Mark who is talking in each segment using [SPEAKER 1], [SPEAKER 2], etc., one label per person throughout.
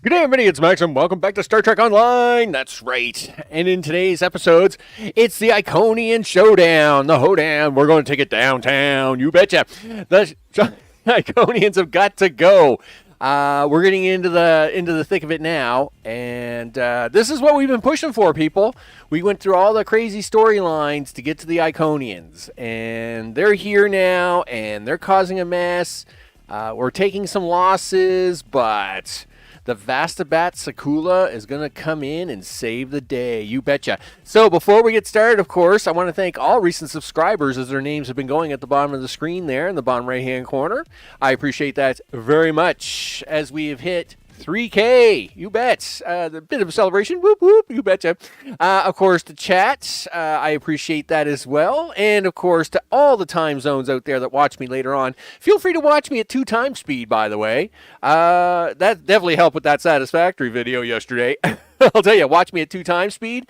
[SPEAKER 1] Good day, everybody. It's Max, and welcome back to Star Trek Online. That's right. And in today's episodes, it's the Iconian Showdown, the hoedown. We're going to take it downtown. You betcha. The Iconians have got to go. We're getting into the thick of it now, and this is what we've been pushing for, people. We went through all the crazy storylines to get to the Iconians, and they're here now, and they're causing a mess. We're taking some losses, but the Vastabat Sakula is going to come in and save the day. You betcha. So before we get started, of course, I want to thank all recent subscribers as their names have been going at the bottom of the screen there in the bottom right-hand corner. I appreciate that very much as we have hit 3K. You bet. A bit of a celebration. Whoop, whoop. You betcha. Of course, the chat. I appreciate that as well. And, of course, to all the time zones out there that watch me later on, feel free to watch me at 2 times speed, by the way. That definitely helped with that satisfactory video yesterday. I'll tell you, watch me at 2 times speed.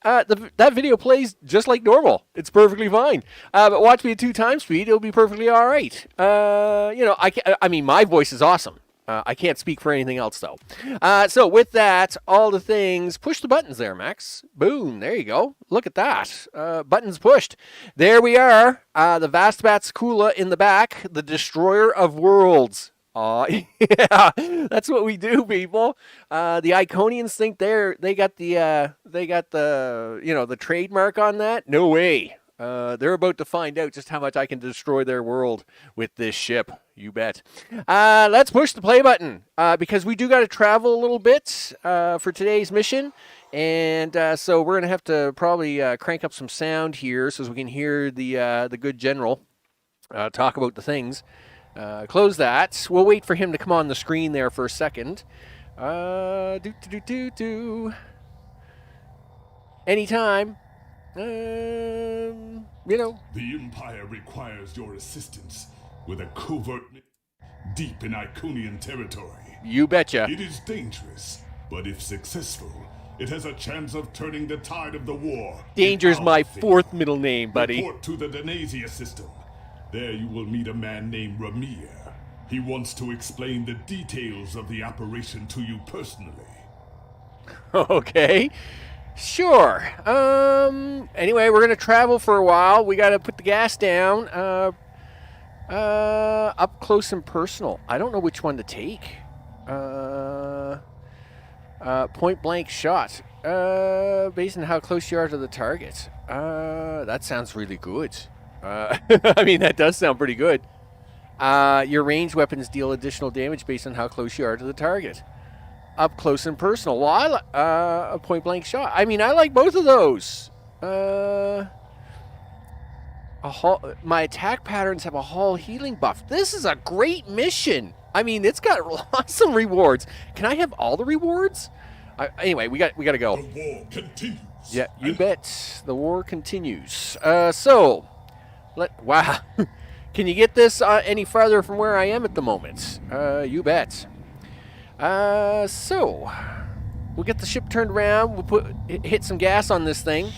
[SPEAKER 1] That video plays just like normal. It's perfectly fine. But watch me at 2 times speed. It'll be perfectly all right. I mean, my voice is awesome. I can't speak for anything else, though. So with that, all the things, push the buttons there, Max. Boom, there you go. Look at that. Buttons pushed. There we are. The Vastabat Sakula in the back, the destroyer of worlds. Yeah, that's what we do, people. The Iconians think they got the the trademark on that. No way. They're about to find out just how much I can destroy their world with this ship. You bet. Let's push the play button because we do got to travel a little bit for today's mission. And so we're going to have to probably crank up some sound here so we can hear the good general talk about the things. Close that. We'll wait for him to come on the screen there for a second. Anytime.
[SPEAKER 2] The Empire requires your assistance with a covert deep in Iconian territory.
[SPEAKER 1] You betcha.
[SPEAKER 2] It is dangerous, but if successful, it has a chance of turning the tide of the war.
[SPEAKER 1] Danger's my 4th middle name, buddy.
[SPEAKER 2] Report to the Denasia system. There you will meet a man named Ramir. He wants to explain the details of the operation to you personally.
[SPEAKER 1] Okay. Sure. Anyway, we're going to travel for a while. We got to put the gas down. Up close and personal. I don't know which one to take. Point blank shot. Based on how close you are to the target. That sounds really good. I mean, that does sound pretty good. Your ranged weapons deal additional damage based on how close you are to the target. Up close and personal. Well, a point blank shot. I mean, I like both of those. My attack patterns have a hull healing buff. This is a great mission. I mean, it's got awesome rewards. Can I have all the rewards? Anyway, we got to go.
[SPEAKER 2] The war continues.
[SPEAKER 1] Yeah, you bet. The war continues. Wow. Can you get this any farther from where I am at the moment? You bet. So we'll get the ship turned around. We'll hit some gas on this thing.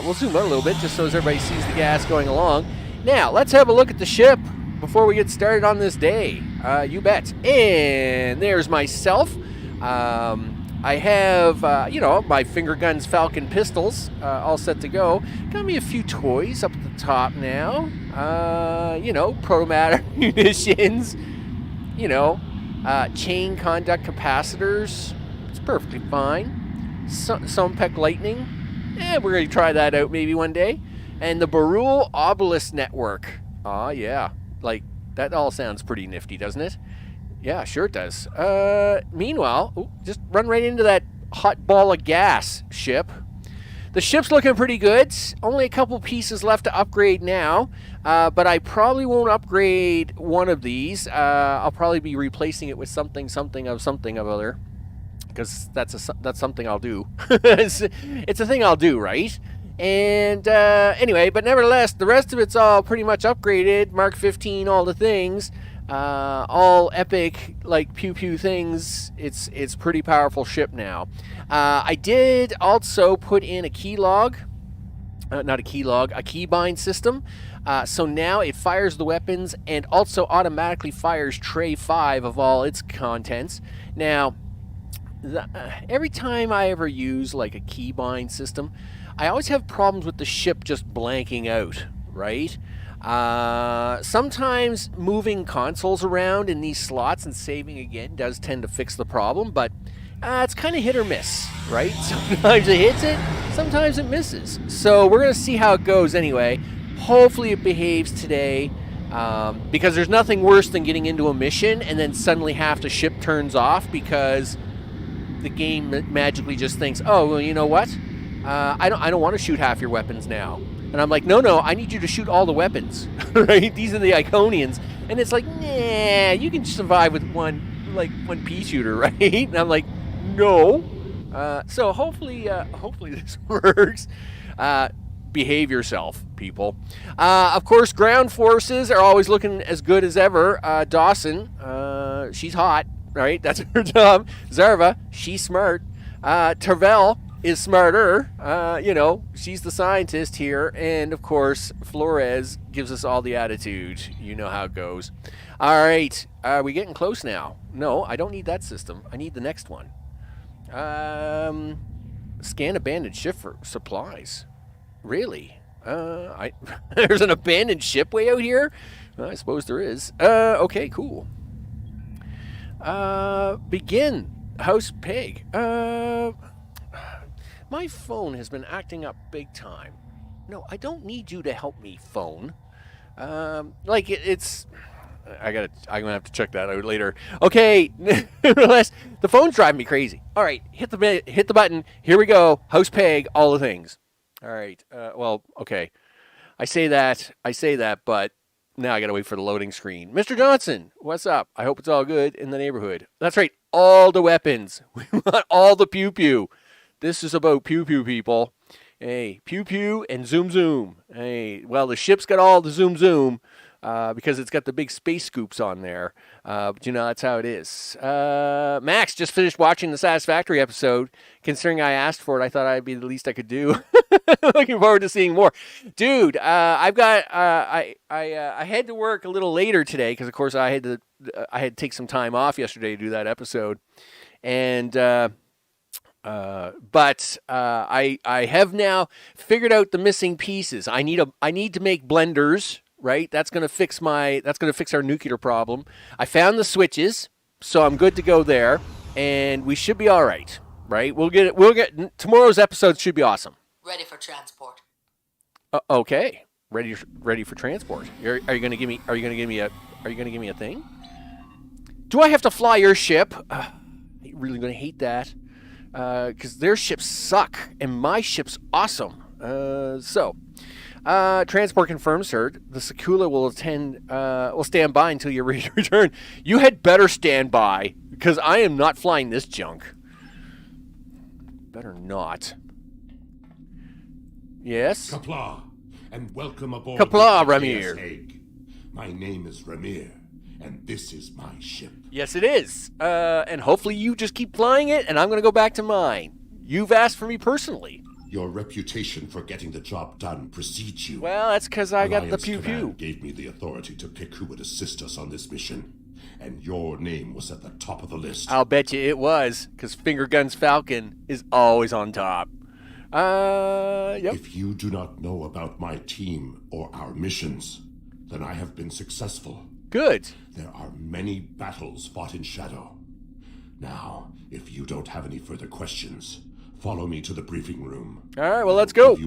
[SPEAKER 1] We'll zoom out a little bit just so as everybody sees the gas going along. Now, let's have a look at the ship before we get started on this day. You bet. And there's myself. I have, my finger guns, Falcon pistols all set to go. Got me a few toys up at the top now. Protomatter munitions. Chain conduct capacitors. It's perfectly fine. Sompek lightning. We're going to try that out maybe one day. And the Barul Obelisk network. Yeah. Like, that all sounds pretty nifty, doesn't it? Yeah, sure it does. Meanwhile, just run right into that hot ball of gas ship. The ship's looking pretty good. Only a couple pieces left to upgrade now. But I probably won't upgrade one of these. I'll probably be replacing it with something of other. Because that's something I'll do. It's a thing I'll do, right? And anyway, but nevertheless, the rest of it's all pretty much upgraded. Mark 15, all the things. All epic, like pew-pew things. It's pretty powerful ship now. I did also put in a keylog. Not a keylog, a keybind system. So now it fires the weapons and also automatically fires tray 5 of all its contents. Now, every time I ever use like a keybind system, I always have problems with the ship just blanking out, right? Sometimes moving consoles around in these slots and saving again does tend to fix the problem, but it's kind of hit or miss, right? Sometimes it hits it, sometimes it misses. So we're going to see how it goes anyway. Hopefully it behaves today, because there's nothing worse than getting into a mission and then suddenly half the ship turns off because the game magically just thinks, oh, well, you know what? I don't want to shoot half your weapons now. And I'm like, no, I need you to shoot all the weapons, right? These are the Iconians. And it's like, nah, you can survive with one pea shooter, right? And I'm like, no. So hopefully this works. Behave yourself, people. Of course, ground forces are always looking as good as ever. Dawson, she's hot, right? That's her job. Zarva, she's smart. Tervel is smarter. She's the scientist here. And, of course, Flores gives us all the attitude. You know how it goes. All right. Are we getting close now? No, I don't need that system. I need the next one. Scan abandoned ship for supplies. Really? There's an abandoned ship way out here? I suppose there is. Okay, cool. Begin. House Peg. My phone has been acting up big time. No, I don't need you to help me, phone. It's... I'm gonna have to check that out later. Okay, the phone's driving me crazy. All right, hit the button. Here we go. House Peg, all the things. All right. Okay. I say that, but now I gotta wait for the loading screen. Mr. Johnson, what's up? I hope it's all good in the neighborhood. That's right. All the weapons. We want all the pew pew. This is about pew pew, people. Hey, pew pew and zoom zoom. Hey, well, the ship's got all the zoom zoom. Because it's got the big space scoops on there. But that's how it is. Max just finished watching the Satisfactory episode. Considering I asked for it, I thought I'd be the least I could do. Looking forward to seeing more. Dude, I had to work a little later today because, of course, I had to take some time off yesterday to do that episode. And but I have now figured out the missing pieces. I need to make blenders. Right, that's gonna fix our nuclear problem. I found the switches, so I'm good to go there, and we should be all right. Right, we'll get tomorrow's episode should be awesome.
[SPEAKER 3] Ready for transport.
[SPEAKER 1] Okay, ready for transport. Are you gonna give me a thing? Do I have to fly your ship? I'm really gonna hate that, because their ships suck and my ship's awesome. Transport confirmed, sir. The Sakula will stand by until you're ready to return. You had better stand by, because I am not flying this junk. Better not. Yes?
[SPEAKER 2] Kapla, and welcome aboard.
[SPEAKER 1] Kapla, Ramir.
[SPEAKER 2] My name is Ramir, and this is my ship.
[SPEAKER 1] Yes, it is. And hopefully you just keep flying it, and I'm going to go back to mine. You've asked for me personally.
[SPEAKER 2] Your reputation for getting the job done precedes you.
[SPEAKER 1] Well, that's because I got the pew
[SPEAKER 2] Command
[SPEAKER 1] pew.
[SPEAKER 2] gave me the authority to pick who would assist us on this mission, and your name was at the top of the list.
[SPEAKER 1] I'll bet you it was, because Finger Guns Falcon is always on top. Yep.
[SPEAKER 2] If you do not know about my team or our missions, then I have been successful.
[SPEAKER 1] Good.
[SPEAKER 2] There are many battles fought in shadow. Now, if you don't have any further questions, follow me to the briefing room.
[SPEAKER 1] All right, well, let's go.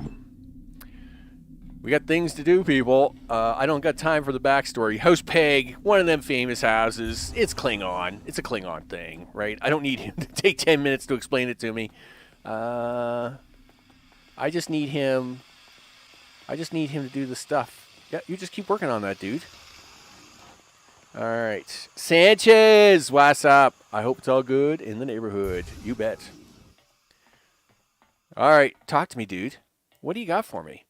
[SPEAKER 1] We got things to do, people. I don't got time for the backstory. House Peg, one of them famous houses. It's Klingon. It's a Klingon thing, right? I don't need him to take 10 minutes to explain it to me. I just need him to do the stuff. Yeah, you just keep working on that, dude. All right. Sanchez, what's up? I hope it's all good in the neighborhood. You bet. All right, talk to me, dude. What do you got for me?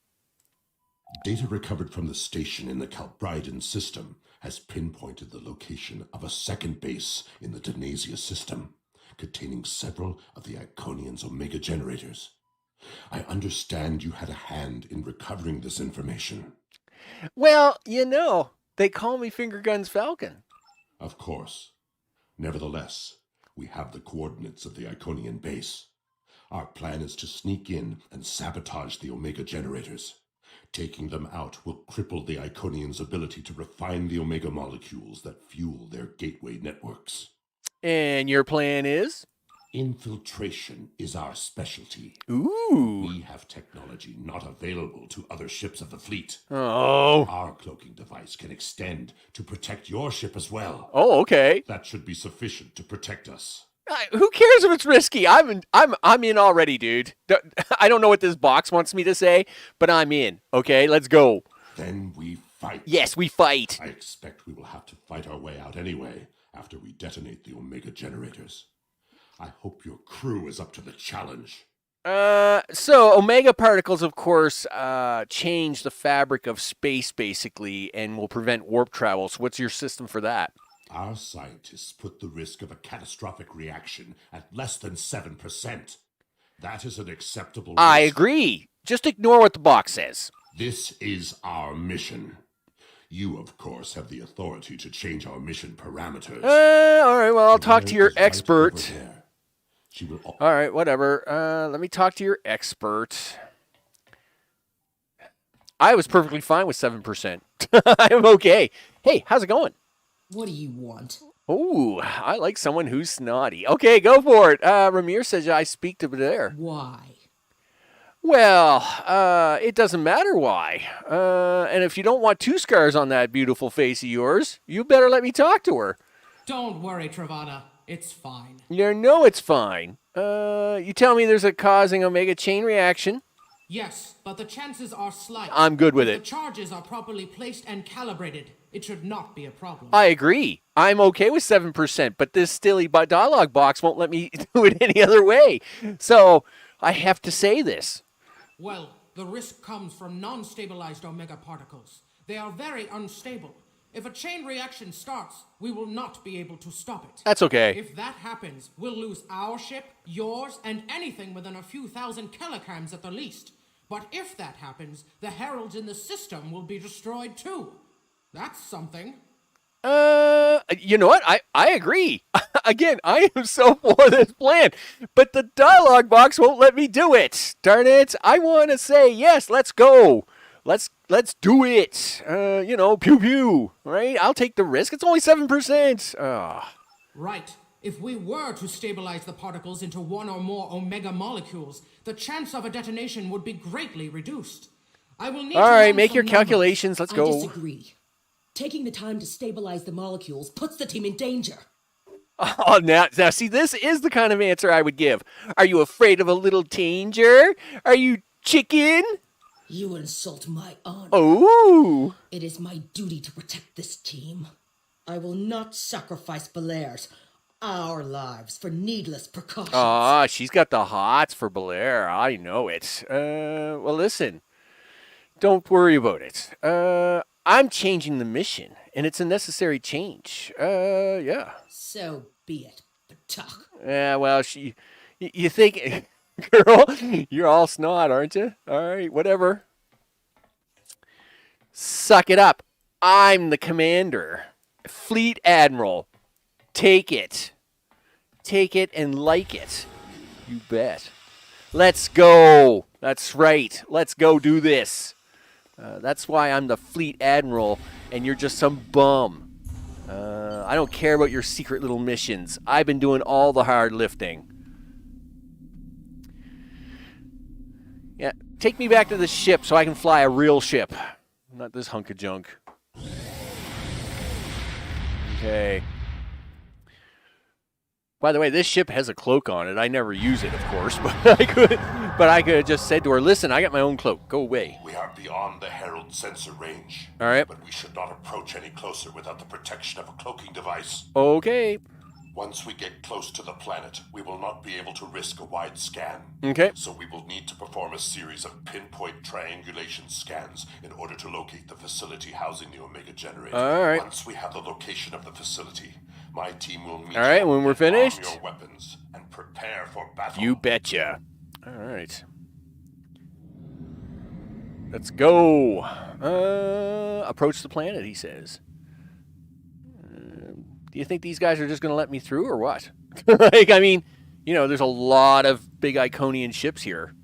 [SPEAKER 2] Data recovered from the station in the Calbridan system has pinpointed the location of a second base in the Denasia system, containing several of the Iconian's Omega generators. I understand you had a hand in recovering this information.
[SPEAKER 1] Well, they call me Finger Guns Falcon.
[SPEAKER 2] Of course. Nevertheless, We have the coordinates of the Iconian base. Our plan is to sneak in and sabotage the Omega generators. Taking them out will cripple the Iconians' ability to refine the Omega molecules that fuel their gateway networks.
[SPEAKER 1] And your plan is?
[SPEAKER 2] Infiltration is our specialty.
[SPEAKER 1] Ooh.
[SPEAKER 2] We have technology not available to other ships of the fleet.
[SPEAKER 1] Oh.
[SPEAKER 2] Our cloaking device can extend to protect your ship as well.
[SPEAKER 1] Oh, okay.
[SPEAKER 2] That should be sufficient to protect us.
[SPEAKER 1] Who cares if it's risky? I'm in already, dude. I don't know what this box wants me to say, but I'm in. Okay, let's go.
[SPEAKER 2] Then we fight.
[SPEAKER 1] Yes, we fight.
[SPEAKER 2] I expect we will have to fight our way out anyway after we detonate the Omega generators. I hope your crew is up to the challenge.
[SPEAKER 1] So Omega particles, of course, change the fabric of space, basically, and will prevent warp travel. So what's your system for that?
[SPEAKER 2] Our scientists put the risk of a catastrophic reaction at less than 7%. That is an acceptable risk.
[SPEAKER 1] I agree. Just ignore what the box says.
[SPEAKER 2] This is our mission. You, of course, have the authority to change our mission parameters.
[SPEAKER 1] All right, well, I'll talk to your
[SPEAKER 2] Right
[SPEAKER 1] expert.
[SPEAKER 2] over there. She will...
[SPEAKER 1] All right, whatever. Let me talk to your expert. I was perfectly fine with 7%. I'm okay. Hey, how's it going?
[SPEAKER 3] What do you want?
[SPEAKER 1] Ooh, I like someone who's snotty. Okay, go for it. Ramir says I speak to Blair.
[SPEAKER 3] Why?
[SPEAKER 1] Well, it doesn't matter why. And if you don't want two scars on that beautiful face of yours, you better let me talk to her.
[SPEAKER 4] Don't worry, Travada. It's fine.
[SPEAKER 1] You know it's fine. You tell me there's a causing Omega chain reaction.
[SPEAKER 4] Yes, but the chances are slight.
[SPEAKER 1] I'm good with
[SPEAKER 4] The
[SPEAKER 1] it.
[SPEAKER 4] charges are properly placed and calibrated. It should not be a problem.
[SPEAKER 1] I agree. I'm okay with 7%, but this silly dialogue box won't let me do it any other way. So I have to say this.
[SPEAKER 4] Well, the risk comes from non-stabilized Omega particles. They are very unstable. If a chain reaction starts, we will not be able to stop it.
[SPEAKER 1] That's okay.
[SPEAKER 4] If that happens, we'll lose our ship, yours, and anything within a few thousand kilograms at the least. But if that happens, the heralds in the system will be destroyed too. That's something.
[SPEAKER 1] You know what? I agree. Again, I am so for this plan, but the dialogue box won't let me do it. Darn it. I want to say, yes, let's go. Let's do it. Pew pew, right? I'll take the risk. It's only 7%.
[SPEAKER 4] Right. If we were to stabilize the particles into one or more Omega molecules, the chance of a detonation would be greatly reduced. I will need
[SPEAKER 1] All
[SPEAKER 4] to
[SPEAKER 1] right,
[SPEAKER 4] run
[SPEAKER 1] make
[SPEAKER 4] some
[SPEAKER 1] your
[SPEAKER 4] numbers.
[SPEAKER 1] calculations. Let's
[SPEAKER 3] I
[SPEAKER 1] go.
[SPEAKER 3] disagree. Taking the time to stabilize the molecules puts the team in danger.
[SPEAKER 1] Oh, now, see, this is the kind of answer I would give. Are you afraid of a little danger? Are you chicken?
[SPEAKER 3] You insult my honor.
[SPEAKER 1] Oh.
[SPEAKER 3] It is my duty to protect this team. I will not sacrifice Belair's, our lives, for needless precautions.
[SPEAKER 1] Ah, she's got the hots for Blair. I know it. Well, listen. Don't worry about it. I'm changing the mission, and it's a necessary change. Yeah.
[SPEAKER 3] So be it, Batak.
[SPEAKER 1] Yeah, well, you think, girl, you're all snot, aren't you? All right, whatever. Suck it up. I'm the commander. Fleet Admiral. Take it. Take it and like it. You bet. Let's go. That's right. Let's go do this. That's why I'm the Fleet Admiral and you're just some bum. I don't care about your secret little missions. I've been doing all the hard lifting. Yeah, take me back to the ship so I can fly a real ship. Not this hunk of junk. Okay. By the way, this ship has a cloak on it. I never use it, of course, but I could have just said to her, listen, I got my own cloak. Go away.
[SPEAKER 2] We are beyond the Herald sensor range.
[SPEAKER 1] All right.
[SPEAKER 2] But we should not approach any closer without the protection of a cloaking device.
[SPEAKER 1] Okay.
[SPEAKER 2] Once we get close to the planet, we will not be able to risk a wide scan.
[SPEAKER 1] Okay.
[SPEAKER 2] So we will need to perform a series of pinpoint triangulation scans in order to locate the facility housing the Omega generator.
[SPEAKER 1] All right.
[SPEAKER 2] Once we have the location of the facility, my team will meet
[SPEAKER 1] All right,
[SPEAKER 2] you
[SPEAKER 1] when we're
[SPEAKER 2] and
[SPEAKER 1] finished.
[SPEAKER 2] arm your weapons and prepare for battle.
[SPEAKER 1] You betcha. All right. Let's go. Approach the planet, he says. Do you think these guys are just going to let me through or what? Like, I mean, you know, there's a lot of big Iconian ships here.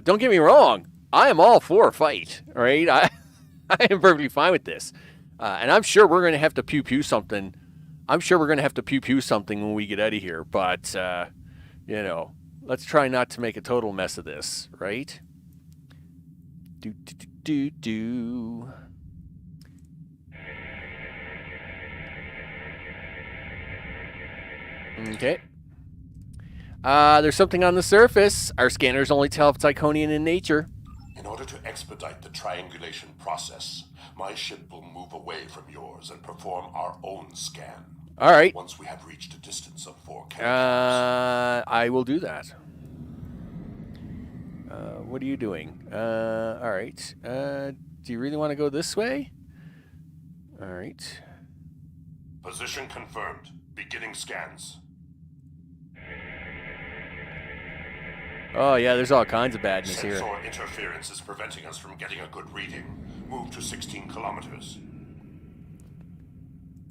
[SPEAKER 1] Don't get me wrong. I am all for a fight, all right? I am perfectly fine with this. And I'm sure we're going to have to pew-pew something. I'm sure we're going to have to pew-pew something when we get out of here. But, you know, let's try not to make a total mess of this, right? Do. Okay. There's something on the surface. Our scanners only tell if it's Iconian in nature.
[SPEAKER 2] In order to expedite the triangulation process, my ship will move away from yours and perform our own scan.
[SPEAKER 1] All right.
[SPEAKER 2] Once we have reached a distance of 4 kilometers.
[SPEAKER 1] I will do that. What are you doing? All right. Do you really want to go this way? All right.
[SPEAKER 2] Position confirmed. Beginning scans.
[SPEAKER 1] Oh, yeah, there's all kinds of badness here.
[SPEAKER 2] Sensor interference is preventing us from getting a good reading. Move to 16 kilometers.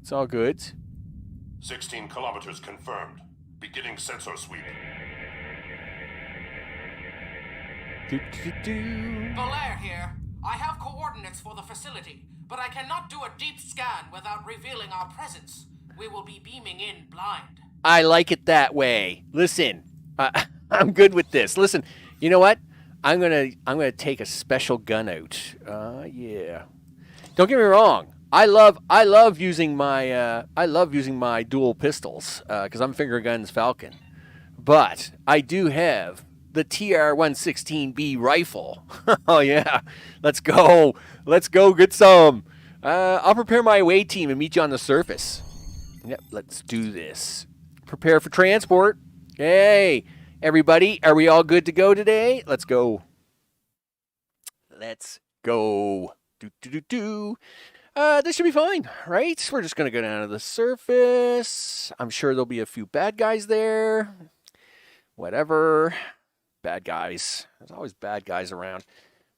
[SPEAKER 1] It's all good.
[SPEAKER 2] 16 kilometers confirmed. Beginning sensor sweep.
[SPEAKER 4] Belair here. I have coordinates for the facility, but I cannot do a deep scan without revealing our presence. We will be beaming in blind.
[SPEAKER 1] I like it that way. Listen, I'm good with this. Listen, you know what? I'm gonna take a special gun out. Yeah. Don't get me wrong. I love using my dual pistols because I'm finger guns Falcon. But I do have the TR-116B rifle. Oh yeah. Let's go. Let's go get some. I'll prepare my away team and meet you on the surface. Yep, let's do this. Prepare for transport. Hey, everybody, are we all good to go today? Let's go. Let's go. This should be fine, right? We're just going to go down to the surface. I'm sure there'll be a few bad guys there. Whatever. Bad guys. There's always bad guys around.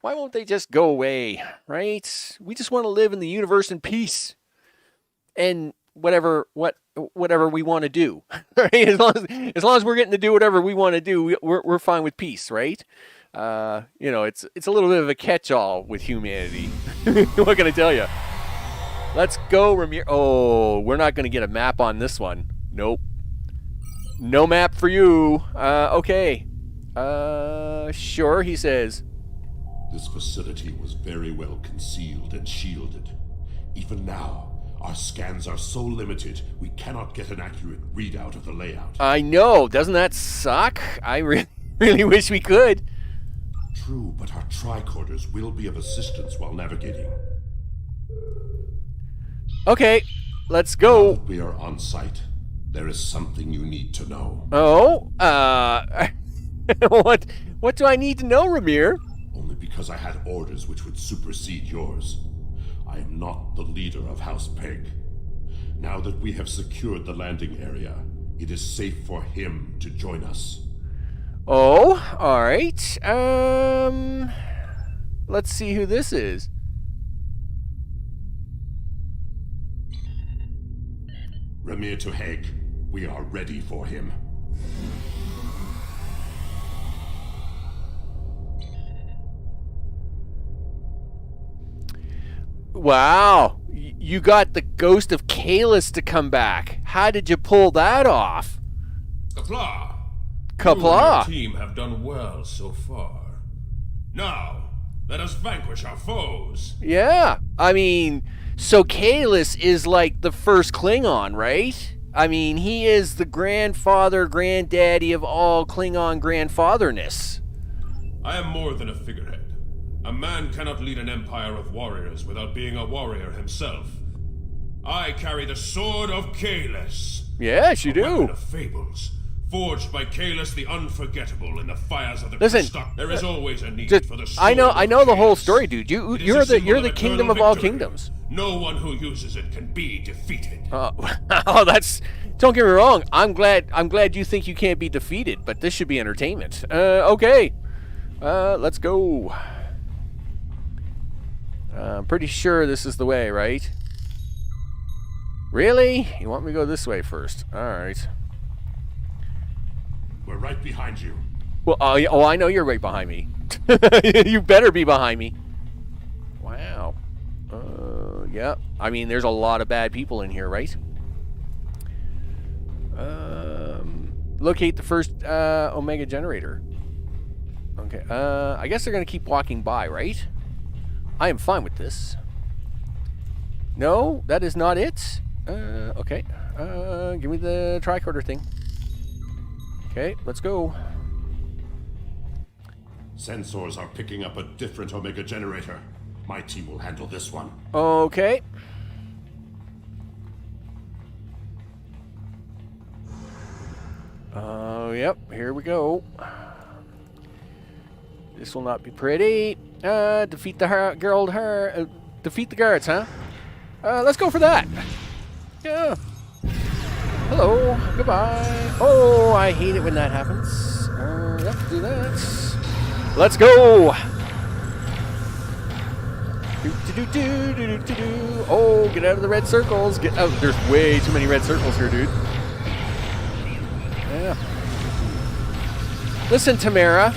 [SPEAKER 1] Why won't they just go away, right? We just want to live in the universe in peace. And whatever we want to do, right? As long as we're getting to do whatever we want to do, we're fine with peace, right? You know, it's a little bit of a catch-all with humanity. What can I tell you? Let's go, Ramir. Oh, we're not going to get a map on this one. Nope. No map for you. Okay. Sure, he says.
[SPEAKER 2] This facility was very well concealed and shielded. Even now, our scans are so limited, we cannot get an accurate readout of the layout.
[SPEAKER 1] I know. Doesn't that suck? I really wish we could.
[SPEAKER 2] True, but our tricorders will be of assistance while navigating.
[SPEAKER 1] Okay, let's
[SPEAKER 2] Now
[SPEAKER 1] go.
[SPEAKER 2] that we are on site, there is something you need to know.
[SPEAKER 1] Oh, what do I need to know, Ramir?
[SPEAKER 2] Only because I had orders which would supersede yours. I am not the leader of House Peg. Now that we have secured the landing area, it is safe for him to join us.
[SPEAKER 1] Oh, all right. Let's see who this is.
[SPEAKER 2] Ramir to Heg, we are ready for him.
[SPEAKER 1] Wow, you got the ghost of Kalis to come back. How did you pull that off?
[SPEAKER 5] Kapla!
[SPEAKER 1] Kapla!
[SPEAKER 5] You and your team have done well so far. Now, let us vanquish our foes.
[SPEAKER 1] Yeah, I mean, so Kalis is like the first Klingon, right? I mean, he is the grandfather, granddaddy of all Klingon grandfatherness.
[SPEAKER 5] I am more than a figurehead. A man cannot lead an empire of warriors without being a warrior himself. I carry the sword of Kalis.
[SPEAKER 1] Yes, you
[SPEAKER 5] a weapon
[SPEAKER 1] do.
[SPEAKER 5] of fables, forged by Kalis the Unforgettable in the fires of the
[SPEAKER 1] Listen,
[SPEAKER 5] Stock. There is always a need
[SPEAKER 1] Just,
[SPEAKER 5] for the sword
[SPEAKER 1] I know
[SPEAKER 5] of
[SPEAKER 1] the whole
[SPEAKER 5] Kalis.
[SPEAKER 1] story, dude.
[SPEAKER 5] It is
[SPEAKER 1] You're
[SPEAKER 5] a
[SPEAKER 1] the
[SPEAKER 5] symbol
[SPEAKER 1] the
[SPEAKER 5] of
[SPEAKER 1] kingdom
[SPEAKER 5] eternal
[SPEAKER 1] of all
[SPEAKER 5] victory.
[SPEAKER 1] kingdoms.
[SPEAKER 5] No one who uses it can be defeated.
[SPEAKER 1] Oh, that's. Don't get me wrong. I'm glad you think you can't be defeated, but this should be entertainment. Okay. Let's go. I'm pretty sure this is the way, right? Really? You want me to go this way first? All right.
[SPEAKER 2] right behind you.
[SPEAKER 1] Well, oh, I know you're right behind me. You better be behind me. Wow. Yeah. I mean, there's a lot of bad people in here, right? Locate the first Omega generator. Okay. I guess they're gonna keep walking by, right? I am fine with this. No, that is not it. Okay. Give me the tricorder thing. Okay, let's go.
[SPEAKER 2] Sensors are picking up a different Omega generator. My team will handle this one.
[SPEAKER 1] Okay. Yep, here we go. This will not be pretty. Defeat the defeat the guards, huh? Let's go for that. Yeah. Hello. Goodbye. Oh, I hate it when that happens. Yep, do that. Let's go. Oh, get out of the red circles. Get out. There's way too many red circles here, dude. Yeah. Listen, Tamara.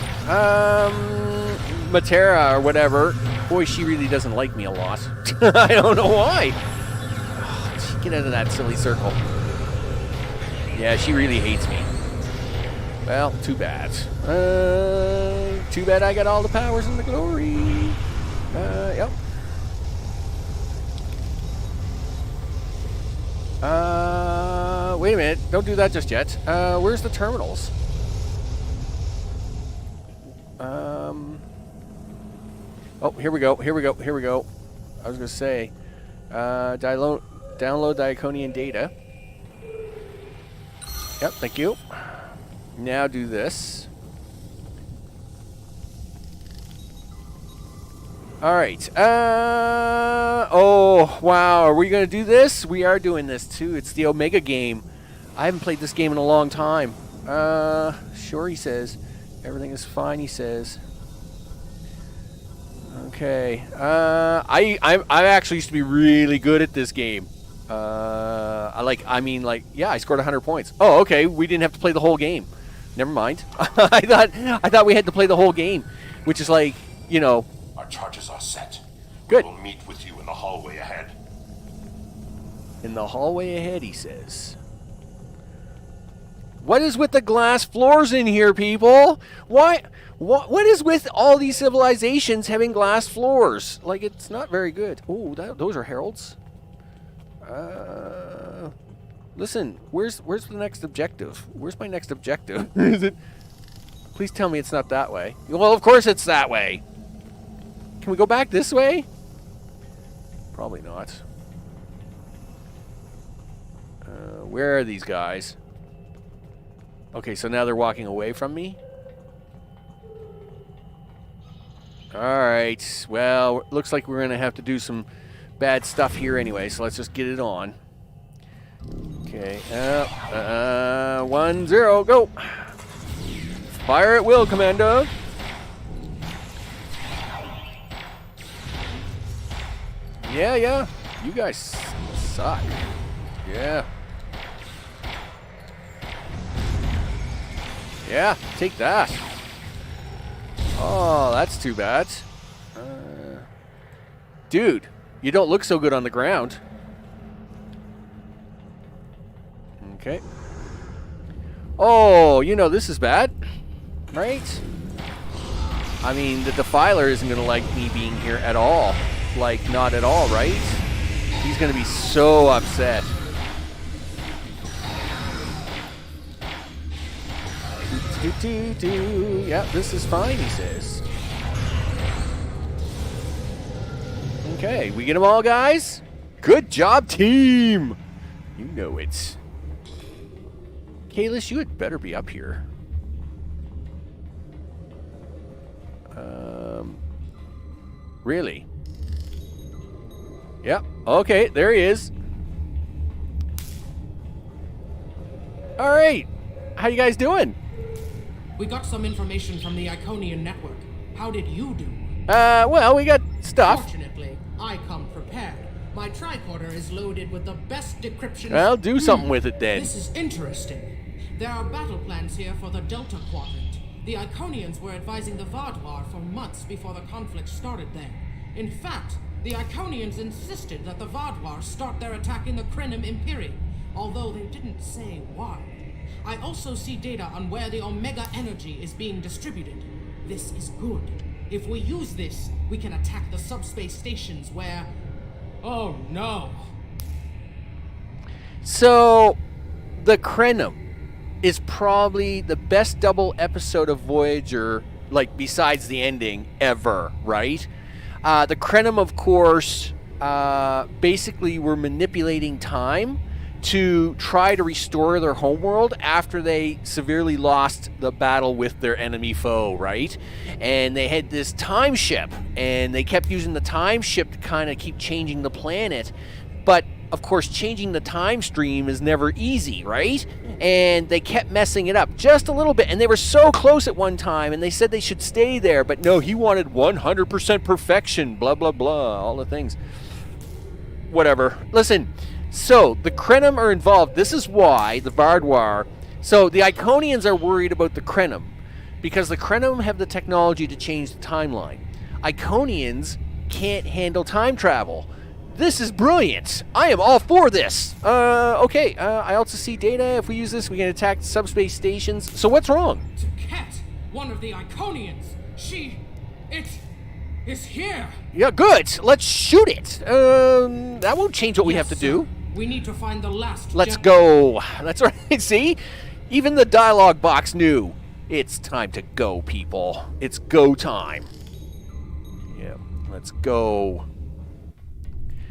[SPEAKER 1] Matera or whatever. Boy, she really doesn't like me a lot. I don't know why. Oh, get out of that silly circle. Yeah, she really hates me. Well, too bad. Too bad I got all the powers and the glory. Yep. Wait a minute. Don't do that just yet. Where's the terminals? Oh, here we go. Here we go. Here we go. I was going to say, download the Iconian data. Yep, thank you. Now do this. All right. Oh, wow. Are we going to do this? We are doing this, too. It's the Omega game. I haven't played this game in a long time. Sure, he says. Everything is fine, he says. Okay. I actually used to be really good at this game. Yeah, I scored 100 points. Oh, okay. We didn't have to play the whole game. Never mind. I thought we had to play the whole game, which is like, you know.
[SPEAKER 2] Our charges are set.
[SPEAKER 1] Good.
[SPEAKER 2] We'll meet with you in the hallway ahead.
[SPEAKER 1] In the hallway ahead, he says. What is with the glass floors in here, people? Why? What is with all these civilizations having glass floors? Like, it's not very good. Oh, those are heralds. Listen, where's the next objective? Where's my next objective? Is it? Please tell me it's not that way. Well, of course it's that way. Can we go back this way? Probably not. Where are these guys? Okay, so now they're walking away from me. Alright, well, looks like we're going to have to do some bad stuff here anyway, so let's just get it on. Okay, 1, 0, go! Fire at will, Commando! Yeah, you guys suck. Yeah. Yeah, take that. Oh, that's too bad. Dude, you don't look so good on the ground. Okay. Oh, you know this is bad, right? I mean, the Defiler isn't going to like me being here at all. Like, not at all, right? He's going to be so upset. Yeah, this is fine, he says. Okay, we get them all, guys? Good job, team! You know it. Kalis, you had better be up here. Really? Yep. Okay, there he is. All right. How you guys doing?
[SPEAKER 4] We got some information from the Iconian network. How did you do?
[SPEAKER 1] Well, we got stuff.
[SPEAKER 4] Fortunately, I come prepared. My tricorder is loaded with the best decryption.
[SPEAKER 1] Well, do something with it then.
[SPEAKER 4] This is interesting. There are battle plans here for the Delta Quadrant. The Iconians were advising the Vaadwaur for months before the conflict started there. In fact, the Iconians insisted that the Vaadwaur start their attack in the Krenim Imperium, although they didn't say why. I also see data on where the Omega energy is being distributed. This is good. If we use this, we can attack the subspace stations where... Oh no!
[SPEAKER 1] So, the Krenim is probably the best double episode of Voyager, like, besides the ending, ever, right? The Krenim, of course, basically were manipulating time to try to restore their homeworld after they severely lost the battle with their enemy foe, right? And they had this time ship, and they kept using the time ship to kind of keep changing the planet. But, of course, changing the time stream is never easy, right? And they kept messing it up just a little bit, and they were so close at one time, and they said they should stay there, but no, he wanted 100% perfection, blah, blah, blah, all the things. Whatever. Listen, so the Krenim are involved. This is why the Vaadwaur... So the Iconians are worried about the Krenim, because the Krenim have the technology to change the timeline. Iconians can't handle time travel. This is brilliant. I am all for this. Okay, I also see data. If we use this, we can attack subspace stations. So what's wrong?
[SPEAKER 4] Cat, one of the Iconians. It is here.
[SPEAKER 1] Yeah, good. Let's shoot it. That won't change what we have to do.
[SPEAKER 4] We need to find the last...
[SPEAKER 1] Let's go. That's right. See? Even the dialogue box knew. It's time to go, people. It's go time. Yeah, let's go.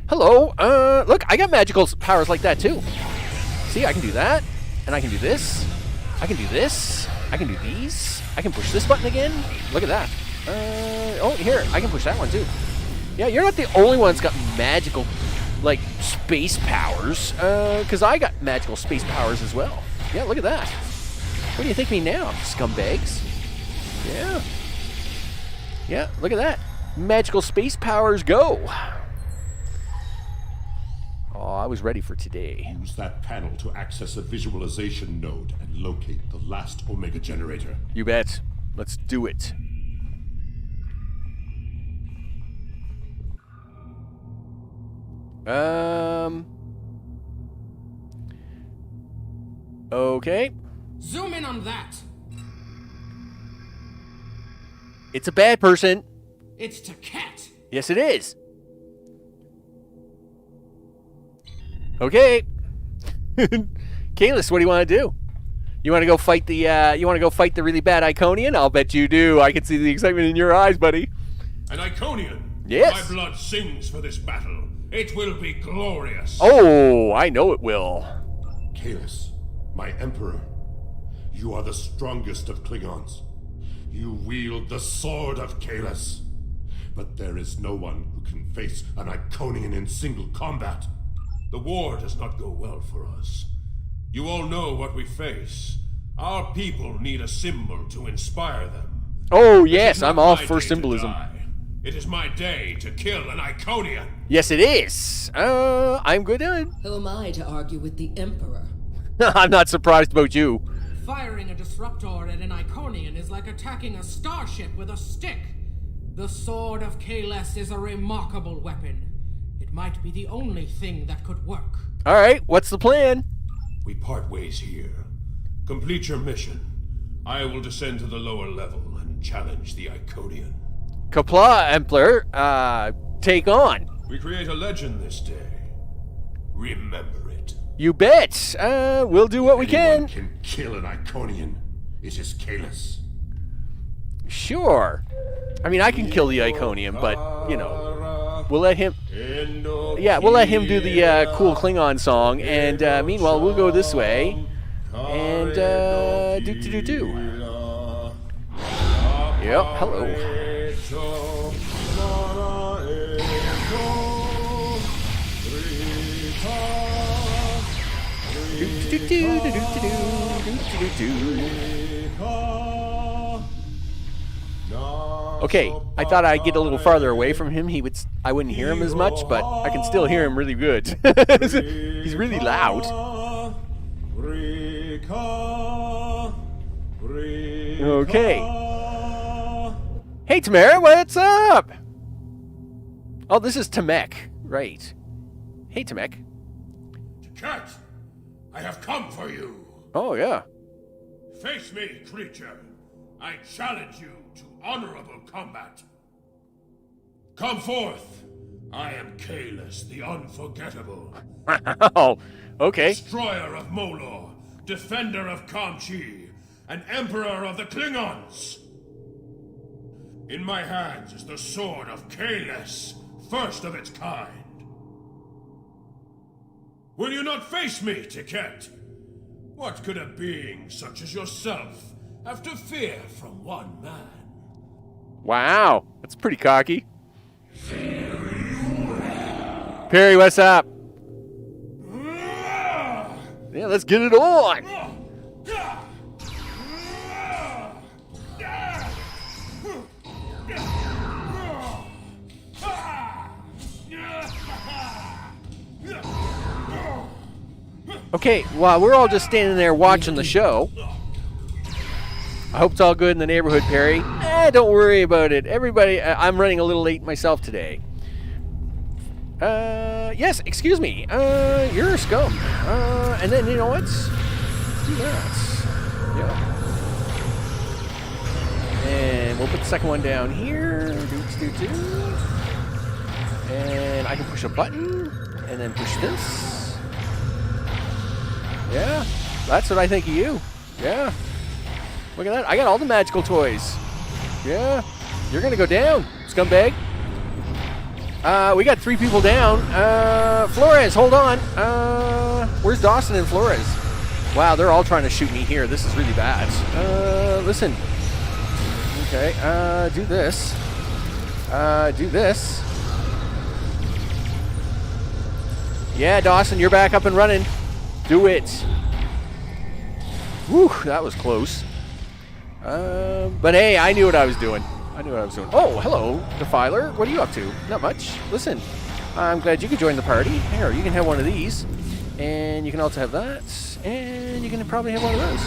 [SPEAKER 1] Hello. Look, I got magical powers like that, too. See, I can do that. And I can do this. I can do this. I can do these. I can push this button again. Look at that. Oh, here. I can push that one, too. Yeah, you're not the only one that's got magical, like, space powers. Because I got magical space powers as well. Yeah, look at that. What do you think of me now, scumbags? Yeah. Yeah, look at that. Magical space powers go. Oh, I was ready for today.
[SPEAKER 2] Use that panel to access a visualization node and locate the last Omega generator.
[SPEAKER 1] You bet. Let's do it. Okay.
[SPEAKER 4] Zoom in on that.
[SPEAKER 1] It's a bad person.
[SPEAKER 4] It's to Cat.
[SPEAKER 1] Yes, it is. Okay. Kalis, what do you want to do? You want to go fight the really bad Iconian? I'll bet you do. I can see the excitement in your eyes, buddy.
[SPEAKER 5] An Iconian?
[SPEAKER 1] Yes.
[SPEAKER 5] My blood sings for this battle. It will be glorious.
[SPEAKER 1] Oh, I know it will.
[SPEAKER 2] Kalis, my Emperor, you are the strongest of Klingons. You wield the sword of Kalis. But there is no one who can face an Iconian in single combat.
[SPEAKER 5] The war does not go well for us. You all know what we face. Our people need a symbol to inspire them.
[SPEAKER 1] Oh, yes, I'm all for symbolism.
[SPEAKER 5] It is my day to kill an Iconian.
[SPEAKER 1] Yes, it is. I'm good at it.
[SPEAKER 3] Who am I to argue with the Emperor?
[SPEAKER 1] I'm not surprised about you.
[SPEAKER 4] Firing a disruptor at an Iconian is like attacking a starship with a stick. The Sword of Kalis is a remarkable weapon. It might be the only thing that could work.
[SPEAKER 1] All right, what's the plan?
[SPEAKER 5] We part ways here. Complete your mission. I will descend to the lower level and challenge the Iconian.
[SPEAKER 1] Kapla, Emperor, take on.
[SPEAKER 5] We create a legend this day. Remember it.
[SPEAKER 1] You bet. We'll do what we
[SPEAKER 2] Anyone
[SPEAKER 1] can.
[SPEAKER 2] can kill an Iconian. It is Kalis.
[SPEAKER 1] Sure. I mean, I can kill the Iconian, but, you know, we'll let him... Yeah, we'll let him do the cool Klingon song, and meanwhile, we'll go this way, and do. Yep, hello. Okay, I thought I'd get a little farther away from him. I wouldn't hear him as much, but I can still hear him really good. He's really loud. Okay. Hey, Tamara, what's up? Oh, this is Tamek. Right. Hey, Tamek.
[SPEAKER 5] Cat, I have come for you.
[SPEAKER 1] Oh, yeah.
[SPEAKER 5] Face me, creature. I challenge you to honorable combat. Come forth. I am Kahless, the Unforgettable.
[SPEAKER 1] Oh, okay.
[SPEAKER 5] Destroyer of Molor, defender of Kamchi, and emperor of the Klingons. In my hands is the sword of Kahless, first of its kind. Will you not face me, Tiket? What could a being such as yourself have to fear from one man?
[SPEAKER 1] Wow, that's pretty cocky. Perry, what's up? Yeah, let's get it on. Okay, while we're all just standing there watching the show, I hope it's all good in the neighborhood, Perry. Don't worry about it. Everybody, I'm running a little late myself today. Yes, excuse me. You're a scum. And then, you know what? Do that. Yeah. And we'll put the second one down here. And I can push a button, and then push this. Yeah, that's what I think of you. Yeah. Look at that. I got all the magical toys. Yeah. You're going to go down, scumbag. We got 3 people down. Flores, hold on. Where's Dawson and Flores? Wow, they're all trying to shoot me here. This is really bad. Listen. Okay, do this. Do this. Yeah, Dawson, you're back up and running. Do it. Whew, that was close. But hey, I knew what I was doing. Oh, hello, Defiler. What are you up to? Not much. Listen, I'm glad you could join the party. Here, you can have one of these. And you can also have that. And you can probably have one of those.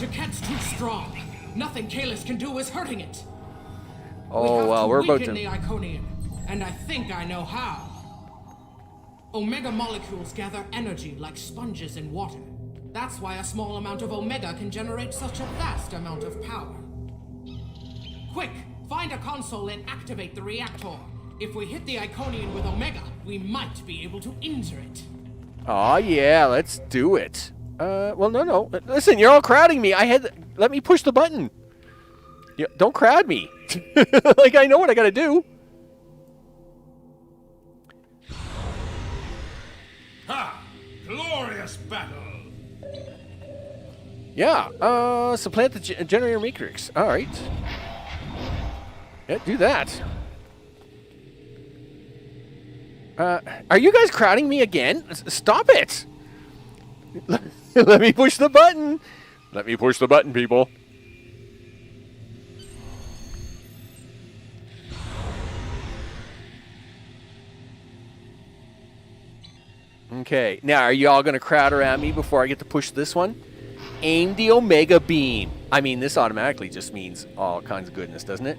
[SPEAKER 4] Jaket's too strong. Nothing Kahless can do is hurting it.
[SPEAKER 1] Oh, well, we're about to...
[SPEAKER 4] the Iconian, and I think I know how. Omega molecules gather energy like sponges in water. That's why a small amount of Omega can generate such a vast amount of power. Quick, find a console and activate the reactor. If we hit the Iconian with Omega, we might be able to injure it.
[SPEAKER 1] Oh yeah, let's do it. Well, no. Listen, you're all crowding me. Let me push the button. Don't crowd me. Like, I know what I gotta do.
[SPEAKER 5] Ha! Glorious battle!
[SPEAKER 1] Yeah, supplant the generator matrix. All right. Yeah, do that. Are you guys crowding me again? Stop it! Let me push the button. Let me push the button, people. Okay, now are you all going to crowd around me before I get to push this one? Aim the Omega Beam. I mean, this automatically just means all kinds of goodness, doesn't it?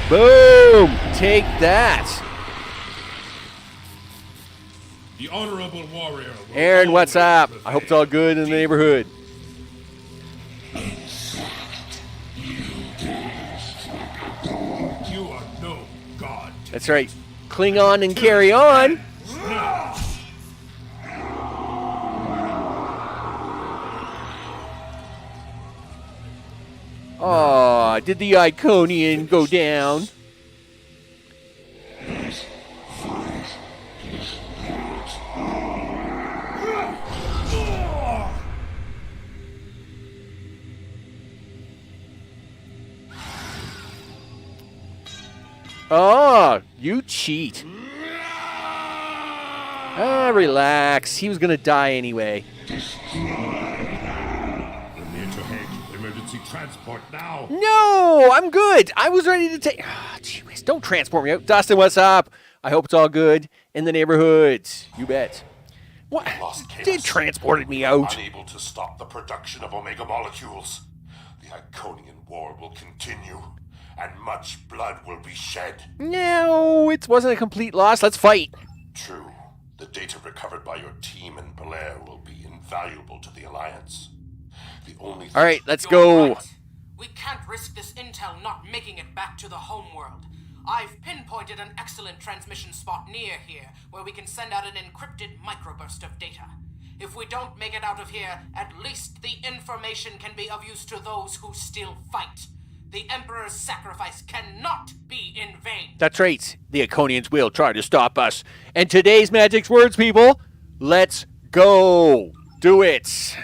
[SPEAKER 1] Boom! Take that.
[SPEAKER 5] The honorable warrior.
[SPEAKER 1] Aaron, what's up? I hope it's all good in the neighborhood.
[SPEAKER 5] You are no god.
[SPEAKER 1] That's right. Cling on and carry on. Oh, did the Iconian go down? Oh, you cheat. Relax. He was going to die anyway.
[SPEAKER 5] We're near to head. Emergency transport now.
[SPEAKER 1] No, I'm good. I was ready to take... Oh, gee whiz. Don't transport me out. Dustin, what's up? I hope it's all good in the neighborhood. You bet. What?
[SPEAKER 2] Lost
[SPEAKER 1] They
[SPEAKER 2] Kalis.
[SPEAKER 1] transported me out.
[SPEAKER 2] Unable to stop the production of Omega molecules. The Iconian war will continue, and much blood will be shed.
[SPEAKER 1] No, it wasn't a complete loss. Let's fight.
[SPEAKER 2] True, the data recovered by your team in Belair will be invaluable to the Alliance. The only
[SPEAKER 1] All right, let's
[SPEAKER 4] You're
[SPEAKER 1] go.
[SPEAKER 4] right. We can't risk this intel not making it back to the homeworld. I've pinpointed an excellent transmission spot near here where we can send out an encrypted microburst of data. If we don't make it out of here, at least the information can be of use to those who still fight. The Emperor's sacrifice cannot be in vain.
[SPEAKER 1] That's right. The Iconians will try to stop us. And today's magic's words, people. Let's go. Do it.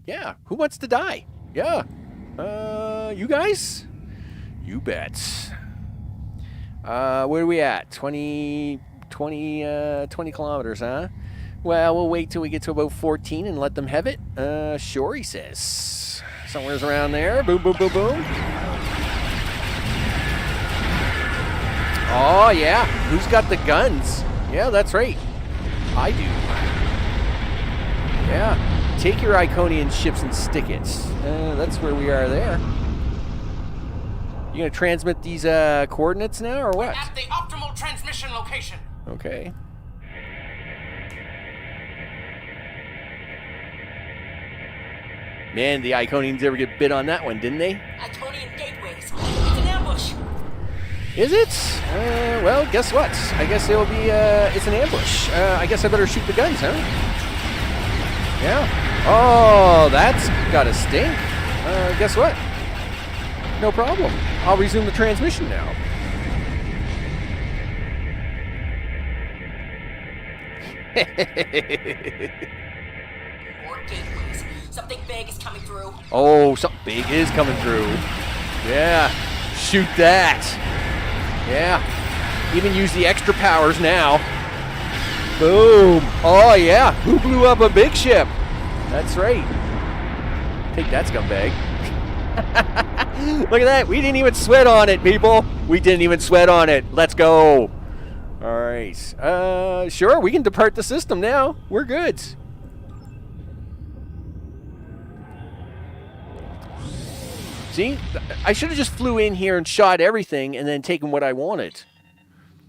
[SPEAKER 1] Yeah. Who wants to die? Yeah. You guys? You bet. Where are we at? 20 kilometers, huh? Well, we'll wait till we get to about 14 and let them have it. Sure, he says. Somewhere's around there. Boom, boom, boom, boom. Oh, yeah. Who's got the guns? Yeah, that's right. I do. Yeah. Take your Iconian ships and stick it. That's where we are there. You gonna transmit these coordinates now, or what?
[SPEAKER 4] At the optimal transmission location.
[SPEAKER 1] Okay. Man, the Iconians ever get bit on that one, didn't they?
[SPEAKER 3] Iconian gateways. It's an ambush.
[SPEAKER 1] Is it? Well, guess what? I guess it'll be, it's an ambush. I guess I better shoot the guns, huh? Yeah. Oh, that's gotta stink. Guess what? No problem. I'll resume the transmission now.
[SPEAKER 3] More gateways. Something big is coming through.
[SPEAKER 1] Oh, something big is coming through. Yeah. Shoot that. Yeah. Even use the extra powers now. Boom. Oh, yeah. Who blew up a big ship? That's right. Take that, scumbag. Look at that. We didn't even sweat on it, people. We didn't even sweat on it. Let's go. All right. Sure, we can depart the system now. We're good. See? I should have just flew in here and shot everything and then taken what I wanted.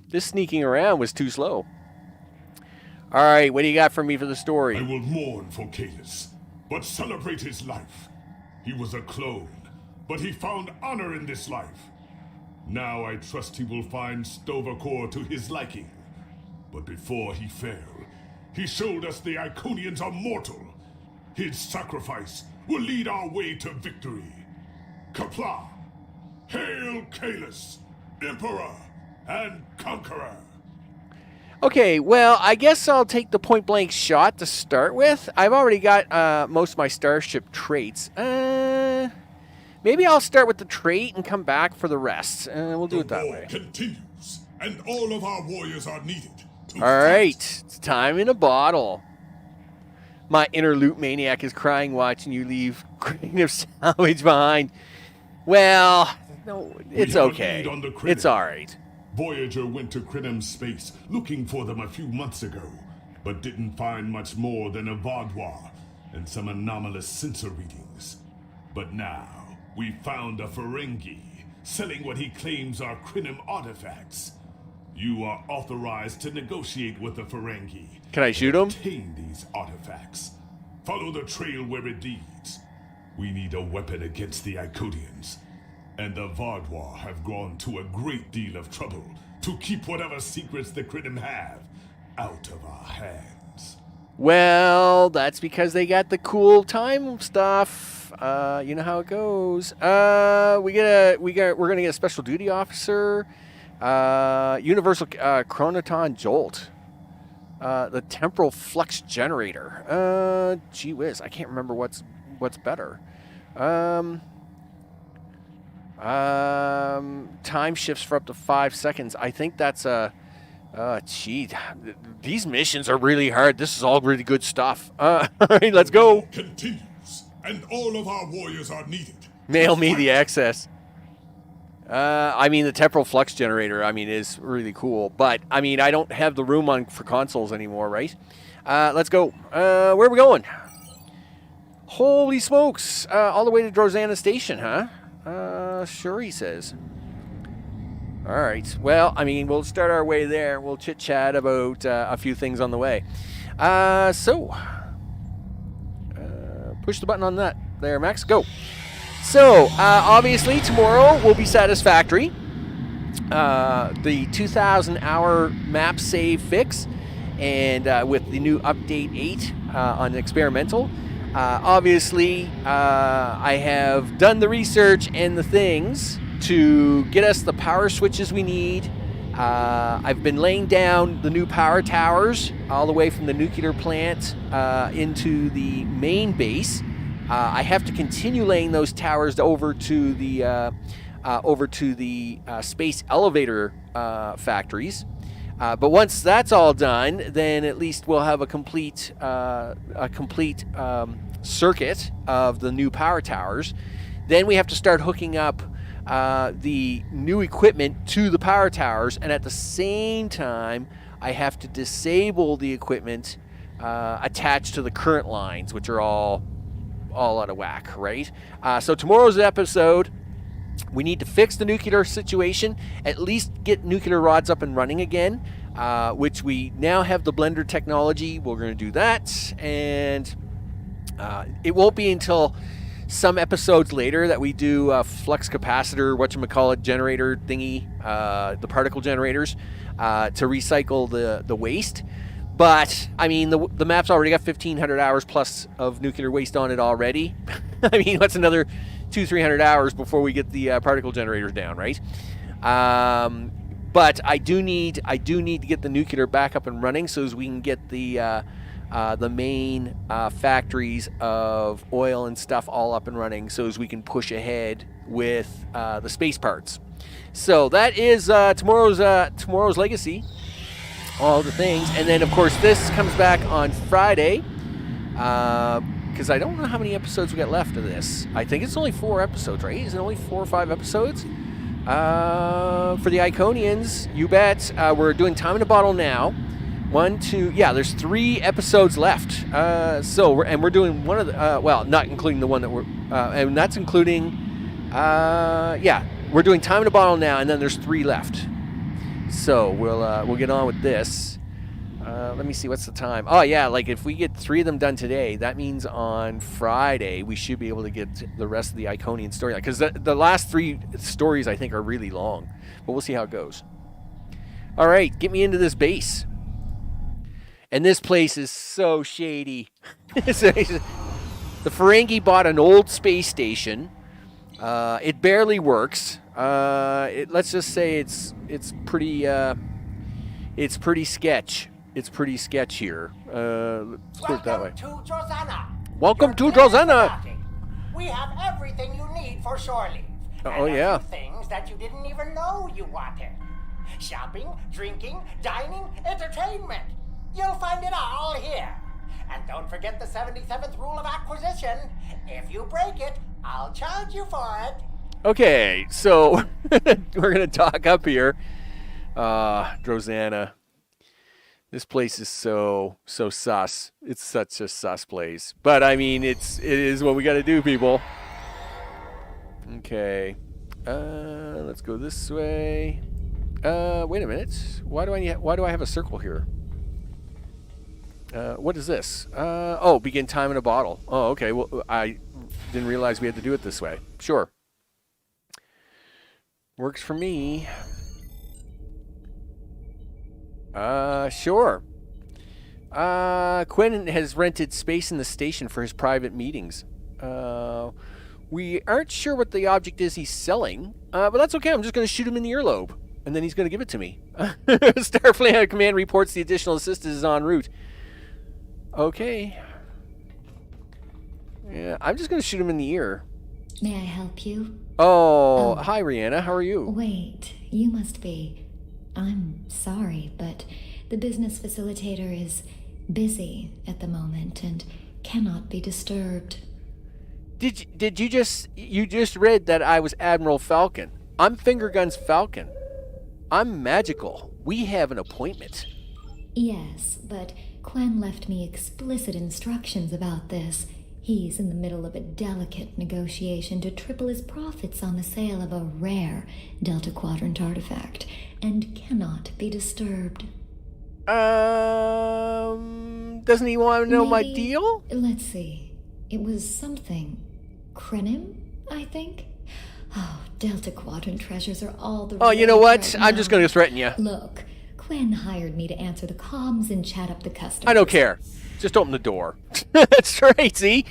[SPEAKER 1] This sneaking around was too slow. All right, what do you got for me for the story?
[SPEAKER 5] I will mourn for Kalis, but celebrate his life. He was a clone, but he found honor in this life. Now I trust he will find STO the Core to his liking. But before he fell, he showed us the Iconians are mortal. His sacrifice will lead our way to victory. Kapla! Hail Kalis, Emperor and Conqueror!
[SPEAKER 1] Okay, well, I guess I'll take the point-blank shot to start with. I've already got most of my starship traits. Maybe I'll start with the trait and come back for the rest. We'll do it that way.
[SPEAKER 5] The war continues, and all of our warriors are needed.
[SPEAKER 1] All right, it's time in a bottle. My inner loot maniac is crying watching you leave creative salvage behind. Well, no, it's
[SPEAKER 5] have a
[SPEAKER 1] okay.
[SPEAKER 5] lead on the
[SPEAKER 1] It's
[SPEAKER 5] credit.
[SPEAKER 1] all right.
[SPEAKER 5] Voyager went to Crinum space looking for them a few months ago, but didn't find much more than a Vaudois and some anomalous sensor readings. But now, we found a Ferengi selling what he claims are Crinum artifacts. You are authorized to negotiate with the Ferengi.
[SPEAKER 1] Can I shoot him?
[SPEAKER 5] Obtain these artifacts. Follow the trail where it leads. We need a weapon against the Iconians. And the Vaudois have gone to a great deal of trouble to keep whatever secrets the Crinum have out of our hands.
[SPEAKER 1] Well, that's because they got the cool time stuff. You know how it goes. We're gonna get a special duty officer. Universal chronoton jolt. The temporal flux generator. Gee whiz, I can't remember what's better. Time shifts for up to 5 seconds. I think that's a. Gee, these missions are really hard. This is all really good stuff. All right, let's go.
[SPEAKER 5] Continues, and all of our warriors are needed.
[SPEAKER 1] Mail me the excess. I mean, the temporal flux generator, I mean, is really cool. But, I mean, I don't have the room for consoles anymore, right? Let's go. Where are we going? Holy smokes. All the way to Drozana Station, huh? Sure, he says. All right. Well, I mean, we'll start our way there. We'll chit-chat about a few things on the way. Push the button on that there, Max. Go. So, obviously, tomorrow will be satisfactory. The 2,000-hour map save fix, and with the new update 8 on experimental. Obviously, I have done the research and the things to get us the power switches we need. I've been laying down the new power towers all the way from the nuclear plant into the main base. I have to continue laying those towers over to the space elevator factories. But once that's all done, then at least we'll have a complete circuit of the new power towers. Then we have to start hooking up the new equipment to the power towers, and at the same time, I have to disable the equipment attached to the current lines, which are all out of whack, right? So tomorrow's episode, we need to fix the nuclear situation, at least get nuclear rods up and running again, which we now have the blender technology. We're going to do that, and it won't be until some episodes later that we do a flux capacitor, whatchamacallit, generator thingy, the particle generators, to recycle the waste. But, I mean, the map's already got 1,500 hours plus of nuclear waste on it already. I mean, what's another 200-300 hours before we get the particle generators down, right? But I do need to get the nuclear back up and running so as we can get the main factories of oil and stuff all up and running so as we can push ahead with the space parts. So that is tomorrow's legacy, all the things. And then, of course, this comes back on Friday because I don't know how many episodes we got left of this. I think it's only 4 episodes, right? Is it only 4 or 5 episodes? For the Iconians, you bet. We're doing Time in a Bottle now. 1, 2, yeah, there's 3 episodes left. We're doing one of the, not including the one that we're, and that's including, we're doing Time in a Bottle now, and then there's 3 left. So we'll get on with this. Let me see, what's the time? Oh yeah, like if we get 3 of them done today, that means on Friday we should be able to get the rest of the Iconian story, because the last 3 stories I think are really long, but we'll see how it goes. All right, get me into this base. And this place is so shady. The Ferengi bought an old space station. It barely works. Let's just say it's pretty sketch. It's pretty sketch here. Let's put it that way.
[SPEAKER 6] Welcome to Drozana.
[SPEAKER 1] Welcome to
[SPEAKER 6] Your
[SPEAKER 1] Drozana.
[SPEAKER 6] party. We have everything you need for shore leave.
[SPEAKER 1] Oh,
[SPEAKER 6] and
[SPEAKER 1] yeah.
[SPEAKER 6] a few things that you didn't even know you wanted. Shopping, drinking, dining, entertainment. You'll find it all here. And don't forget the 77th rule of acquisition. If you break it, I'll charge you for it.
[SPEAKER 1] Okay, so we're going to talk up here. Drozana. This place is so sus. It's such a sus place. But, I mean, it is what we got to do, people. Okay. Let's go this way. Wait a minute. Why do I have a circle here? What is this? Begin time in a bottle. Oh, okay. Well, I didn't realize we had to do it this way. Sure. Works for me. Sure. Quinn has rented space in the station for his private meetings. We aren't sure what the object is he's selling, but that's okay. I'm just going to shoot him in the earlobe, and then he's going to give it to me. Starfleet Command reports the additional assistance is en route. Okay. Yeah, I'm just going to shoot him in the ear.
[SPEAKER 7] May I help you?
[SPEAKER 1] Oh, hi, Rihanna. How are you?
[SPEAKER 7] Wait, you must be. I'm sorry, but the business facilitator is busy at the moment and cannot be disturbed.
[SPEAKER 1] Did you just read that I was Admiral Falcon? I'm Fingerguns Falcon. I'm magical. We have an appointment.
[SPEAKER 7] Yes, but Quen left me explicit instructions about this. He's in the middle of a delicate negotiation to triple his profits on the sale of a rare Delta Quadrant artifact, and cannot be disturbed.
[SPEAKER 1] Doesn't he want to know my
[SPEAKER 7] Maybe-
[SPEAKER 1] deal?
[SPEAKER 7] Let's see. It was something. Krenim, I think? Oh, Delta Quadrant treasures are all the
[SPEAKER 1] Oh, you know what?
[SPEAKER 7] rage
[SPEAKER 1] I'm
[SPEAKER 7] right
[SPEAKER 1] just
[SPEAKER 7] now.
[SPEAKER 1] going to threaten you.
[SPEAKER 7] Look, Quen hired me to answer the comms and chat up the customers.
[SPEAKER 1] I don't care. Just open the door. That's right, see?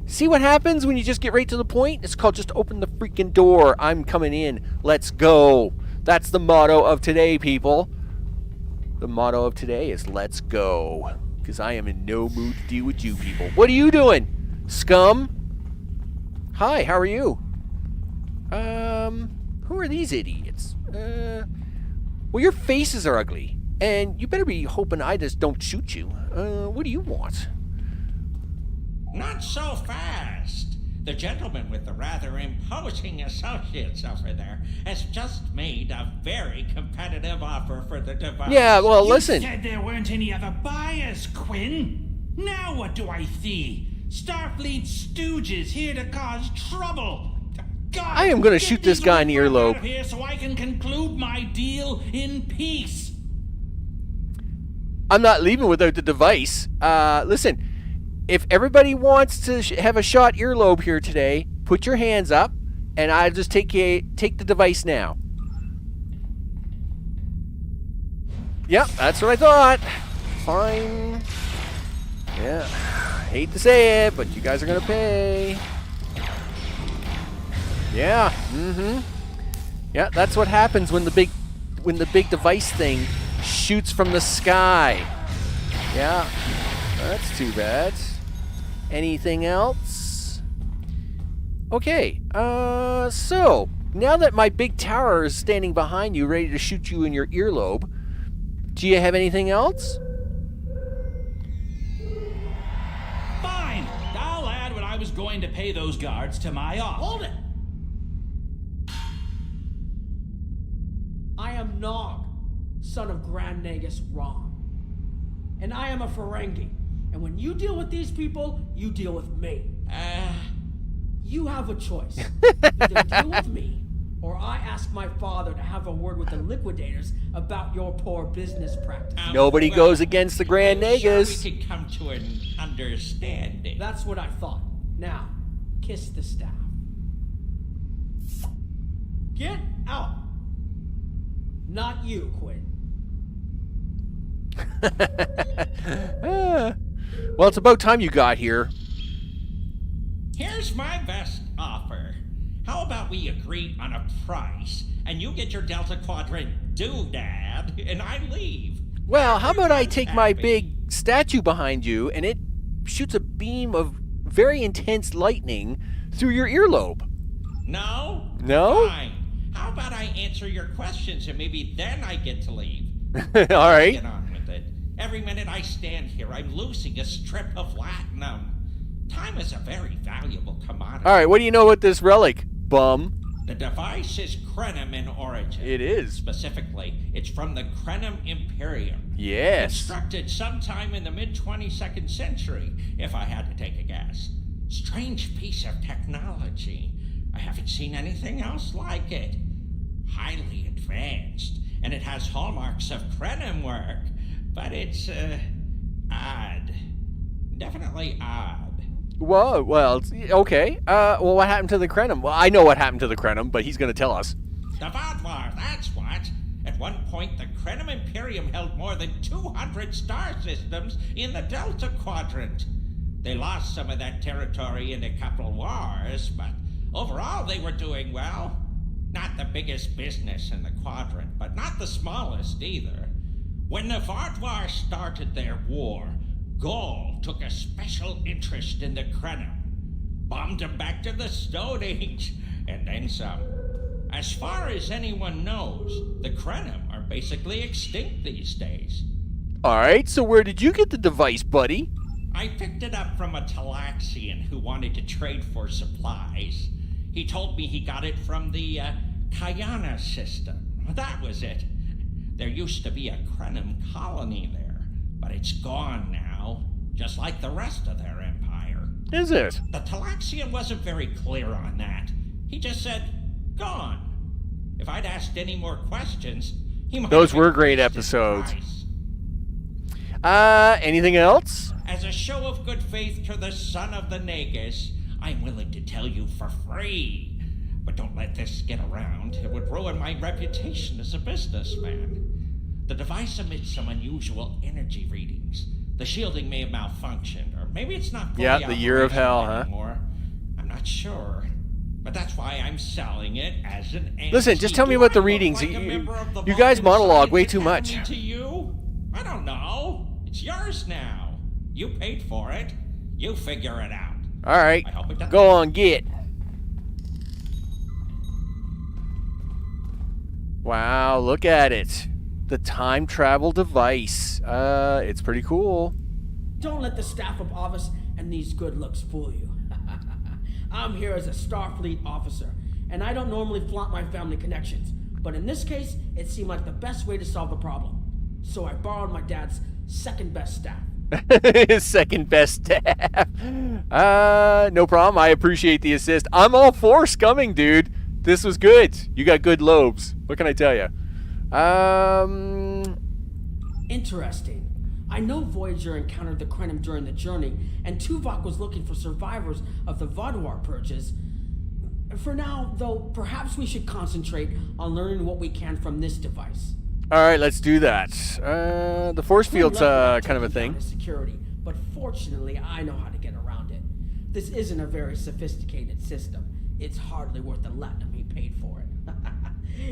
[SPEAKER 1] See what happens when you just get right to the point? It's called just open the freaking door. I'm coming in. Let's go. That's the motto of today, people. The motto of today is let's go. Because I am in no mood to deal with you people. What are you doing? Scum? Hi, how are you? Who are these idiots? Well, your faces are ugly. And you better be hoping I just don't shoot you. What do you want?
[SPEAKER 8] Not so fast. The gentleman with the rather imposing associates over there has just made a very competitive offer for the device.
[SPEAKER 1] Yeah, well, listen.
[SPEAKER 9] You said there weren't any other buyers, Quinn. Now what do I see? Starfleet stooges here to cause trouble. God,
[SPEAKER 1] I am gonna
[SPEAKER 9] get
[SPEAKER 1] shoot this
[SPEAKER 9] these
[SPEAKER 1] guy in the
[SPEAKER 9] little
[SPEAKER 1] earlobe.
[SPEAKER 9] out of here so I can conclude my deal in peace.
[SPEAKER 1] I'm not leaving without the device. Listen, if everybody wants to have a shot earlobe here today, put your hands up, and I'll just take the device now. Yep, that's what I thought. Fine. Yeah, hate to say it, but you guys are gonna pay. Yeah, yeah, that's what happens when the big device thing shoots from the sky. Yeah, that's too bad. Anything else? Okay, so now that my big tower is standing behind you, ready to shoot you in your earlobe, do you have anything else?
[SPEAKER 9] Fine. I'll add what I was going to pay those guards to my offer.
[SPEAKER 4] Hold it! I am Nog, son of Grand Nagus Ron. And I am a Ferengi. And when you deal with these people, you deal with me. You have a choice. Either deal with me, or I ask my father to have a word with the liquidators about your poor business practice.
[SPEAKER 1] Nobody goes against the Grand
[SPEAKER 8] I'm sure
[SPEAKER 1] Nagus.
[SPEAKER 8] we could come to an understanding.
[SPEAKER 4] That's what I thought. Now, kiss the staff. Get out! Not you, Quinn.
[SPEAKER 1] Well, it's about time you got here.
[SPEAKER 8] Here's my best offer. How about we agree on a price, and you get your Delta Quadrant doodad, and I leave?
[SPEAKER 1] Well, how about I
[SPEAKER 8] Everyone's
[SPEAKER 1] take my
[SPEAKER 8] happy.
[SPEAKER 1] big statue behind you and it shoots a beam of very intense lightning through your earlobe?
[SPEAKER 8] No?
[SPEAKER 1] No?
[SPEAKER 8] Fine. How about I answer your questions, and maybe then I get to leave?
[SPEAKER 1] All right.
[SPEAKER 8] Get on with it. Every minute I stand here, I'm losing a strip of platinum. Time is a very valuable commodity.
[SPEAKER 1] All right, what do you know about this relic, bum?
[SPEAKER 8] The device is Krenim in origin.
[SPEAKER 1] It is.
[SPEAKER 8] Specifically, it's from the Krenim Imperium.
[SPEAKER 1] Yes.
[SPEAKER 8] Constructed sometime in the mid-22nd century, if I had to take a guess. Strange piece of technology. I haven't seen anything else like it. Highly advanced, and it has hallmarks of Krenim work. But it's, odd. Definitely odd.
[SPEAKER 1] Well, okay. Well, what happened to the Krenim? Well, I know what happened to the Krenim, but he's going to tell us.
[SPEAKER 8] The Vatvar, that's what. At one point, the Krenim Imperium held more than 200 star systems in the Delta Quadrant. They lost some of that territory in a couple wars, but overall they were doing well. Not the biggest business in the quadrant, but not the smallest either. When the Vatvar started their war, Gaul took a special interest in the Krenim, bombed them back to the Stone Age, and then some. As far as anyone knows, the Krenim are basically extinct these days.
[SPEAKER 1] All right, so where did you get the device, buddy?
[SPEAKER 8] I picked it up from a Talaxian who wanted to trade for supplies. He told me he got it from the Kayana system. That was it. There used to be a Krenim colony there, but it's gone now, just like the rest of their empire.
[SPEAKER 1] Is it?
[SPEAKER 8] The Talaxian wasn't very clear on that. He just said, gone. If I'd asked any more questions, he might
[SPEAKER 1] Those
[SPEAKER 8] have
[SPEAKER 1] were great
[SPEAKER 8] increased his
[SPEAKER 1] episodes.
[SPEAKER 8] price.
[SPEAKER 1] Anything else?
[SPEAKER 8] As a show of good faith to the son of the Nagus, I'm willing to tell you for free. But don't let this get around. It would ruin my reputation as a businessman. The device emits some unusual energy readings. The shielding may have malfunctioned, or maybe it's not fully
[SPEAKER 1] Yeah, the year of hell, huh?
[SPEAKER 8] anymore. I'm not sure. But that's why I'm selling it as an antique.
[SPEAKER 1] Listen, just tell me about the readings.
[SPEAKER 8] Like a member of the
[SPEAKER 1] You guys
[SPEAKER 8] Vulcan
[SPEAKER 1] monologue way
[SPEAKER 8] Science
[SPEAKER 1] too much.
[SPEAKER 8] Academy to you? I don't know. It's yours now. You paid for it. You figure it out.
[SPEAKER 1] All right.
[SPEAKER 8] I hope it doesn't.
[SPEAKER 1] Go on, get. Wow, look at it. The time travel device. It's pretty cool.
[SPEAKER 10] Don't let the staff of Office and these good looks fool you. I'm here as a Starfleet officer, and I don't normally flaunt my family connections. But in this case, it seemed like the best way to solve the problem. So I borrowed my dad's second best staff.
[SPEAKER 1] His second best staff. No problem. I appreciate the assist. I'm all for scumming, dude. This was good. You got good lobes. What can I tell you?
[SPEAKER 10] Interesting. I know Voyager encountered the Krenim during the journey, and Tuvok was looking for survivors of the Vaudouar purges. For now, though, perhaps we should concentrate on learning what we can from this device.
[SPEAKER 1] All right, let's do that. The force field's kind of a thing.
[SPEAKER 10] Security, but fortunately, I know how to get around it. This isn't a very sophisticated system. It's hardly worth the latinum he paid for it.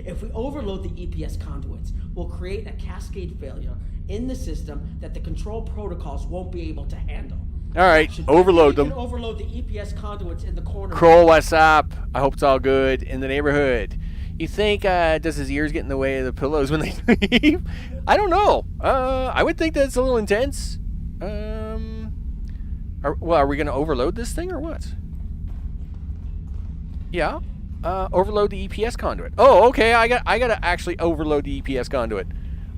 [SPEAKER 10] If we overload the EPS conduits, we'll create a cascade failure in the system that the control protocols won't be able to handle.
[SPEAKER 1] All right, overload them.
[SPEAKER 10] Overload the EPS conduits in the corner.
[SPEAKER 1] Kroll, what's up? I hope it's all good in the neighborhood. You think, does his ears get in the way of the pillows when they leave? I don't know. I would think that's a little intense. Are we going to overload this thing or what? Yeah. Overload the EPS conduit. Oh, okay. I got to actually overload the EPS conduit.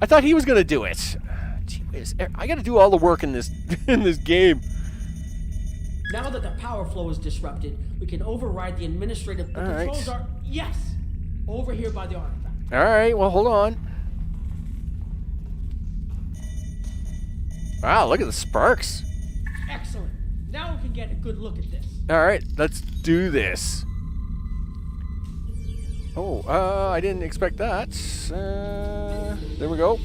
[SPEAKER 1] I thought he was going to do it. Jeez, I got to do all the work in this in this game.
[SPEAKER 10] Now that the power flow is disrupted, we can override the administrative controls.
[SPEAKER 1] Right.
[SPEAKER 10] Yes, over here by the artifact.
[SPEAKER 1] All right. Well, hold on. Wow, look at the sparks.
[SPEAKER 10] Excellent. Now we can get a good look at this.
[SPEAKER 1] All right, let's do this. Oh, I didn't expect that. There we go.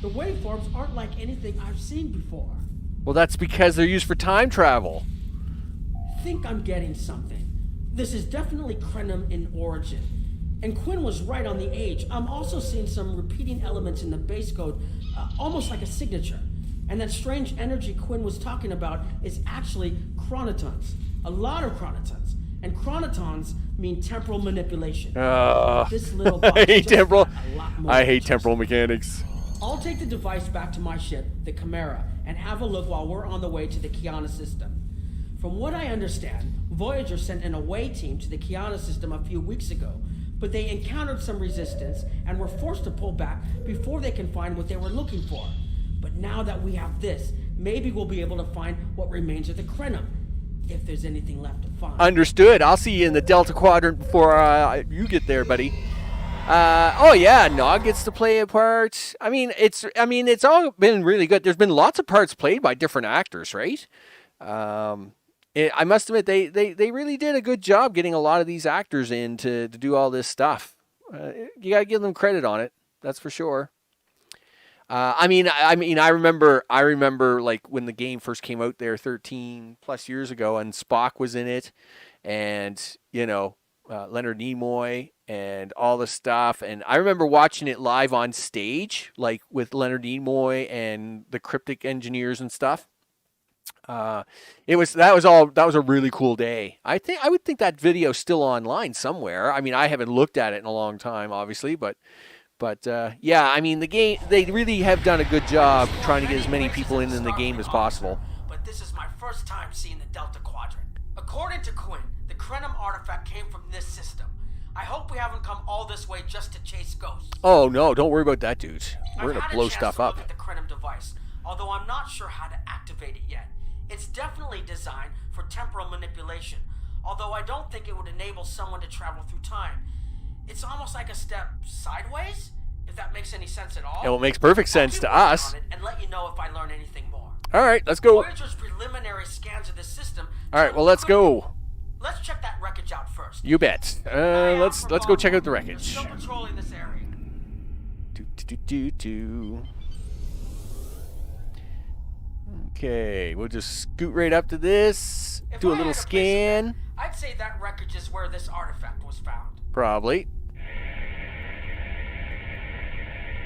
[SPEAKER 10] The waveforms aren't like anything I've seen before.
[SPEAKER 1] Well, that's because they're used for time travel.
[SPEAKER 10] Think I'm getting something. This is definitely Krenim in origin. And Quinn was right on the age. I'm also seeing some repeating elements in the base code, almost like a signature. And that strange energy Quinn was talking about is actually chronotons. A lot of chronotons. And chronotons mean temporal manipulation. This little box
[SPEAKER 1] I hate temporal.
[SPEAKER 10] got a lot more
[SPEAKER 1] I hate
[SPEAKER 10] features.
[SPEAKER 1] temporal mechanics.
[SPEAKER 10] I'll take the device back to my ship, the Chimera, and have a look while we're on the way to the Kiana system. From what I understand, Voyager sent an away team to the Kiana system a few weeks ago, but they encountered some resistance and were forced to pull back before they can find what they were looking for. But now that we have this, maybe we'll be able to find what remains of the Krenim, if there's anything left to find.
[SPEAKER 1] Understood. I'll see you in the Delta Quadrant before you get there, buddy. Oh yeah, Nog gets to play a part. I mean, it's all been really good. There's been lots of parts played by different actors, right? I must admit, they really did a good job getting a lot of these actors in to do all this stuff. You gotta give them credit on it. That's for sure. I remember like when the game first came out there 13 plus years ago, and Spock was in it, and Leonard Nimoy and all the stuff. And I remember watching it live on stage, like with Leonard Nimoy and the cryptic engineers and stuff. That was a really cool day. I would think that video's still online somewhere. I mean, I haven't looked at it in a long time, obviously, but yeah, I mean, the game, they really have done a good job trying to get as many people in the game as possible.
[SPEAKER 10] But this is my first time seeing the Delta Quadrant. According to Quinn, the Krenim artifact came from this system. I hope we haven't come all this way just to chase ghosts.
[SPEAKER 1] Oh, no, don't worry about that, dude. We're going
[SPEAKER 10] I've
[SPEAKER 1] to
[SPEAKER 10] had
[SPEAKER 1] blow
[SPEAKER 10] a chance
[SPEAKER 1] stuff
[SPEAKER 10] to
[SPEAKER 1] up.
[SPEAKER 10] look at the Krenim device, although I'm not sure how to activate it yet. It's definitely designed for temporal manipulation, although I don't think it would enable someone to travel through time. It's almost like a step sideways, if that makes any sense at all.
[SPEAKER 1] It makes perfect sense to us.
[SPEAKER 10] On it and let you know if I learn anything more.
[SPEAKER 1] All right, let's go.
[SPEAKER 10] Voyager's preliminary scans of the system.
[SPEAKER 1] All right, well, let's go.
[SPEAKER 10] Let's check that wreckage out first.
[SPEAKER 1] You bet. Let's go check out the
[SPEAKER 10] They're
[SPEAKER 1] wreckage.
[SPEAKER 10] still patrolling this area.
[SPEAKER 1] Okay, we'll just scoot right up to this.
[SPEAKER 10] If
[SPEAKER 1] Do a
[SPEAKER 10] I
[SPEAKER 1] little
[SPEAKER 10] had to place a
[SPEAKER 1] scan.
[SPEAKER 10] bet, I'd say that wreckage is where this artifact was found.
[SPEAKER 1] Probably.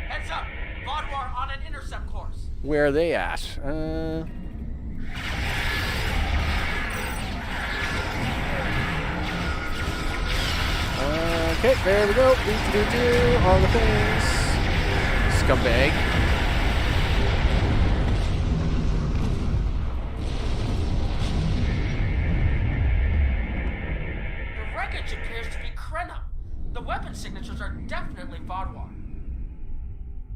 [SPEAKER 10] Heads up! Vaudwar on an intercept course.
[SPEAKER 1] Where are they at? Okay, there we go. All the things. Scumbag.
[SPEAKER 10] The wreckage appears to be Krenim. The weapon signatures are definitely Vaudwar.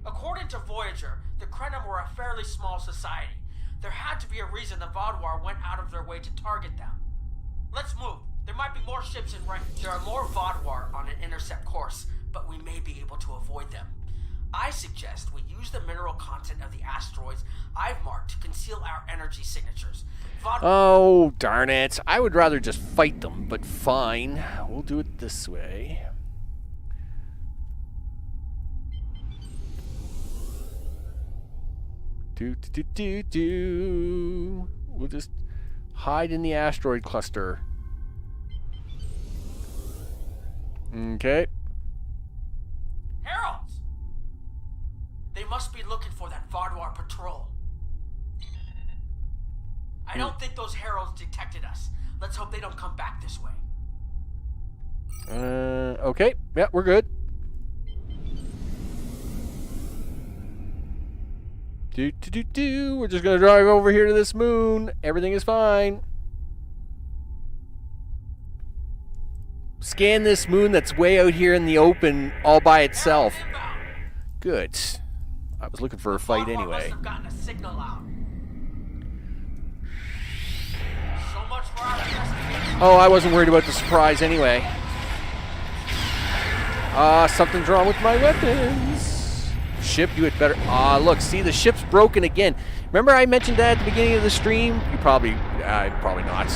[SPEAKER 10] According to Voyager, the Krenim were a fairly small society. There had to be a reason the Vaudwar went out of their way to target them. Let's move. There might be more ships in range. There are more Vaudwar on an intercept course, but we may be able to avoid them. I suggest we use the mineral content of the asteroids I've marked to conceal our energy signatures.
[SPEAKER 1] Oh, darn it. I would rather just fight them, but fine. We'll do it this way. We'll just hide in the asteroid cluster. Okay.
[SPEAKER 10] Heralds! They must be looking for that Vaudwar patrol. I don't think those heralds detected us. Let's hope they don't come back this way.
[SPEAKER 1] Okay. Yeah, we're good. We're just gonna drive over here to this moon. Everything is fine. Scan this moon that's way out here in the open all by itself. Good. I was looking for a fight
[SPEAKER 10] Vaudwar
[SPEAKER 1] anyway.
[SPEAKER 10] must have gotten a signal out. So much for our investigation.
[SPEAKER 1] Oh, I wasn't worried about the surprise anyway. Something's wrong with my weapons. Ship, you had better... look, see, the ship's broken again. Remember I mentioned that at the beginning of the stream? You probably not.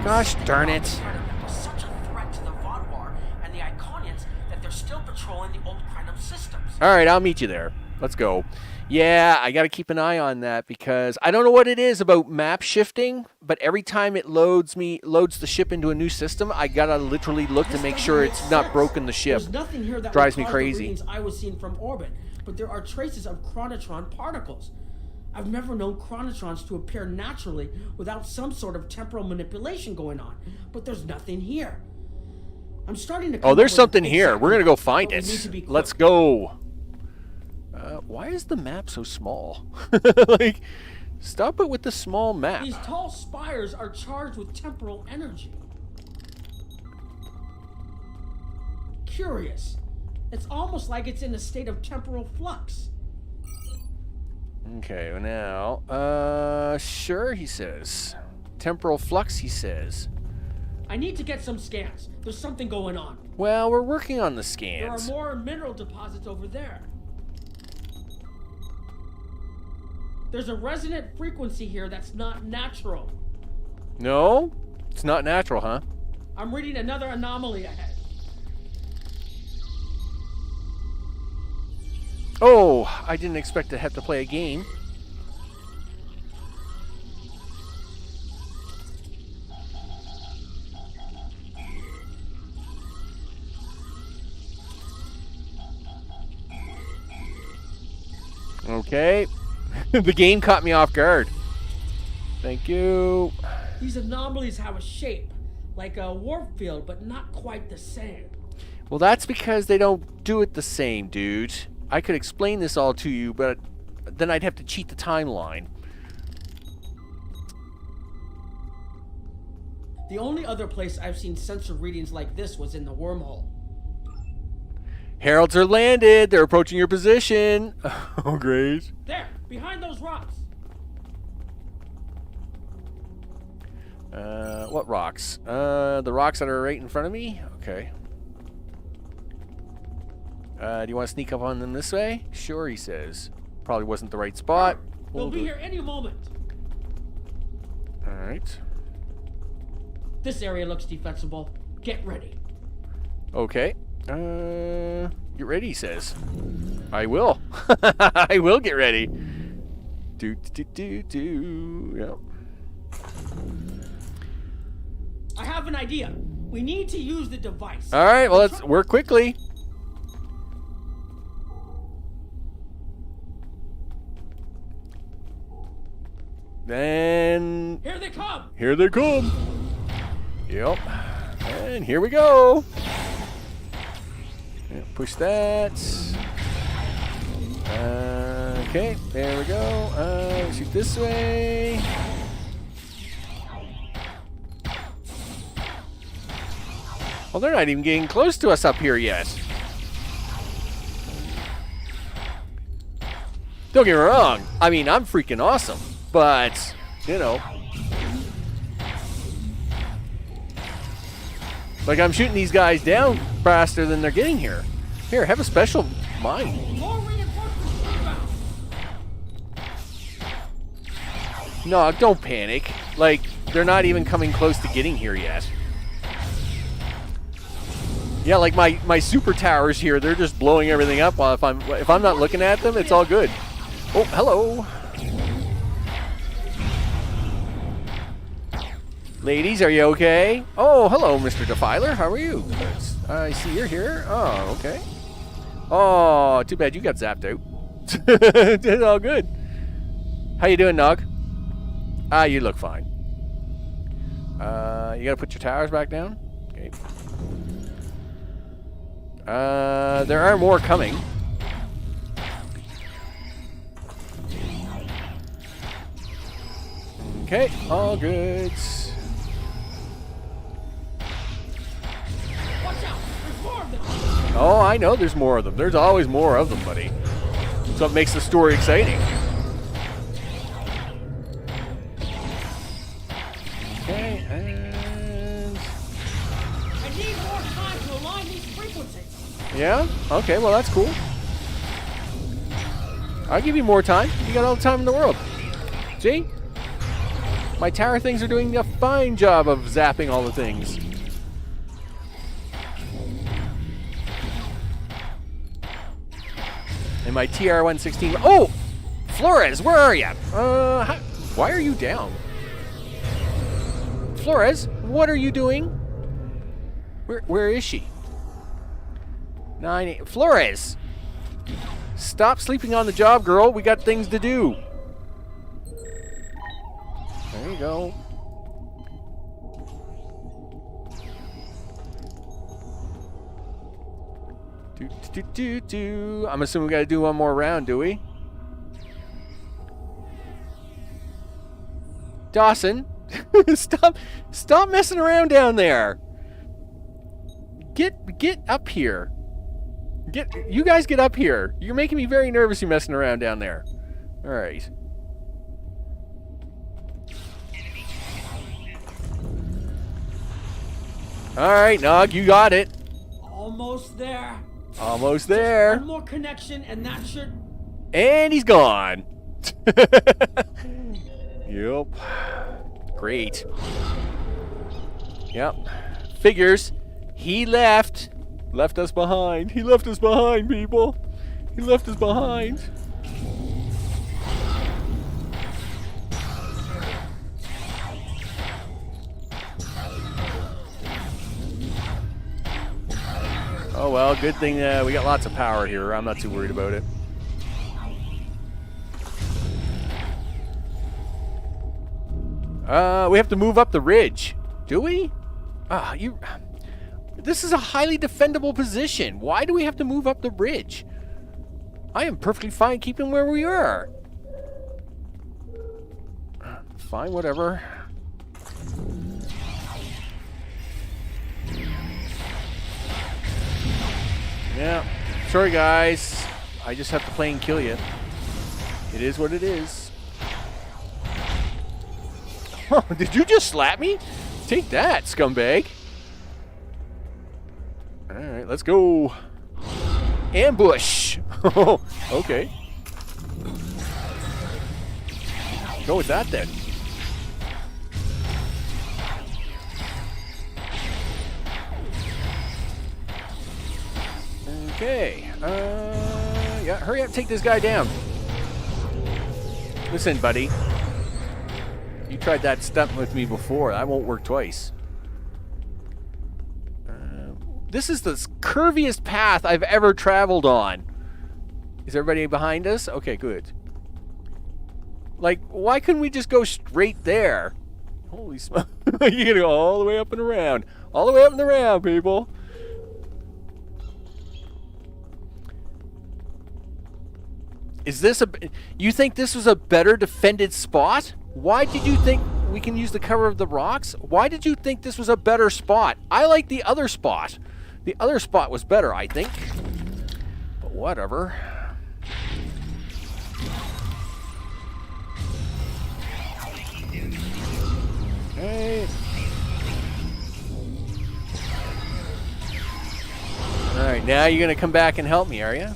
[SPEAKER 1] Gosh darn it.
[SPEAKER 10] Was such a threat to the Vaudwar and the Iconians that they're still patrolling the old Krenim systems.
[SPEAKER 1] All right, I'll meet you there. Let's go. Yeah, I got to keep an eye on that because I don't know what it is about map shifting, but every time it loads the ship into a new system, I got to literally look to make sure it's not broken the ship.
[SPEAKER 10] There's nothing here that
[SPEAKER 1] drives me
[SPEAKER 10] would cause
[SPEAKER 1] crazy.
[SPEAKER 10] the readings I was seeing from orbit, but there are traces of chronotron particles. I've never known chronotrons to appear naturally without some sort of temporal manipulation going on, but there's nothing here. I'm starting to.
[SPEAKER 1] Oh, there's something here. We're gonna go find it. Let's go. Why is the map so small? Like, stop it with the small map.
[SPEAKER 10] These tall spires are charged with temporal energy. Curious. It's almost like it's in a state of temporal flux.
[SPEAKER 1] Okay, well now, sure, he says. Temporal flux, he says.
[SPEAKER 10] I need to get some scans. There's something going on.
[SPEAKER 1] Well, we're working on the
[SPEAKER 10] There are
[SPEAKER 1] scans.
[SPEAKER 10] more mineral deposits over there. There's a resonant frequency here that's not natural.
[SPEAKER 1] No? It's not natural, huh?
[SPEAKER 10] I'm reading another anomaly ahead.
[SPEAKER 1] Oh, I didn't expect to have to play a game. Okay. The game caught me off guard. Thank you.
[SPEAKER 10] These anomalies have a shape, like a warp field, but not quite the same.
[SPEAKER 1] Well, that's because they don't do it the same, dude. I could explain this all to you, but then I'd have to cheat the timeline.
[SPEAKER 10] The only other place I've seen sensor readings like this was in the wormhole.
[SPEAKER 1] Heralds are landed. They're approaching your position. Oh, great.
[SPEAKER 10] There, behind those rocks.
[SPEAKER 1] What rocks? The rocks that are right in front of me? Okay. Do you want to sneak up on them this way? Sure, he says. Probably wasn't the right spot.
[SPEAKER 10] They'll be here any moment.
[SPEAKER 1] Alright.
[SPEAKER 10] This area looks defensible. Get ready.
[SPEAKER 1] Okay. Get ready, he says. I will. I will get ready. Yep.
[SPEAKER 10] I have an idea. We need to use the device.
[SPEAKER 1] All right, well, let's work quickly. Then...
[SPEAKER 10] Here they come.
[SPEAKER 1] Here they come. Yep. And here we go. Yeah, push that. Okay, there we go. Shoot this way. Well, they're not even getting close to us up here yet. Don't get me wrong. I mean, I'm freaking awesome. But, you know. Like, I'm shooting these guys down faster than they're getting here. Here, have a special mind.
[SPEAKER 10] More reinforcements inbound.
[SPEAKER 1] No, don't panic. Like, they're not even coming close to getting here yet. Yeah, like my super towers here, they're just blowing everything up. While if I'm not looking at them, it's all good. Oh, hello. Ladies, are you okay? Oh, hello, Mr. Defiler. How are you? I see you're here. Oh, okay. Oh, too bad you got zapped out. It's all good. How you doing, Nog? You look fine. You gotta put your towers back down. Okay. There are more coming. Okay, all good.
[SPEAKER 10] Watch out! There's more of them.
[SPEAKER 1] Oh, I know there's more of them. There's always more of them, buddy. So it makes the story exciting. Okay, and...
[SPEAKER 10] I need more time to align these frequencies.
[SPEAKER 1] Yeah? Okay, well, that's cool. I'll give you more time. You got all the time in the world. See? My tower things are doing a fine job of zapping all the things. And my TR-116... Oh! Flores, where are you? Why are you down? Flores, what are you doing? Where is she? 9-8... Flores! Stop sleeping on the job, girl. We got things to do. There you go. I'm assuming we gotta do one more round, do we? Dawson, stop messing around down there. Get up here. You guys get up here. You're making me very nervous. You messing around down there. All right. All right, Nog, you got it.
[SPEAKER 10] Almost there.
[SPEAKER 1] Almost there.
[SPEAKER 10] One more connection, and that should.
[SPEAKER 1] And he's gone. Yep. Great. Yep. Figures. He left. Left us behind. He left us behind, people. He left us behind. Oh well, good thing we got lots of power here. I'm not too worried about it. We have to move up the ridge. Do we? This is a highly defendable position. Why do we have to move up the ridge? I am perfectly fine keeping where we are. Fine, whatever. Yeah. Sorry, guys. I just have to play and kill you. It is what it is. Oh, did you just slap me? Take that, scumbag. Alright, let's go. Ambush. Okay. Go with that then. Okay. Yeah, hurry up, take this guy down. Listen, buddy. You tried that stunt with me before. That won't work twice. This is the curviest path I've ever traveled on. Is everybody behind us? Okay, good. Like, why couldn't we just go straight there? Holy smoke. You're gonna go all the way up and around. All the way up and around, people. Is this a... You think this was a better defended spot? Why did you think we can use the cover of the rocks? Why did you think this was a better spot? I like the other spot. The other spot was better, I think. But whatever. Okay. Alright, now you're going to come back and help me, are you?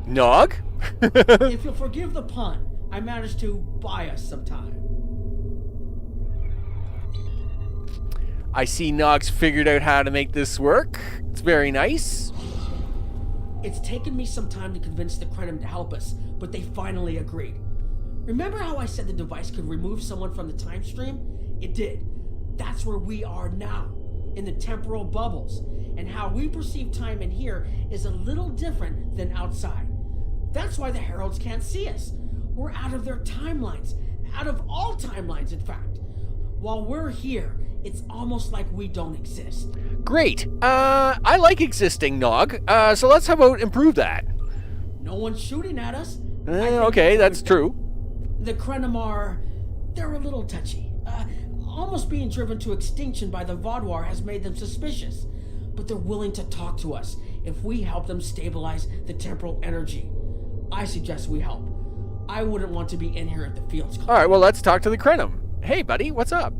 [SPEAKER 1] Nog?
[SPEAKER 10] If you'll forgive the pun, I managed to buy us some time.
[SPEAKER 1] I see Nog's figured out how to make this work. It's very nice.
[SPEAKER 10] It's taken me some time to convince the Krenim to help us, but they finally agreed. Remember how I said the device could remove someone from the time stream? It did. That's where we are now, in the temporal bubbles, and how we perceive time in here is a little different than outside. That's why the Heralds can't see us. We're out of their timelines, out of all timelines, in fact. While we're here, it's almost like we don't exist.
[SPEAKER 1] Great. I like existing, Nog. So let's how about improve that?
[SPEAKER 10] No one's shooting at us.
[SPEAKER 1] Okay, that's true.
[SPEAKER 10] The Krenim they're a little touchy. Almost being driven to extinction by the Vaadwaur has made them suspicious. But they're willing to talk to us if we help them stabilize the temporal energy. I suggest we help. I wouldn't want to be in here at the Fields Club.
[SPEAKER 1] All right, well, let's talk to the Krenim. Hey, buddy, what's up?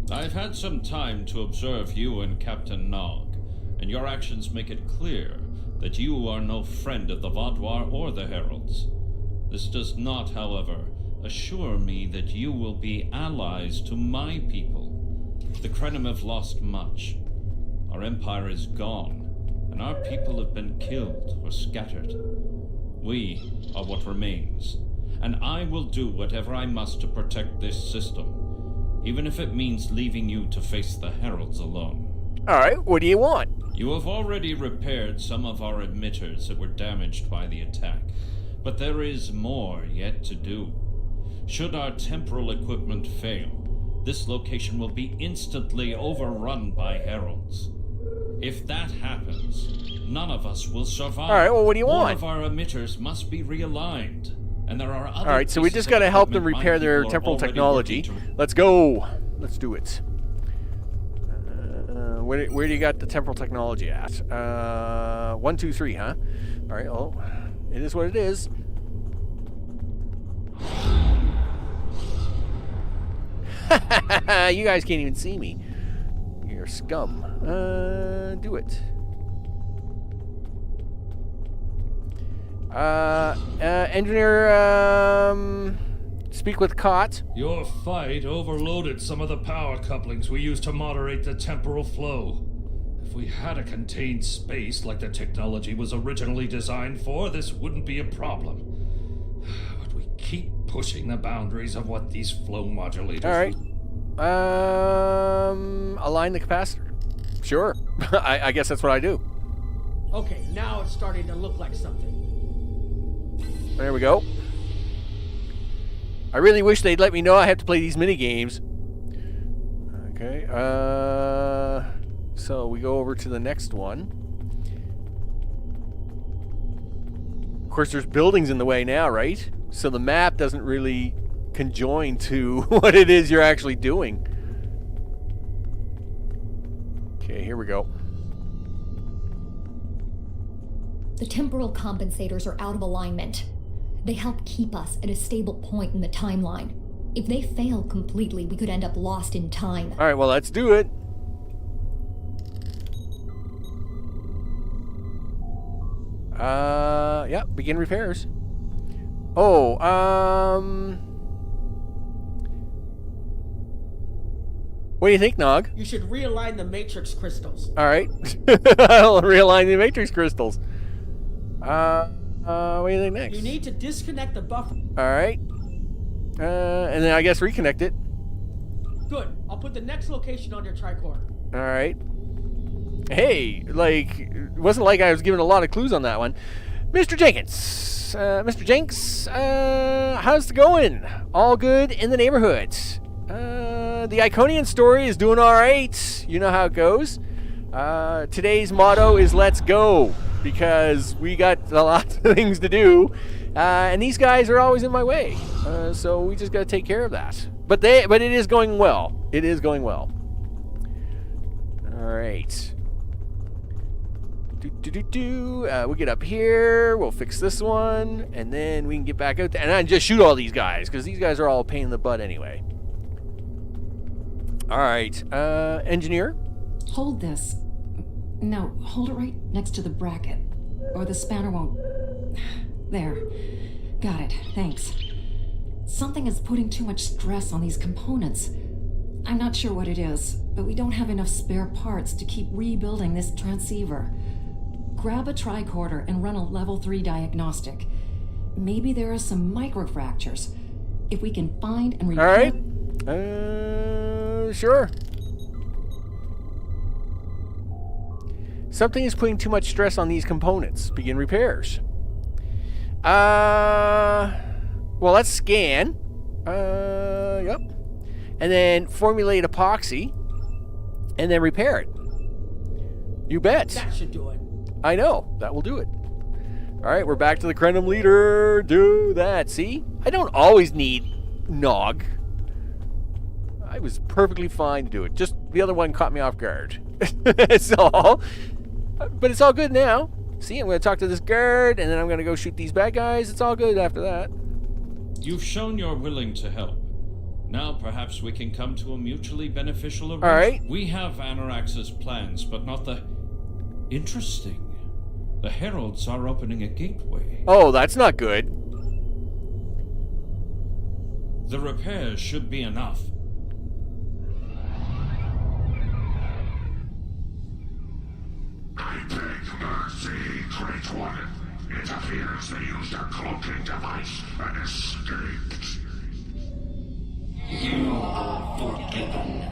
[SPEAKER 11] I've had some time to observe you and Captain Nog, and your actions make it clear that you are no friend of the Vaadwaur or the Heralds. This does not, however, assure me that you will be allies to my people. The Krenim have lost much. Our empire is gone, and our people have been killed or scattered. We are what remains, and I will do whatever I must to protect this system, even if it means leaving you to face the Heralds alone.
[SPEAKER 1] All right, what do you want?
[SPEAKER 11] You have already repaired some of our emitters that were damaged by the attack, but there is more yet to do. Should our temporal equipment fail, this location will be instantly overrun by Heralds. If that happens, none of us will survive.
[SPEAKER 1] All right, well, what do you want?
[SPEAKER 11] All of our emitters must be realigned, and there are other...
[SPEAKER 1] All right, so we just got to help them repair their temporal technology. Let's go. Let's do it. Where do you got the temporal technology at? 1, 2, 3, huh? All right, well, it is what it is. You guys can't even see me. You're scum. Do it. Engineer, speak with Cot.
[SPEAKER 5] Your fight overloaded some of the power couplings we use to moderate the temporal flow. If we had a contained space like the technology was originally designed for, this wouldn't be a problem. But we keep pushing the boundaries of what these flow modulators...
[SPEAKER 1] All right. Align the capacitor. Sure. I guess that's what I do.
[SPEAKER 10] Okay, now it's starting to look like something.
[SPEAKER 1] There we go. I really wish they'd let me know I have to play these mini games. Okay. So we go over to the next one. Of course, there's buildings in the way now, right? So the map doesn't really conjoin to what it is you're actually doing. Okay, here we go.
[SPEAKER 7] The temporal compensators are out of alignment. They help keep us at a stable point in the timeline. If they fail completely, we could end up lost in time.
[SPEAKER 1] All right, well, let's do it. Yeah, begin repairs. Oh, what do you think, Nog?
[SPEAKER 10] You should realign the matrix crystals.
[SPEAKER 1] All right. I'll realign the matrix crystals. What do you think next?
[SPEAKER 10] You need to disconnect the buffer.
[SPEAKER 1] All right. And then I guess reconnect it.
[SPEAKER 10] Good. I'll put the next location on your tricorder.
[SPEAKER 1] All right. Hey, like, it wasn't like I was given a lot of clues on that one. Mr. Jenkins. Mr. Jenks, how's it going? All good in the neighborhood. The Iconian story is doing all right. You know how it goes. Today's motto is let's go, because we got a lot of things to do. And these guys are always in my way. So we just got to take care of that. But it is going well. It is going well. All right. We'll get up here. We'll fix this one. And then we can get back out there. And I just shoot all these guys, because these guys are all a pain in the butt anyway. All right. Engineer?
[SPEAKER 12] Hold this. No, hold it right next to the bracket, or the spanner won't... There. Got it. Thanks. Something is putting too much stress on these components. I'm not sure what it is, but we don't have enough spare parts to keep rebuilding this transceiver. Grab a tricorder and run a level 3 diagnostic. Maybe there are some microfractures. If we can find and repair...
[SPEAKER 1] All right. Sure. Something is putting too much stress on these components. Begin repairs. Well, let's scan. Yep. And then formulate epoxy. And then repair it. You bet.
[SPEAKER 10] That should do it.
[SPEAKER 1] I know. That will do it. All right, we're back to the Krenum leader. Do that. See? I don't always need Nog. I was perfectly fine to do it. Just the other one caught me off guard. That's all. But it's all good now. See, I'm going to talk to this guard, and then I'm going to go shoot these bad guys. It's all good after that.
[SPEAKER 11] You've shown you're willing to help. Now perhaps we can come to a mutually beneficial arrangement.
[SPEAKER 1] All right.
[SPEAKER 11] We have Anorax's plans, but not the... Interesting. The Heralds are opening a gateway.
[SPEAKER 1] Oh, that's not good.
[SPEAKER 11] The repairs should be enough.
[SPEAKER 2] I beg mercy, Great One. It appears they used a cloaking device and escaped.
[SPEAKER 13] You are forgiven.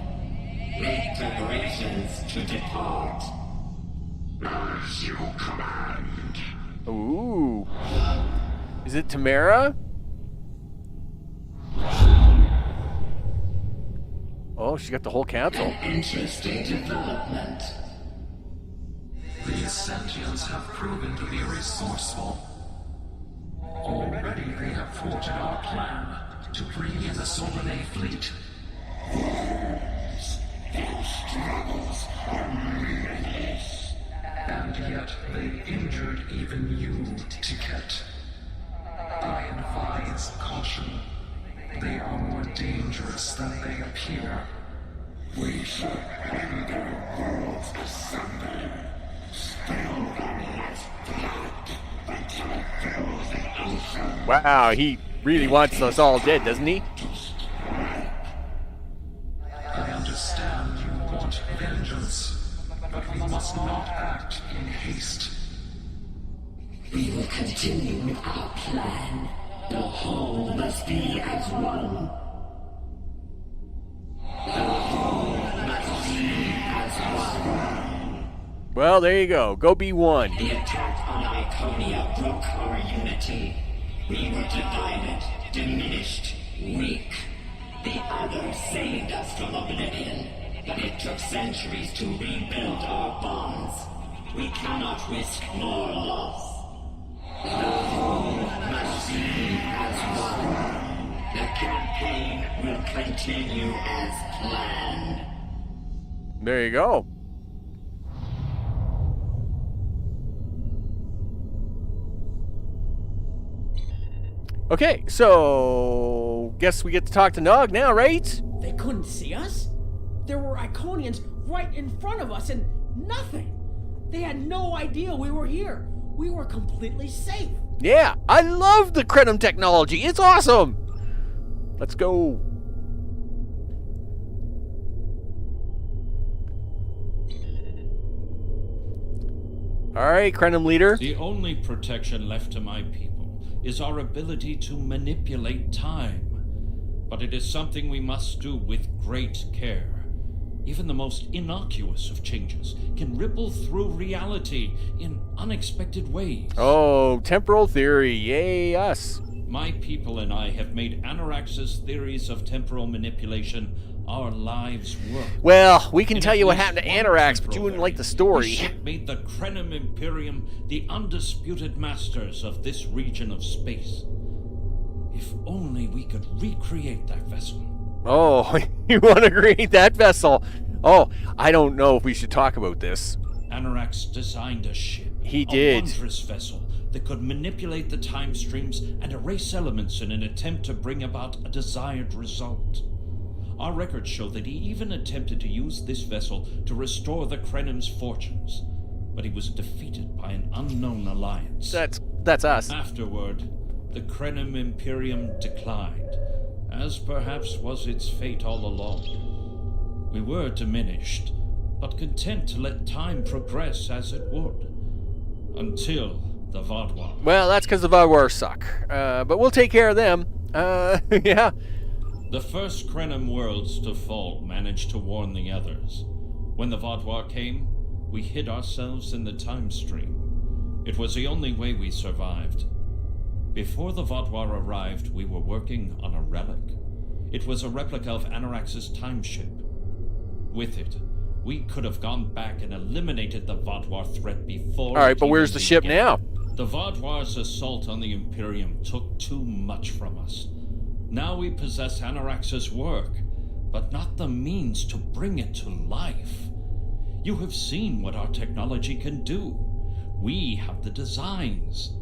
[SPEAKER 13] Make preparations to depart.
[SPEAKER 2] As you command.
[SPEAKER 1] Ooh. Is it Tamara? Oh, she got the whole council.
[SPEAKER 13] An interesting development.
[SPEAKER 14] These sentients have proven to be resourceful. Already they have thwarted our plan to bring in the Sovereign fleet.
[SPEAKER 13] Their struggles are meaningless.
[SPEAKER 14] And yet they injured even you, Ticket. I advise caution. They are more dangerous than they appear.
[SPEAKER 13] We should rend their worlds asunder. Spill them as blood until it fills the ocean.
[SPEAKER 1] Wow, he really wants us all dead, doesn't he?
[SPEAKER 14] I understand you want vengeance, but we must not act in haste.
[SPEAKER 13] We will continue with our plan. The whole must be as one. The whole must be as one.
[SPEAKER 1] Well, there you go. Go be one.
[SPEAKER 13] The attack on Iconia broke our unity. We were divided, diminished, weak. The others saved us from oblivion, but it took centuries to rebuild our bonds. We cannot risk more loss. The whole must be as one. The campaign will continue as planned.
[SPEAKER 1] There you go. Okay, so guess we get to talk to Nog now, right?
[SPEAKER 10] They couldn't see us? There were Iconians right in front of us and nothing. They had no idea we were here. We were completely safe.
[SPEAKER 1] Yeah, I love the Krenim technology. It's awesome. Let's go. All right, Krenim leader.
[SPEAKER 11] The only protection left to my people is our ability to manipulate time. But it is something we must do with great care. Even the most innocuous of changes can ripple through reality in unexpected ways.
[SPEAKER 1] Oh, temporal theory. Yay, us.
[SPEAKER 11] My people and I have made Anorax's theories of temporal manipulation our lives' work.
[SPEAKER 1] Well, we can tell you what happened to Anorax, but you wouldn't like the story.
[SPEAKER 11] This ship made the Krenim Imperium the undisputed masters of this region of space. If only we could recreate that vessel.
[SPEAKER 1] Oh, you want to create that vessel? Oh, I don't know if we should talk about this.
[SPEAKER 11] Anorax designed a ship.
[SPEAKER 1] He did.
[SPEAKER 11] A wondrous vessel that could manipulate the time streams and erase elements in an attempt to bring about a desired result. Our records show that he even attempted to use this vessel to restore the Krenim's fortunes, but he was defeated by an unknown alliance.
[SPEAKER 1] That's us.
[SPEAKER 11] Afterward, the Krenim Imperium declined, as perhaps was its fate all along. We were diminished, but content to let time progress as it would, until the Vaadwaur.
[SPEAKER 1] Well, that's because the Vaadwaur suck, but we'll take care of them. Yeah.
[SPEAKER 11] The first Krenim worlds to fall managed to warn the others. When the Vaadwaur came, we hid ourselves in the time stream. It was the only way we survived. Before the Vaadwaur arrived, we were working on a relic. It was a replica of Anorax's time ship. With it, we could have gone back and eliminated the Vaadwaur threat before.
[SPEAKER 1] All right, but where's the ship now?
[SPEAKER 11] The Vaadwaur's assault on the Imperium took too much from us. Now we possess Anorax's work, but not the means to bring it to life. You have seen what our technology can do. We have the designs.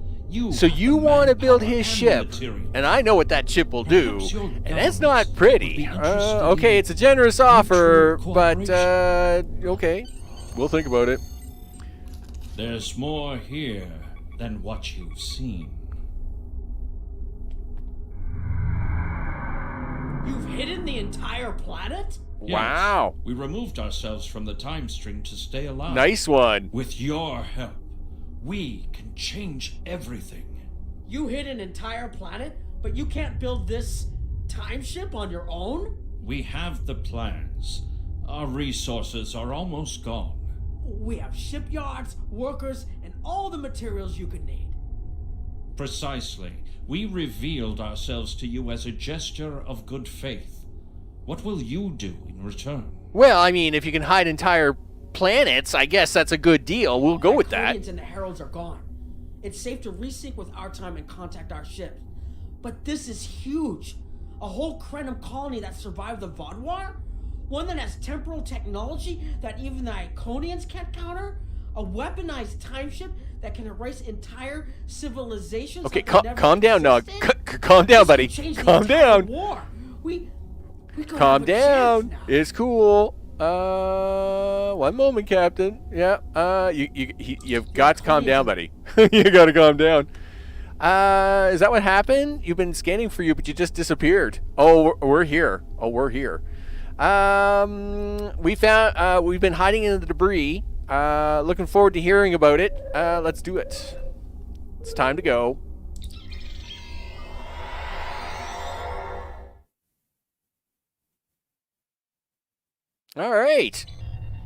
[SPEAKER 11] So you want to build his ship,
[SPEAKER 1] and I know what that ship will do, and that's not pretty. Okay, it's a generous offer, but okay, we'll think about it.
[SPEAKER 11] There's more here than what you've seen.
[SPEAKER 10] You've hidden the entire planet?
[SPEAKER 11] Yes.
[SPEAKER 1] Wow.
[SPEAKER 11] We removed ourselves from the time stream to stay alive.
[SPEAKER 1] Nice one.
[SPEAKER 11] With your help, we can change everything.
[SPEAKER 10] You hid an entire planet, but you can't build this time ship on your own?
[SPEAKER 11] We have the plans. Our resources are almost gone.
[SPEAKER 10] We have shipyards, workers, and all the materials you could need.
[SPEAKER 11] Precisely. We revealed ourselves to you as a gesture of good faith. What will you do in return?
[SPEAKER 1] Well, I mean, if you can hide entire planets, I guess that's a good deal. We'll go with that.
[SPEAKER 10] The Iconians and the Heralds are gone. It's safe to resync with our time and contact our ships. But this is huge. A whole Krenim colony that survived the Vaadwaur? One that has temporal technology that even the Iconians can't counter? A weaponized time ship that can erase entire civilizations?
[SPEAKER 1] Okay, calm down, Nog. Calm down, buddy. Calm down.
[SPEAKER 10] War. We
[SPEAKER 1] calm down. It's cool. One moment, Captain. Yeah. You've got to calm down, buddy. You got to calm down. Is that what happened? You've been scanning for you, but you just disappeared. Oh, we're here. We're here. We've been hiding in the debris. Looking forward to hearing about it. Let's do it. It's time to go. All right.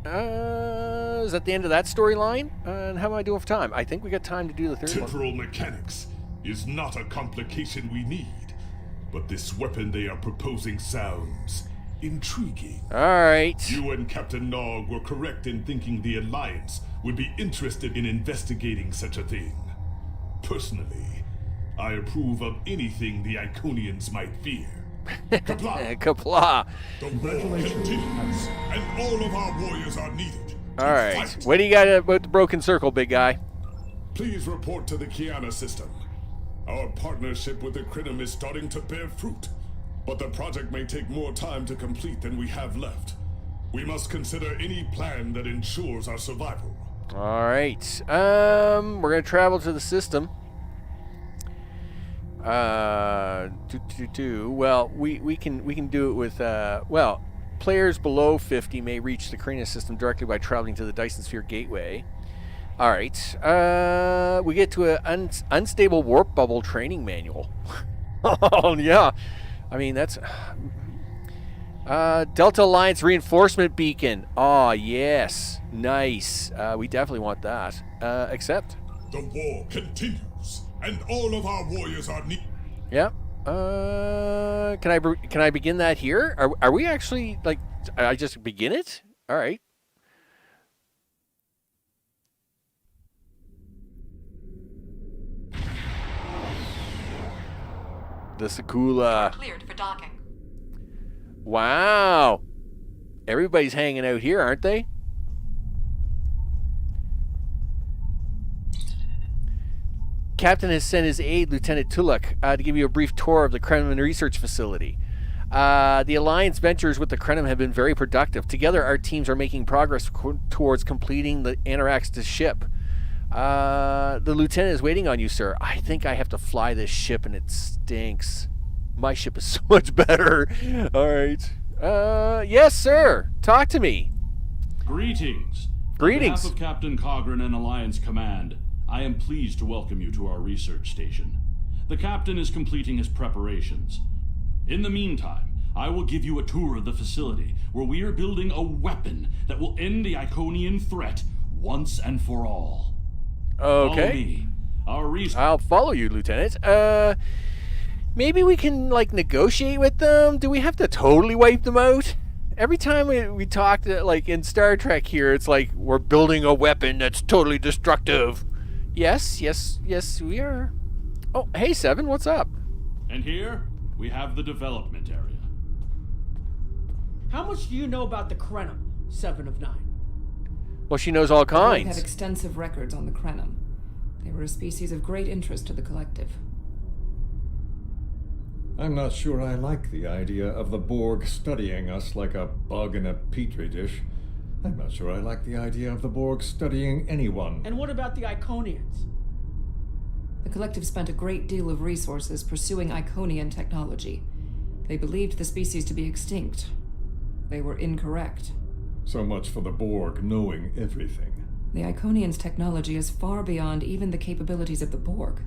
[SPEAKER 1] Is that the end of that storyline? And how am I doing for time? I think we got time to do the third one.
[SPEAKER 5] Temporal mechanics is not a complication we need, but this weapon they are proposing sounds intriguing.
[SPEAKER 1] All right.
[SPEAKER 5] You and Captain Nog were correct in thinking the Alliance would be interested in investigating such a thing. Personally, I approve of anything the Iconians might fear. Kapla!
[SPEAKER 1] Kapla!
[SPEAKER 5] The war continues, and all of our warriors are needed.
[SPEAKER 1] All right. What do you got about the broken circle, big guy?
[SPEAKER 5] Please report to the Kiana system. Our partnership with the Crinum is starting to bear fruit, but the project may take more time to complete than we have left. We must consider any plan that ensures our survival.
[SPEAKER 1] All right. We're gonna travel to the system. Well, we can do it with players below 50 may reach the Iconian system directly by traveling to the Dyson Sphere Gateway. All right. We get to an unstable warp bubble training manual. Oh yeah. I mean that's Delta Alliance reinforcement beacon. Oh yes, nice. We definitely want that. Accept.
[SPEAKER 5] The war continues, and all of our warriors are needed.
[SPEAKER 1] Yep. Can I begin that here? Are we actually like? I just begin it? All right. The Sakula.
[SPEAKER 12] Cleared for docking.
[SPEAKER 1] Wow. Everybody's hanging out here, aren't they? Captain has sent his aide, Lieutenant Tuluk, to give you a brief tour of the Kremen research facility. The Alliance ventures with the Kremen have been very productive. Together, our teams are making progress towards completing the Anorak's ship. The lieutenant is waiting on you, sir. I think I have to fly this ship, and it stinks. My ship is so much better. All right. Yes, sir. Talk to me.
[SPEAKER 15] Greetings.
[SPEAKER 1] Greetings.
[SPEAKER 15] On behalf of Captain Cogran and Alliance Command, I am pleased to welcome you to our research station. The captain is completing his preparations. In the meantime, I will give you a tour of the facility where we are building a weapon that will end the Iconian threat once and for all.
[SPEAKER 1] Okay.
[SPEAKER 15] Follow me.
[SPEAKER 1] I'll follow you, Lieutenant. Maybe we can, like, negotiate with them? Do we have to totally wipe them out? Every time we talk, like, in Star Trek here, it's like, we're building a weapon that's totally destructive. Yes, we are. Oh, hey, Seven, what's up?
[SPEAKER 15] And here, we have the development area.
[SPEAKER 10] How much do you know about the Kremen, 7 of 9?
[SPEAKER 1] Well, she knows all
[SPEAKER 12] The Borg
[SPEAKER 1] kinds.
[SPEAKER 12] have extensive records on the Kremen. They were a species of great interest to the collective.
[SPEAKER 16] I'm not sure I like the idea of the Borg studying us like a bug in a petri dish. I'm not sure I like the idea of the Borg studying anyone.
[SPEAKER 10] And what about the Iconians?
[SPEAKER 12] The collective spent a great deal of resources pursuing Iconian technology. They believed the species to be extinct. They were incorrect.
[SPEAKER 16] So much for the Borg knowing everything.
[SPEAKER 12] The Iconians' technology is far beyond even the capabilities of the Borg.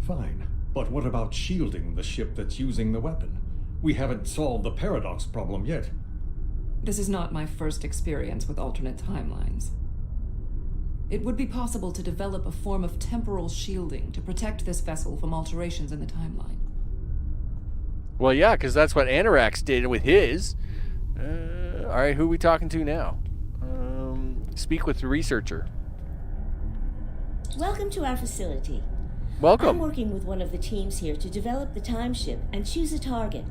[SPEAKER 16] Fine. But what about shielding the ship that's using the weapon? We haven't solved the paradox problem yet.
[SPEAKER 12] This is not my first experience with alternate timelines. It would be possible to develop a form of temporal shielding to protect this vessel from alterations in the timeline.
[SPEAKER 1] Well, yeah, because that's what Anorak's did with his. All right, who are we talking to now? Speak with the researcher.
[SPEAKER 17] Welcome to our facility.
[SPEAKER 1] Welcome.
[SPEAKER 17] I'm working with one of the teams here to develop the time ship and choose a target.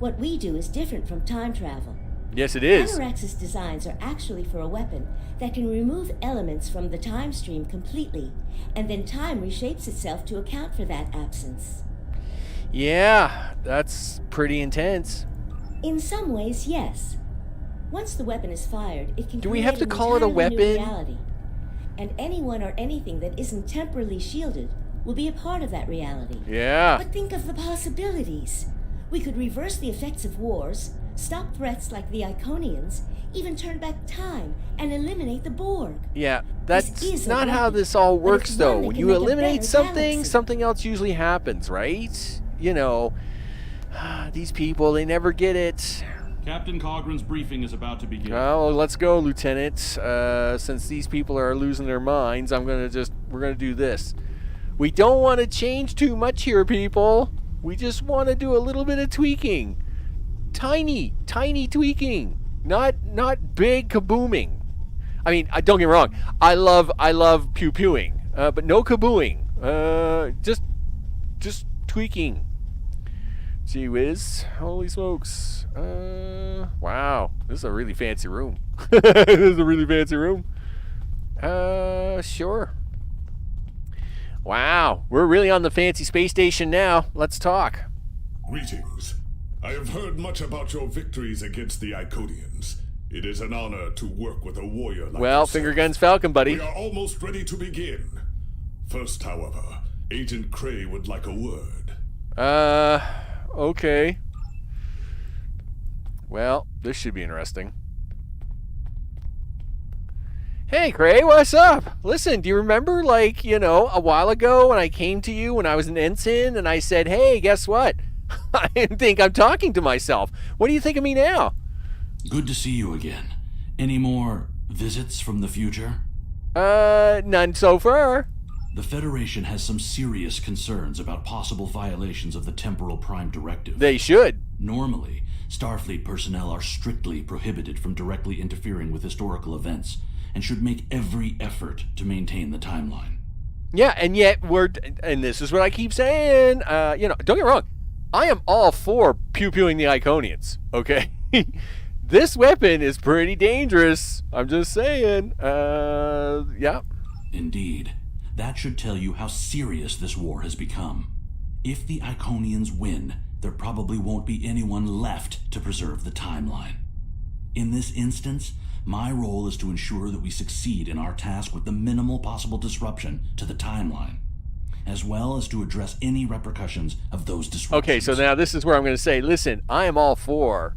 [SPEAKER 17] What we do is different from time travel.
[SPEAKER 1] Yes, it is.
[SPEAKER 17] Anorak's designs are actually for a weapon that can remove elements from the time stream completely, and then time reshapes itself to account for that absence.
[SPEAKER 1] Yeah, that's pretty intense.
[SPEAKER 17] In some ways, yes. Once the weapon is fired, it can
[SPEAKER 1] Do we
[SPEAKER 17] create
[SPEAKER 1] have to
[SPEAKER 17] an
[SPEAKER 1] call it a
[SPEAKER 17] entirely new
[SPEAKER 1] weapon?
[SPEAKER 17] reality. And anyone or anything that isn't temporally shielded will be a part of that reality.
[SPEAKER 1] Yeah.
[SPEAKER 17] But think of the possibilities. We could reverse the effects of wars, stop threats like the Iconians, even turn back time and eliminate the Borg.
[SPEAKER 1] Yeah,
[SPEAKER 17] This
[SPEAKER 1] that's
[SPEAKER 17] is a
[SPEAKER 1] not how
[SPEAKER 17] weapon,
[SPEAKER 1] this all
[SPEAKER 17] but
[SPEAKER 1] works,
[SPEAKER 17] it's
[SPEAKER 1] though.
[SPEAKER 17] one that
[SPEAKER 1] When
[SPEAKER 17] can
[SPEAKER 1] you
[SPEAKER 17] make a
[SPEAKER 1] eliminate
[SPEAKER 17] better
[SPEAKER 1] something,
[SPEAKER 17] galaxy.
[SPEAKER 1] something else usually happens, right? You know, these people, they never get it.
[SPEAKER 15] Captain Cogran's briefing is about to begin.
[SPEAKER 1] Oh, let's go, Lieutenant. Since these people are losing their minds, we're gonna do this. We don't want to change too much here, people. We just want to do a little bit of tweaking. Tiny tweaking. Not big kabooming. I mean, don't get me wrong. I love pew-pewing, but no kabooing. Just tweaking. Gee whiz. Holy smokes. Wow. This is a really fancy room. This is a really fancy room. Sure. Wow, we're really on the fancy space station now. Let's talk.
[SPEAKER 5] Greetings. I have heard much about your victories against the Iconians. It is an honor to work with a warrior like
[SPEAKER 1] Well,
[SPEAKER 5] yourself.
[SPEAKER 1] finger guns Falcon, buddy.
[SPEAKER 5] We are almost ready to begin. First, however, Agent Cray would like a word.
[SPEAKER 1] Okay. Well, this should be interesting. Hey, Cray, what's up? Listen, do you remember, a while ago when I came to you when I was an ensign and I said, hey, guess what? I think I'm talking to myself. What do you think of me now?
[SPEAKER 15] Good to see you again. Any more visits from the future?
[SPEAKER 1] None so far.
[SPEAKER 15] The Federation has some serious concerns about possible violations of the Temporal Prime Directive.
[SPEAKER 1] They should.
[SPEAKER 15] Normally, Starfleet personnel are strictly prohibited from directly interfering with historical events and should make every effort to maintain the timeline.
[SPEAKER 1] Yeah, and yet and this is what I keep saying, don't get me wrong, I am all for pew-pewing the Iconians, okay? This weapon is pretty dangerous, I'm just saying, yeah.
[SPEAKER 15] Indeed. That should tell you how serious this war has become. If the Iconians win, there probably won't be anyone left to preserve the timeline. In this instance, my role is to ensure that we succeed in our task with the minimal possible disruption to the timeline, as well as to address any repercussions of those disruptions.
[SPEAKER 1] Okay, so now this is where I'm going to say, listen, I am all for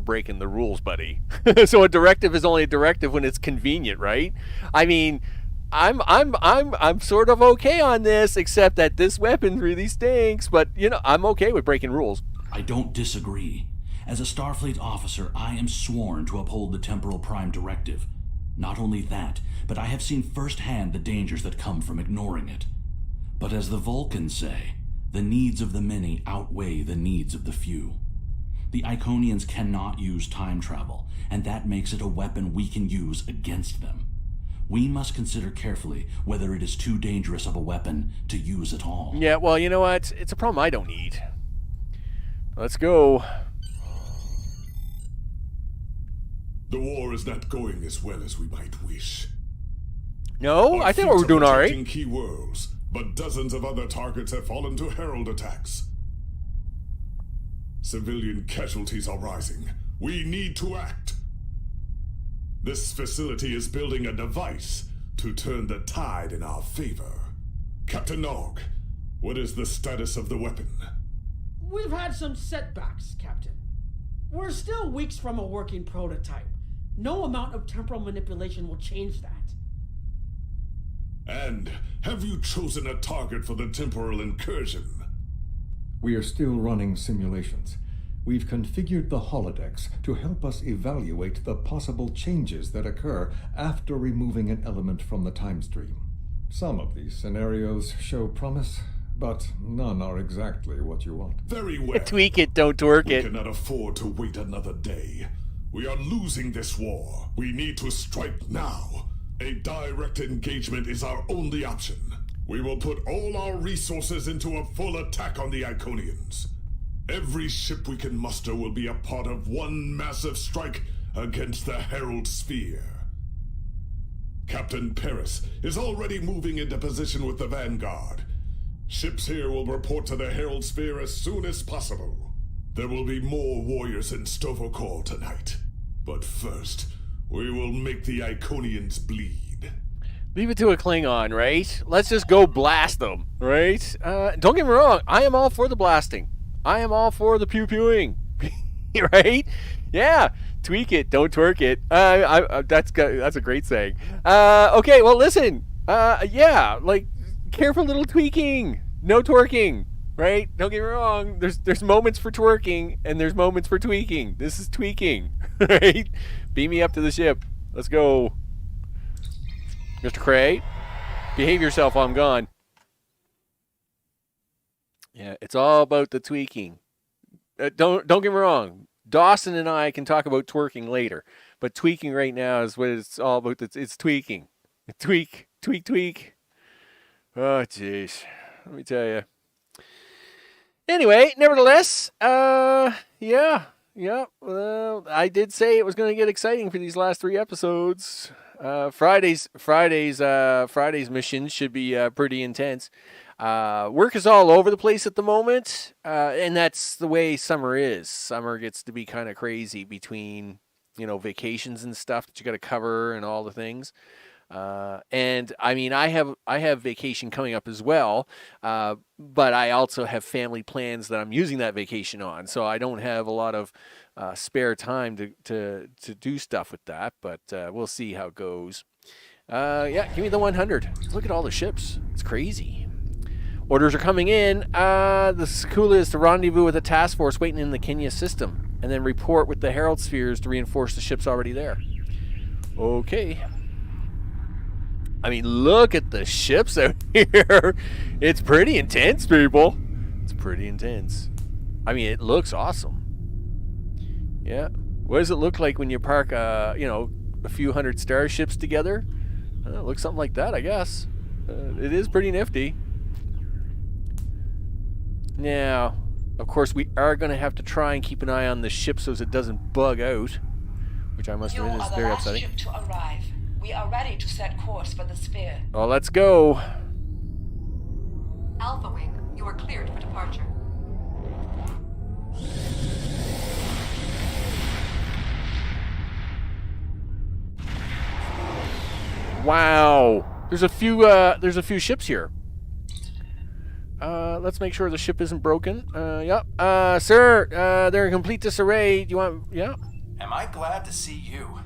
[SPEAKER 1] breaking the rules, buddy. So a directive is only a directive when it's convenient, right? I mean, I'm sort of okay on this, except that this weapon really stinks, but I'm okay with breaking rules.
[SPEAKER 15] I don't disagree. As a Starfleet officer, I am sworn to uphold the Temporal Prime Directive. Not only that, but I have seen firsthand the dangers that come from ignoring it. But as the Vulcans say, the needs of the many outweigh the needs of the few. The Iconians cannot use time travel, and that makes it a weapon we can use against them. We must consider carefully whether it is too dangerous of a weapon to use at all.
[SPEAKER 1] Yeah, well, you know what? It's a problem I don't need. Let's go.
[SPEAKER 5] The war is not going as well as we might wish.
[SPEAKER 1] No, I think we're doing all right.
[SPEAKER 5] Key worlds, but dozens of other targets have fallen to Herald attacks. Civilian casualties are rising. We need to act. This facility is building a device to turn the tide in our favor. Captain Nog, what is the status of the weapon?
[SPEAKER 10] We've had some setbacks, Captain. We're still weeks from a working prototype. No amount of temporal manipulation will change that.
[SPEAKER 5] And have you chosen a target for the temporal incursion?
[SPEAKER 16] We are still running simulations. We've configured the holodecks to help us evaluate the possible changes that occur after removing an element from the time stream. Some of these scenarios show promise, but none are exactly what you want.
[SPEAKER 5] Very well.
[SPEAKER 1] Tweak it, don't twerk it.
[SPEAKER 5] We cannot afford to wait another day. We are losing this war. We need to strike now. A direct engagement is our only option. We will put all our resources into a full attack on the Iconians. Every ship we can muster will be a part of one massive strike against the Herald Sphere. Captain Paris is already moving into position with the Vanguard. Ships here will report to the Herald Sphere as soon as possible. There will be more warriors in Stovokor tonight. But first, we will make the Iconians bleed.
[SPEAKER 1] Leave it to a Klingon, right? Let's just go blast them, right? Don't get me wrong, I am all for the blasting. I am all for the pew-pewing, right? Yeah, tweak it, don't twerk it. That's a great saying. Okay, well, listen. Yeah, careful little tweaking. No twerking, right? Don't get me wrong. There's moments for twerking, and there's moments for tweaking. This is tweaking, right? Beam me up to the ship. Let's go. Mr. Cray, behave yourself while I'm gone. Yeah, it's all about the tweaking. Don't get me wrong. Dawson and I can talk about twerking later, but tweaking right now is what it's all about. It's tweaking. Tweak. Oh, jeez. Let me tell you. Anyway, nevertheless, yeah, Yeah, well, I did say it was going to get exciting for these last 3 episodes. Friday's mission should be pretty intense. Work is all over the place at the moment, and that's the way summer is. Summer gets to be kind of crazy between, vacations and stuff that you got to cover and all the things. And I mean, I have vacation coming up as well, but I also have family plans that I'm using that vacation on, so I don't have a lot of spare time to do stuff with that. But we'll see how it goes. Yeah, give me the 100. Look at all the ships. It's crazy. Orders are coming in. The Sakula is to rendezvous with a task force waiting in the Kenya system, and then report with the Herald spheres to reinforce the ships already there. Okay. I mean, look at the ships out here. It's pretty intense, people. It's pretty intense. I mean, it looks awesome. Yeah. What does it look like when you park, a few hundred starships together? It looks something like that, I guess. It is pretty nifty. Now, of course, we are going to have to try and keep an eye on the ship so it doesn't bug out, which I must admit is very upsetting.
[SPEAKER 18] You are the last ship to arrive. We are ready to set course for the sphere.
[SPEAKER 1] Well, let's go.
[SPEAKER 18] Alpha Wing, you are cleared for departure.
[SPEAKER 1] Wow. There's a few ships here. Let's make sure the ship isn't broken. Yep. Sir, they're in complete disarray. Do you want... Yeah?
[SPEAKER 19] Am I glad to see you?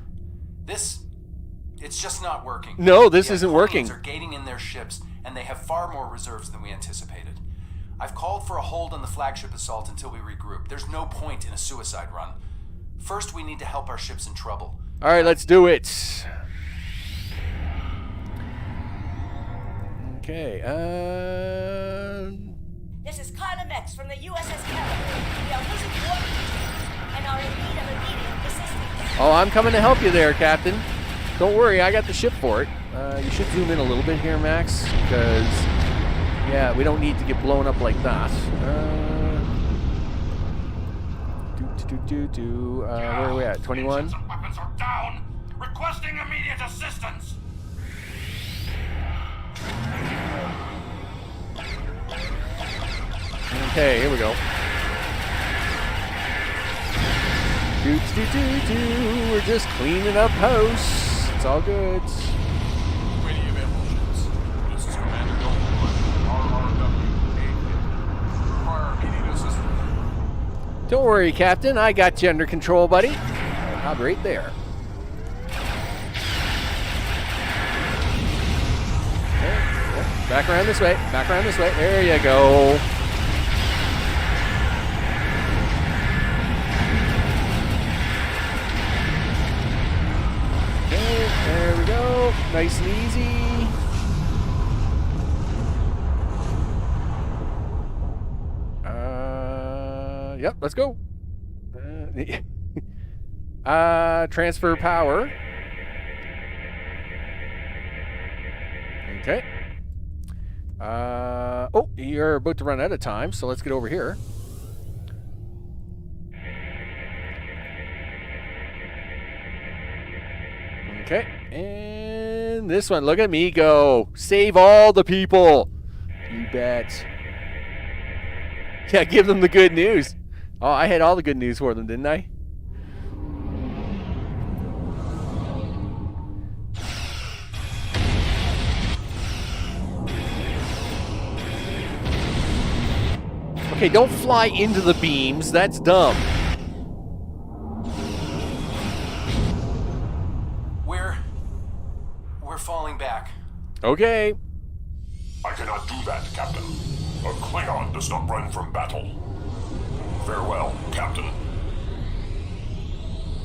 [SPEAKER 19] It's just not working.
[SPEAKER 1] No, this isn't working.
[SPEAKER 19] The Iconians are gating in their ships, and they have far more reserves than we anticipated. I've called for a hold on the flagship assault until we regroup. There's no point in a suicide run. First, we need to help our ships in trouble.
[SPEAKER 1] All right, let's do it. Okay,
[SPEAKER 17] This is Column X from the USS Carol. We are losing warp and are in need of immediate assistance.
[SPEAKER 1] Oh, I'm coming to help you there, Captain. Don't worry, I got the ship for it. You should zoom in a little bit here, Max, because, yeah, we don't need to get blown up like that. Where are we at? 21?
[SPEAKER 5] Engines and weapons are down. Requesting immediate assistance.
[SPEAKER 1] Okay, here we go. We're just cleaning up house. It's all good.
[SPEAKER 5] Waiting available ships. This is Commander Goldman. RRW. Require immediate assistance.
[SPEAKER 1] Don't worry, Captain. I got you under control, buddy. I'll be right there. Okay. Back around this way. Back around this way. There you go. There we go. Nice and easy. Yep, let's go. Transfer power. Okay. Oh, you're about to run out of time, so let's get over here. Okay, and this one, look at me go. Save all the people. You bet. Yeah, give them the good news. Oh, I had all the good news for them, didn't I? Okay, don't fly into the beams. That's dumb.
[SPEAKER 19] We're falling back.
[SPEAKER 1] Okay.
[SPEAKER 5] I cannot do that, Captain. A Klingon does not run from battle. Farewell, Captain.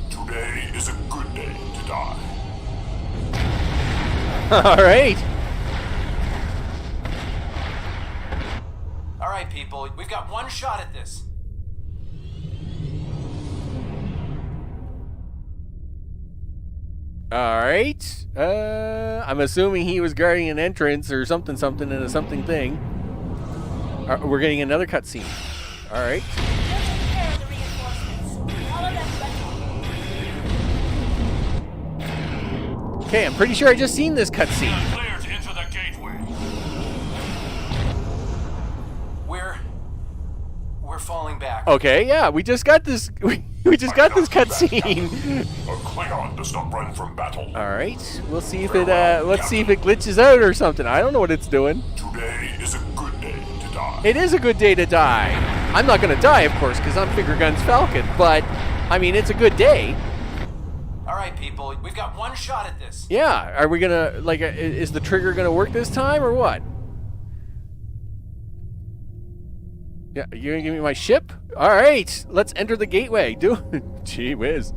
[SPEAKER 5] Today is a good day to die.
[SPEAKER 1] All right.
[SPEAKER 19] All right, people. We've got one shot at this.
[SPEAKER 1] All right. I'm assuming he was guarding an entrance or something in a something thing. We're getting another cutscene. All right.
[SPEAKER 17] We'll take care of the reinforcements. All
[SPEAKER 1] Okay, I'm pretty sure I just seen this cutscene.
[SPEAKER 5] Clear to enter the gateway.
[SPEAKER 19] We're falling back.
[SPEAKER 1] Okay, yeah, we just got this. We just got this cutscene.
[SPEAKER 5] A Klingon does not run from battle.
[SPEAKER 1] All right, we'll see if it. Let's see if it glitches out or something. I don't know what it's doing.
[SPEAKER 5] Today is a good day to die.
[SPEAKER 1] It is a good day to die. I'm not gonna die, of course, because I'm Finger Guns Falcon. But I mean, it's a good day.
[SPEAKER 19] All right, people, we've got one shot at this.
[SPEAKER 1] Yeah, are we gonna like? Is the trigger gonna work this time or what? Yeah, you gonna give me my ship? All right, let's enter the gateway. Gee whiz.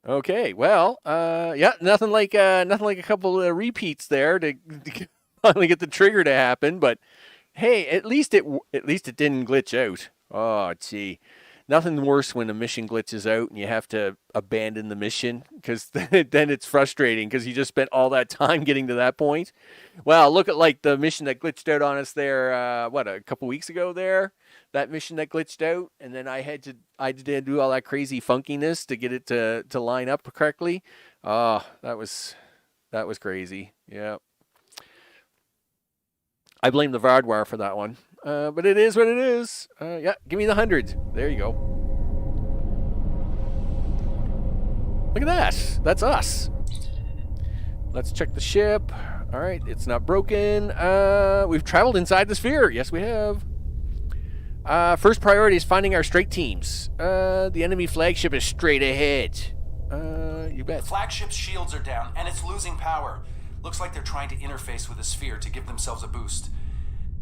[SPEAKER 1] Okay, well, yeah, nothing like a couple of repeats there to finally get the trigger to happen. But hey, at least it didn't glitch out. Oh, gee. Nothing worse when a mission glitches out and you have to abandon the mission, because then it's frustrating because you just spent all that time getting to that point. Well, look at like the mission that glitched out on us there, a couple weeks ago there. That mission that glitched out, and then I had to do all that crazy funkiness to get it to line up correctly. Oh, that was crazy. Yeah. I blame the Vardwar for that one. But it is what it is. Yeah, give me the 100. There you go. Look at that. That's us. Let's check the ship. All right, it's not broken. We've traveled inside the sphere. Yes, we have. First priority is finding our strike teams. The enemy flagship is straight ahead. You bet.
[SPEAKER 19] The flagship's shields are down, and it's losing power. Looks like they're trying to interface with the sphere to give themselves a boost.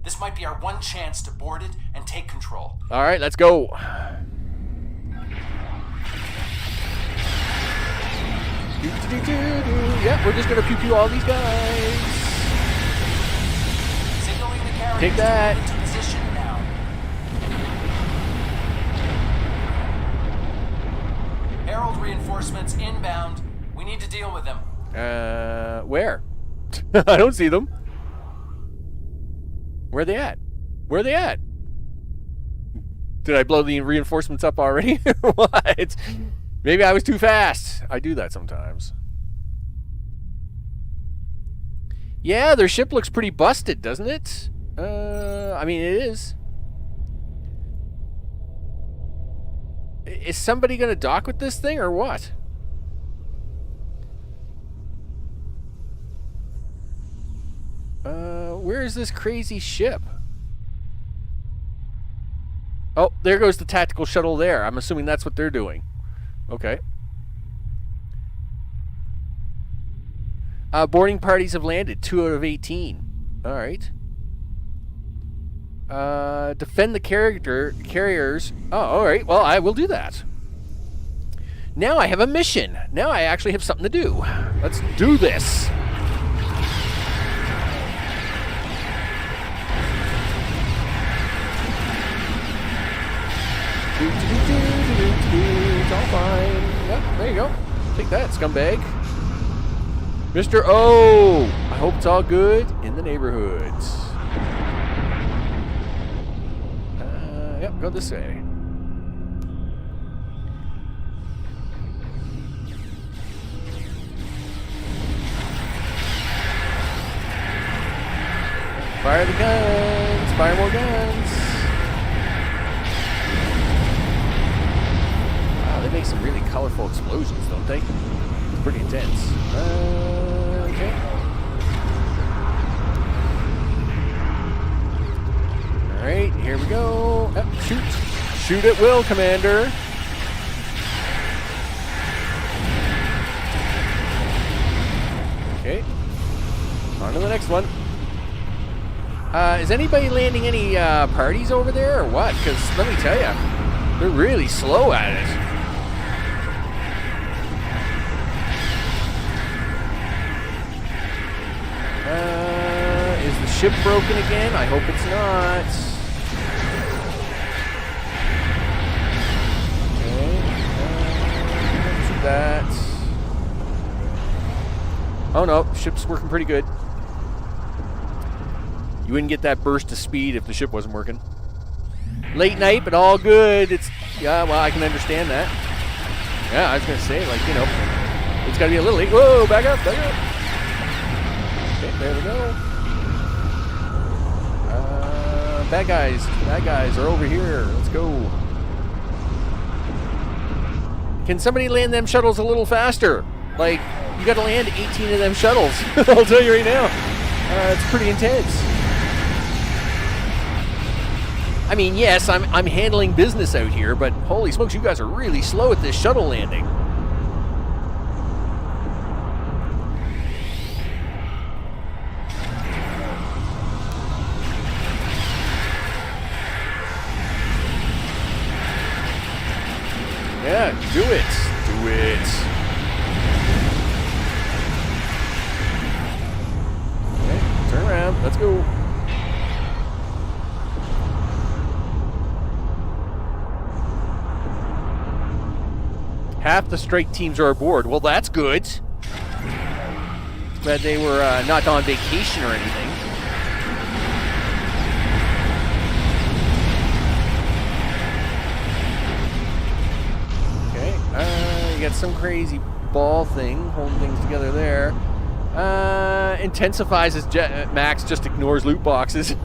[SPEAKER 19] This might be our one chance to board it and take control.
[SPEAKER 1] All right, let's go. Yeah, we're just gonna pew all these guys.
[SPEAKER 19] Signaling the carrier.
[SPEAKER 1] Take that.
[SPEAKER 19] Into position now. Herald reinforcements inbound. We need to deal with them.
[SPEAKER 1] Where? I don't see them. Where are they at? Where are they at? Did I blow the reinforcements up already? What? Maybe I was too fast. I do that sometimes. Yeah, their ship looks pretty busted, doesn't it? I mean, it is. Is somebody going to dock with this thing or what? Where is this crazy ship? Oh, there goes the tactical shuttle there. I'm assuming that's what they're doing. Okay. Boarding parties have landed. 2 out of 18. All right. Defend the carriers. Oh, all right. Well, I will do that. Now I have a mission. Now I actually have something to do. Let's do this. It's all fine. Yep, there you go. Take that, scumbag. Mr. O! I hope it's all good in the neighborhood. Yep, go this way. Fire the guns! Fire more guns! They make some really colorful explosions, don't they? It's pretty intense. Okay. Alright, here we go. Shoot. Shoot at will, Commander. Okay. On to the next one. Is anybody landing any parties over there or what? Because let me tell you, they're really slow at it. Is the ship broken again? I hope it's not. Okay. Shoot that. Oh no, ship's working pretty good. You wouldn't get that burst of speed if the ship wasn't working. Late night, but all good. It's Yeah, well, I can understand that. Yeah, I was going to say, like, you know, it's got to be a little... Whoa, back up, back up. Okay, there we go. Bad guys are over here. Let's go. Can somebody land them shuttles a little faster? Like, you got to land 18 of them shuttles. I'll tell you right now. It's pretty intense. I mean, yes, I'm handling business out here, but holy smokes, you guys are really slow at this shuttle landing. Yeah, do it. Do it. Okay, turn around. Let's go. Half the strike teams are aboard. Well, that's good. But they were not on vacation or anything. Okay. You got some crazy ball thing holding things together there. Intensifies as Max just ignores loot boxes.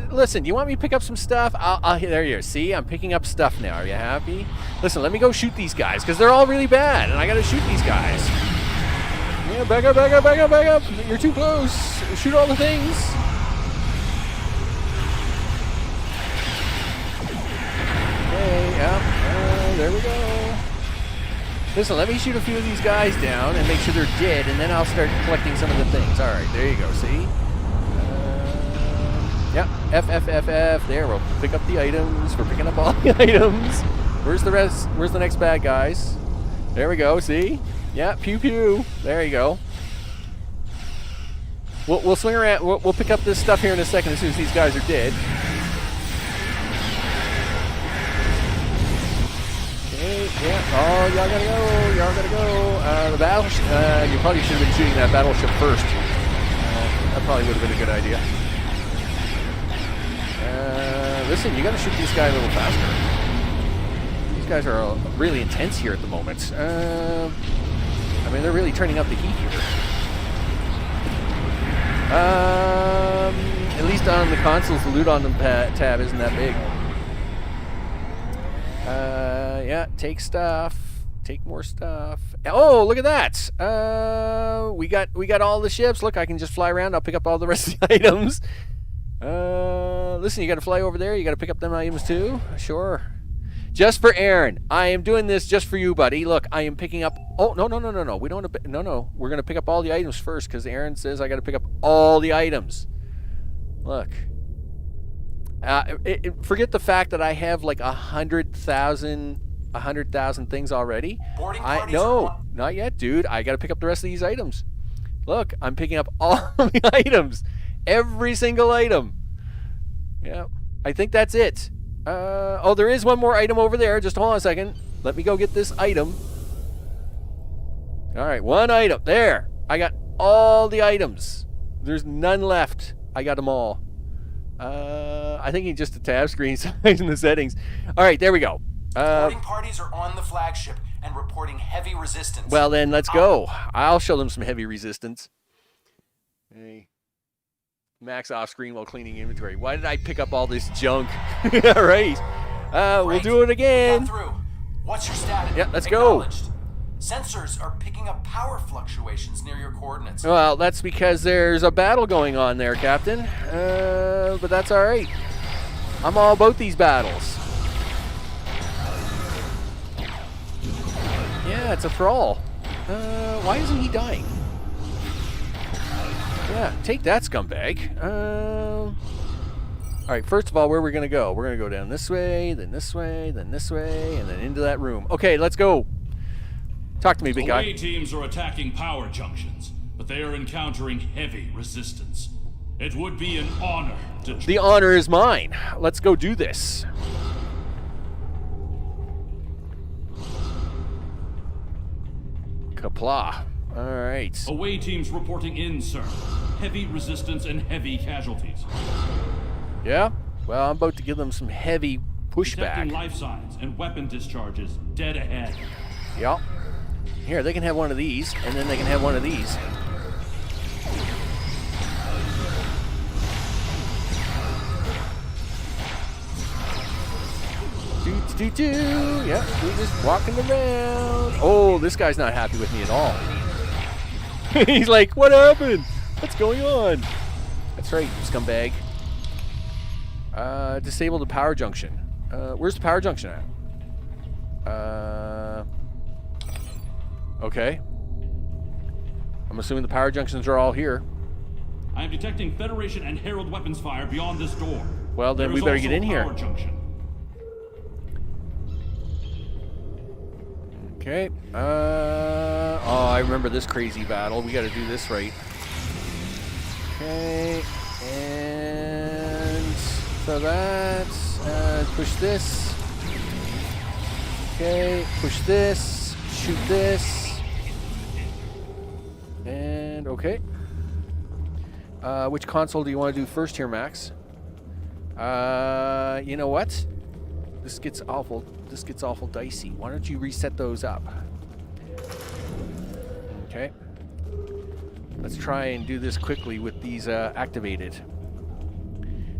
[SPEAKER 1] Listen, do you want me to pick up some stuff? There you go. See, I'm picking up stuff now. Are you happy? Listen, let me go shoot these guys, because they're all really bad, and I gotta shoot these guys. Yeah, back up, back up, back up, back up. You're too close. Shoot all the things. Okay, yeah, there we go. Listen, let me shoot a few of these guys down and make sure they're dead, and then I'll start collecting some of the things. All right, there you go, see? Yep, F. There, we'll pick up the items. We're picking up all the items. Where's the rest? Where's the next bad guys? There we go, see? Yeah, pew pew. There you go. We'll swing around. We'll pick up this stuff here in a second as soon as these guys are dead. Okay, yeah. Oh, y'all gotta go. Y'all gotta go. The battleship. You probably should have been shooting that battleship first. That probably would have been a good idea. Listen, you gotta shoot this guy a little faster. These guys are really intense here at the moment. I mean, they're really turning up the heat here. At least on the consoles, the loot on the tab isn't that big. Yeah, take stuff. Take more stuff. Oh, look at that! We got all the ships. Look, I can just fly around. I'll pick up all the rest of the items. Listen, you got to fly over there. You got to pick up them items too. Sure. Just for Aaron. I am doing this just for you, buddy. Look, I am picking up. Oh no. We don't. No. We're gonna pick up all the items first because Aaron says I got to pick up all the items. Look. Forget the fact that I have like 100,000 things already. No, not yet, dude. I got to pick up the rest of these items. Look, I'm picking up all the items. Every single item. Yeah, I think that's it. Oh, there is one more item over there. Just hold on a second. Let me go get this item. All right, one item. There. I got all the items. There's none left. I got them all. I think it's just a tab screen size in the settings. All right, there we go.
[SPEAKER 19] Boarding parties are on the flagship and reporting heavy resistance.
[SPEAKER 1] Well, then let's go. I'll show them some heavy resistance. Hey. Max off screen while cleaning inventory. Why did I pick up all this junk? All right. We'll do it again.
[SPEAKER 19] We got through. What's your status?
[SPEAKER 1] Yeah, let's go.
[SPEAKER 19] Sensors are picking up power fluctuations near your coordinates.
[SPEAKER 1] Well, that's because there's a battle going on there, Captain. But that's all right. I'm all about these battles. Yeah, it's a thrall. Why isn't he dying? Yeah, take that, scumbag. All right, first of all, where are we going to go? We're going to go down this way, then this way, then this way, and then into that room. Okay, let's go. Talk to me, big guy.
[SPEAKER 15] Away teams are attacking power junctions, but they are encountering heavy resistance. It would be an honor to...
[SPEAKER 1] The honor is mine. Let's go do this. Kapla. All right.
[SPEAKER 15] Away teams reporting in, sir. Heavy resistance and heavy casualties.
[SPEAKER 1] Yeah? Well, I'm about to give them some heavy
[SPEAKER 15] Detecting
[SPEAKER 1] pushback.
[SPEAKER 15] life signs and weapon discharges dead ahead.
[SPEAKER 1] Yep. Here, they can have one of these, and then they can have one of these. Do. Yep, we're just walking around. Oh, this guy's not happy with me at all. He's like, what happened? What's going on? That's right, scumbag. Disable the power junction. Where's the power junction at? Okay. I'm assuming the power junctions are all here.
[SPEAKER 15] I am detecting Federation and Herald weapons fire beyond this door.
[SPEAKER 1] Well, then we better get in here. Okay. Oh, I remember this crazy battle. We got to do this right. Okay. And so that. Push this. Okay. Push this. Shoot this. And okay. Which console do you want to do first here, Max? You know what? This gets awful dicey. Why don't you reset those up? Okay. Let's try and do this quickly with these activated.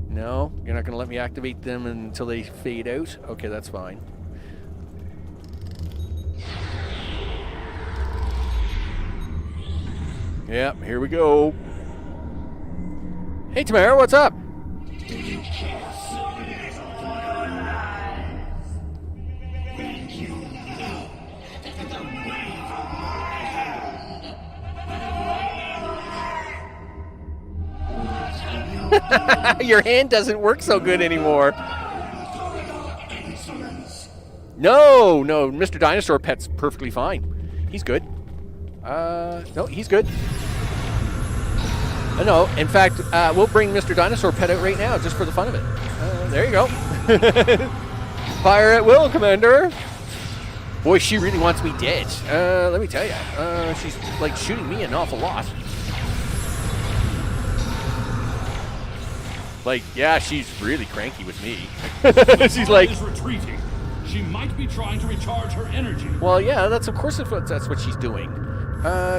[SPEAKER 1] No, you're not going to let me activate them until they fade out? Okay, that's fine. Yep, here we go. Hey, Tamara, what's up? Your hand doesn't work so good anymore. No, Mr. Dinosaur Pet's perfectly fine. He's good. No, he's good. No, in fact, we'll bring Mr. Dinosaur Pet out right now, just for the fun of it. There you go. Fire at will, Commander. Boy, she really wants me dead. Let me tell you. She's, like, shooting me an awful lot. Like, yeah, she's really cranky with me. She's like...
[SPEAKER 15] is retreating. She might be trying to recharge her energy.
[SPEAKER 1] Well, yeah, that's what she's doing.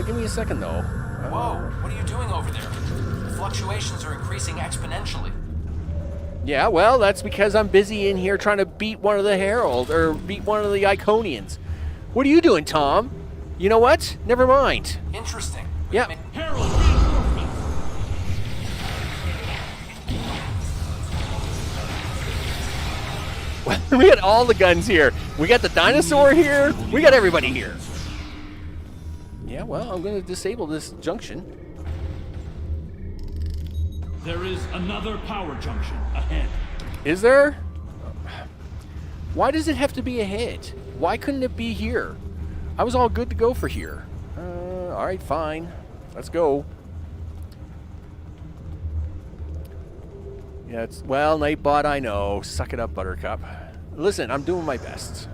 [SPEAKER 1] Give me a second, though.
[SPEAKER 19] Whoa, what are you doing over there? The fluctuations are increasing exponentially.
[SPEAKER 1] Yeah, well, that's because I'm busy in here trying to beat one of the Herald, or beat one of the Iconians. What are you doing, Tom? You know what? Never mind.
[SPEAKER 19] Interesting.
[SPEAKER 1] Yeah.
[SPEAKER 15] Herald,
[SPEAKER 1] we got all the guns here. We got the dinosaur here. We got everybody here. Yeah, well, I'm going to disable this junction.
[SPEAKER 15] There is another power junction ahead.
[SPEAKER 1] Is there? Why does it have to be ahead? Why couldn't it be here? I was all good to go for here. All right, fine. Let's go. Yeah, it's... Well, Nightbot, I know. Suck it up, Buttercup. Listen, I'm doing my best.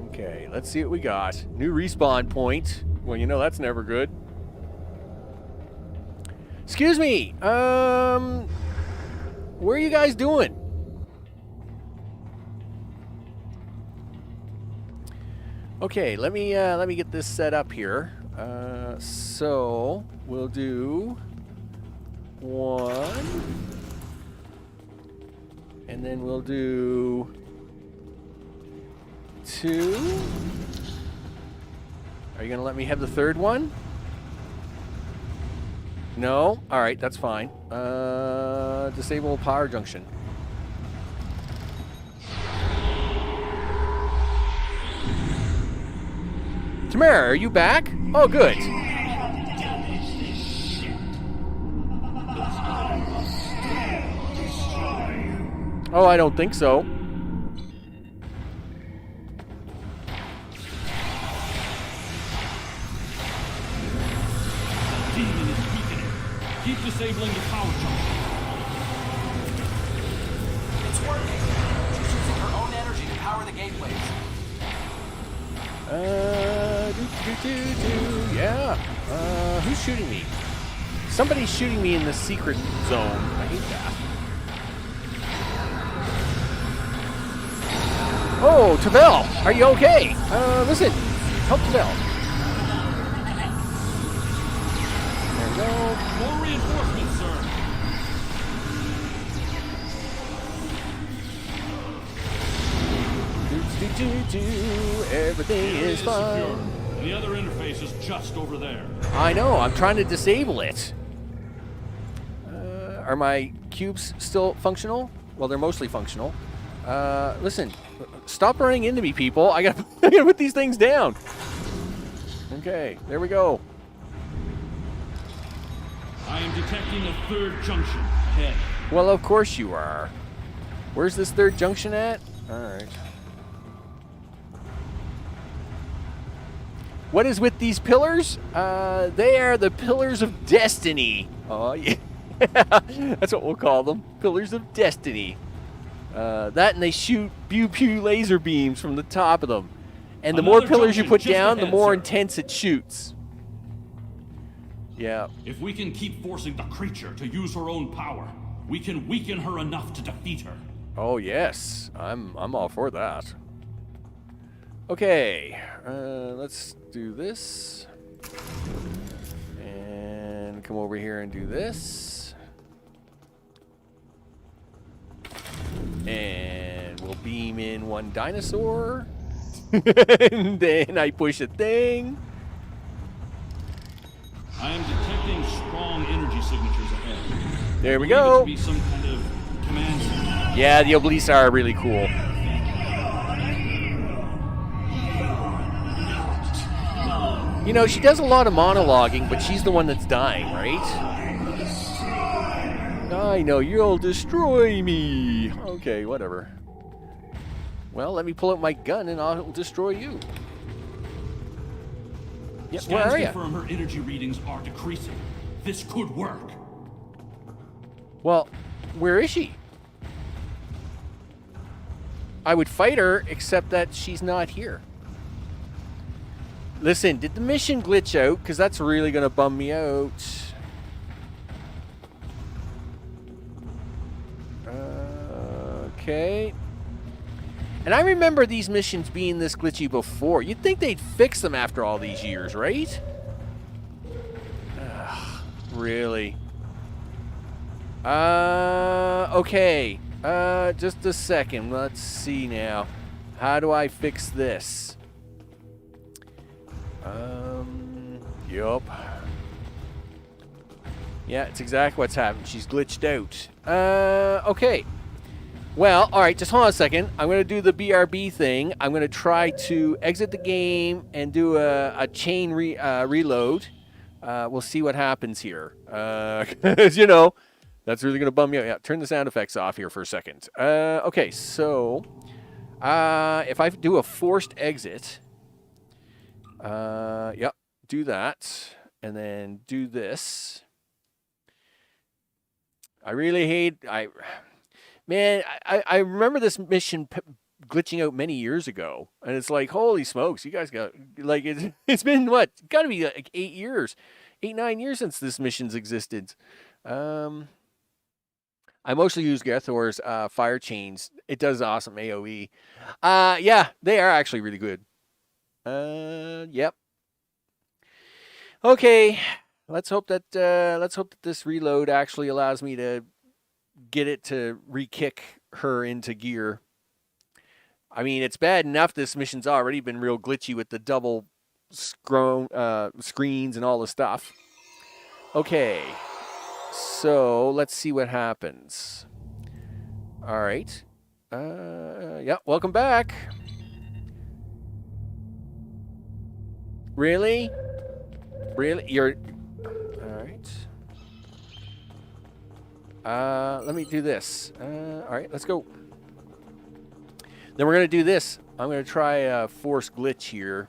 [SPEAKER 1] Okay, let's see what we got. New respawn point. Well, you know that's never good. Excuse me. Where are you guys doing? Okay, let me get this set up here. So we'll do 1, and then we'll do 2. Are you gonna let me have the third one? No? Alright, that's fine. Disable power junction. Tamara, are you back? Oh, good. Oh, I don't think so.
[SPEAKER 15] Keep disabling the power junction.
[SPEAKER 19] It's working. She's using her own energy to power the gateways.
[SPEAKER 1] Yeah. Who's shooting me? Somebody's shooting me in the secret zone. I hate that. Oh, Tavel, are you okay? Listen, help Tavel. There we go.
[SPEAKER 15] More reinforcements, sir.
[SPEAKER 1] Everything is fine.
[SPEAKER 15] Secure. The other interface is just over there.
[SPEAKER 1] I know, I'm trying to disable it. Are my cubes still functional? Well, they're mostly functional. Listen, stop running into me, people. I gotta put these things down. Okay, there we go.
[SPEAKER 15] I am detecting a third junction ahead.
[SPEAKER 1] Well, of course you are. Where's this third junction at? All right. What is with these pillars? They are the pillars of destiny. Oh, yeah. That's what we'll call them. Pillars of destiny. That and they shoot pew-pew laser beams from the top of them. And the more pillars you put down, the more intense it shoots. Yeah.
[SPEAKER 15] If we can keep forcing the creature to use her own power, we can weaken her enough to defeat her.
[SPEAKER 1] Oh, yes. I'm all for that. Okay. Let's do this. And come over here and do this. And we'll beam in one dinosaur. And then I push a thing.
[SPEAKER 15] I am detecting strong energy signatures ahead.
[SPEAKER 1] There we go.
[SPEAKER 15] It to be some kind of command center.
[SPEAKER 1] Yeah, the Oblisa are really cool. You know, she does a lot of monologuing, but she's the one that's dying, right? I know, you'll destroy me. Okay, whatever. Well, let me pull out my gun and I'll destroy you. Yep, where are you?
[SPEAKER 15] Confirm her energy readings are decreasing. This could work.
[SPEAKER 1] Well, where is she? I would fight her, except that she's not here. Listen, did the mission glitch out? Because that's really going to bum me out. Okay. And I remember these missions being this glitchy before. You'd think they'd fix them after all these years, right? Ugh, really? Okay. Just a second. Let's see now. How do I fix this? Yup. Yeah, it's exactly what's happened. She's glitched out. Okay. Well, alright, just hold on a second. I'm going to do the BRB thing. I'm going to try to exit the game and do a chain reload. We'll see what happens here. Because, you know, that's really going to bum me out. Yeah, turn the sound effects off here for a second. Okay, so if I do a forced exit, yep, do that, and then do this. I really hate... Man, I remember this mission glitching out many years ago, and it's like, holy smokes, you guys got, like, it's been, what, got to be like 9 years since this mission's existed. I mostly use Gethor's fire chains. It does awesome AoE. Yeah, they are actually really good. Yep. Okay, let's hope that this reload actually allows me to get it to re-kick her into gear. I mean, it's bad enough this mission's already been real glitchy with the double screens and all the stuff. Okay, so let's see what happens. All right. Yeah, welcome back. Really? Really? You're... All right. Let me do this. All right, let's go. Then we're going to do this. I'm going to try a force glitch here.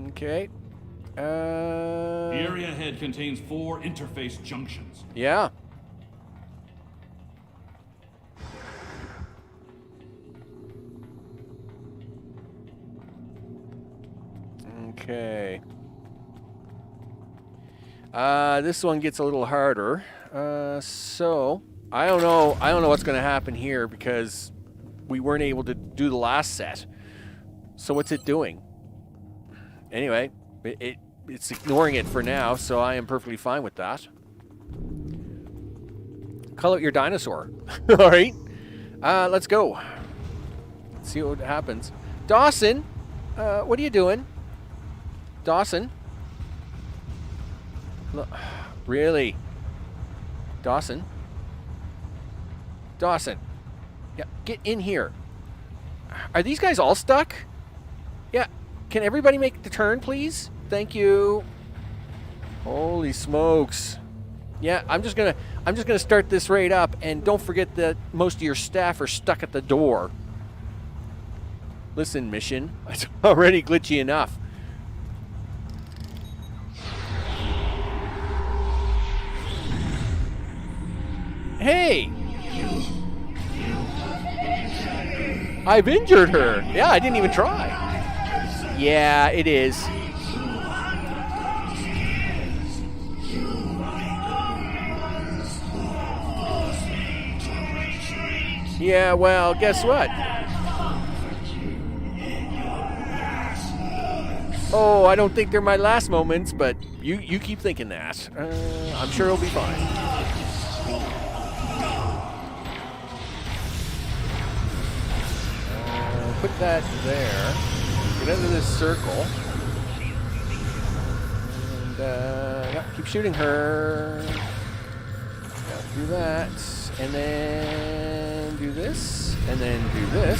[SPEAKER 1] Okay.
[SPEAKER 15] The area ahead contains 4 interface junctions.
[SPEAKER 1] Yeah. Okay. This one gets a little harder. So I don't know what's going to happen here because we weren't able to do the last set. So what's it doing? Anyway, it's ignoring it for now, so I am perfectly fine with that. Call out your dinosaur. All right. Let's go. Let's see what happens. Dawson, what are you doing? Dawson? Look, really? Dawson? Dawson. Yeah, get in here. Are these guys all stuck? Yeah. Can everybody make the turn, please? Thank you. Holy smokes. Yeah, I'm just gonna start this right up, and don't forget that most of your staff are stuck at the door. Listen, mission. It's already glitchy enough. Hey! I've injured her. Yeah, I didn't even try. Yeah, it is. Yeah, well, guess what? Oh, I don't think they're my last moments, but you keep thinking that. I'm sure it'll be fine. Put that there. Get into this circle. And, yeah, keep shooting her. Yeah, do that. And then do this. And then do this.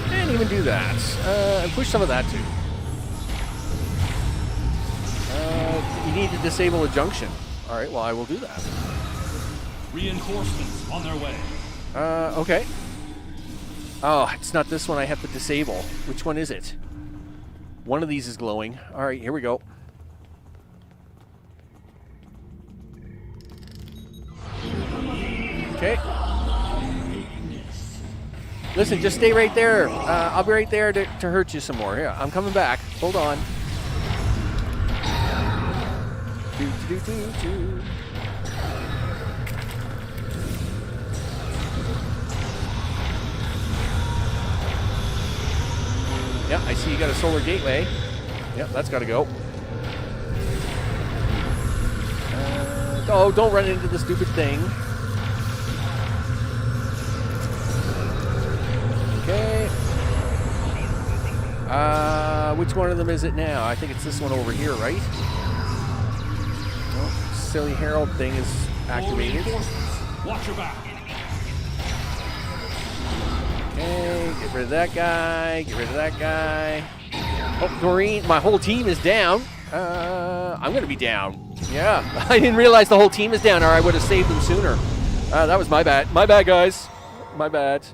[SPEAKER 1] And even do that. And push some of that, too. You need to disable a junction. All right, well, I will do that.
[SPEAKER 15] Reinforcements on their way.
[SPEAKER 1] Okay. Oh, it's not this one I have to disable. Which one is it? One of these is glowing. All right, here we go. Okay. Listen, just stay right there. I'll be right there to hurt you some more. Here, I'm coming back. Hold on. Yeah, I see you got a solar gateway. Yep, that's got to go. Oh, don't run into the stupid thing. Okay. Which one of them is it now? I think it's this one over here, right? Oh, silly Herald thing is activated.
[SPEAKER 15] Watch your back.
[SPEAKER 1] Okay, get rid of that guy. Get rid of that guy. Oh, Doreen, my whole team is down. I'm going to be down. Yeah, I didn't realize the whole team is down, or I would have saved them sooner. That was my bad. My bad, guys. My bad.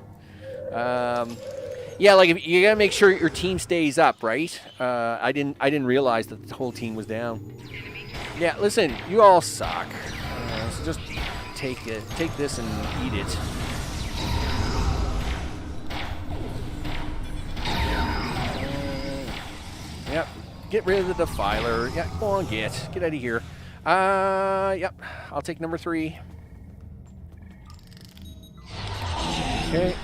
[SPEAKER 1] Yeah, like if you got to make sure your team stays up, right? I didn't realize that the whole team was down. Yeah, listen, you all suck. So just take this and eat it. Yep. Get rid of the defiler. Yeah, go on, get out of here. Yep. I'll take number 3. Okay.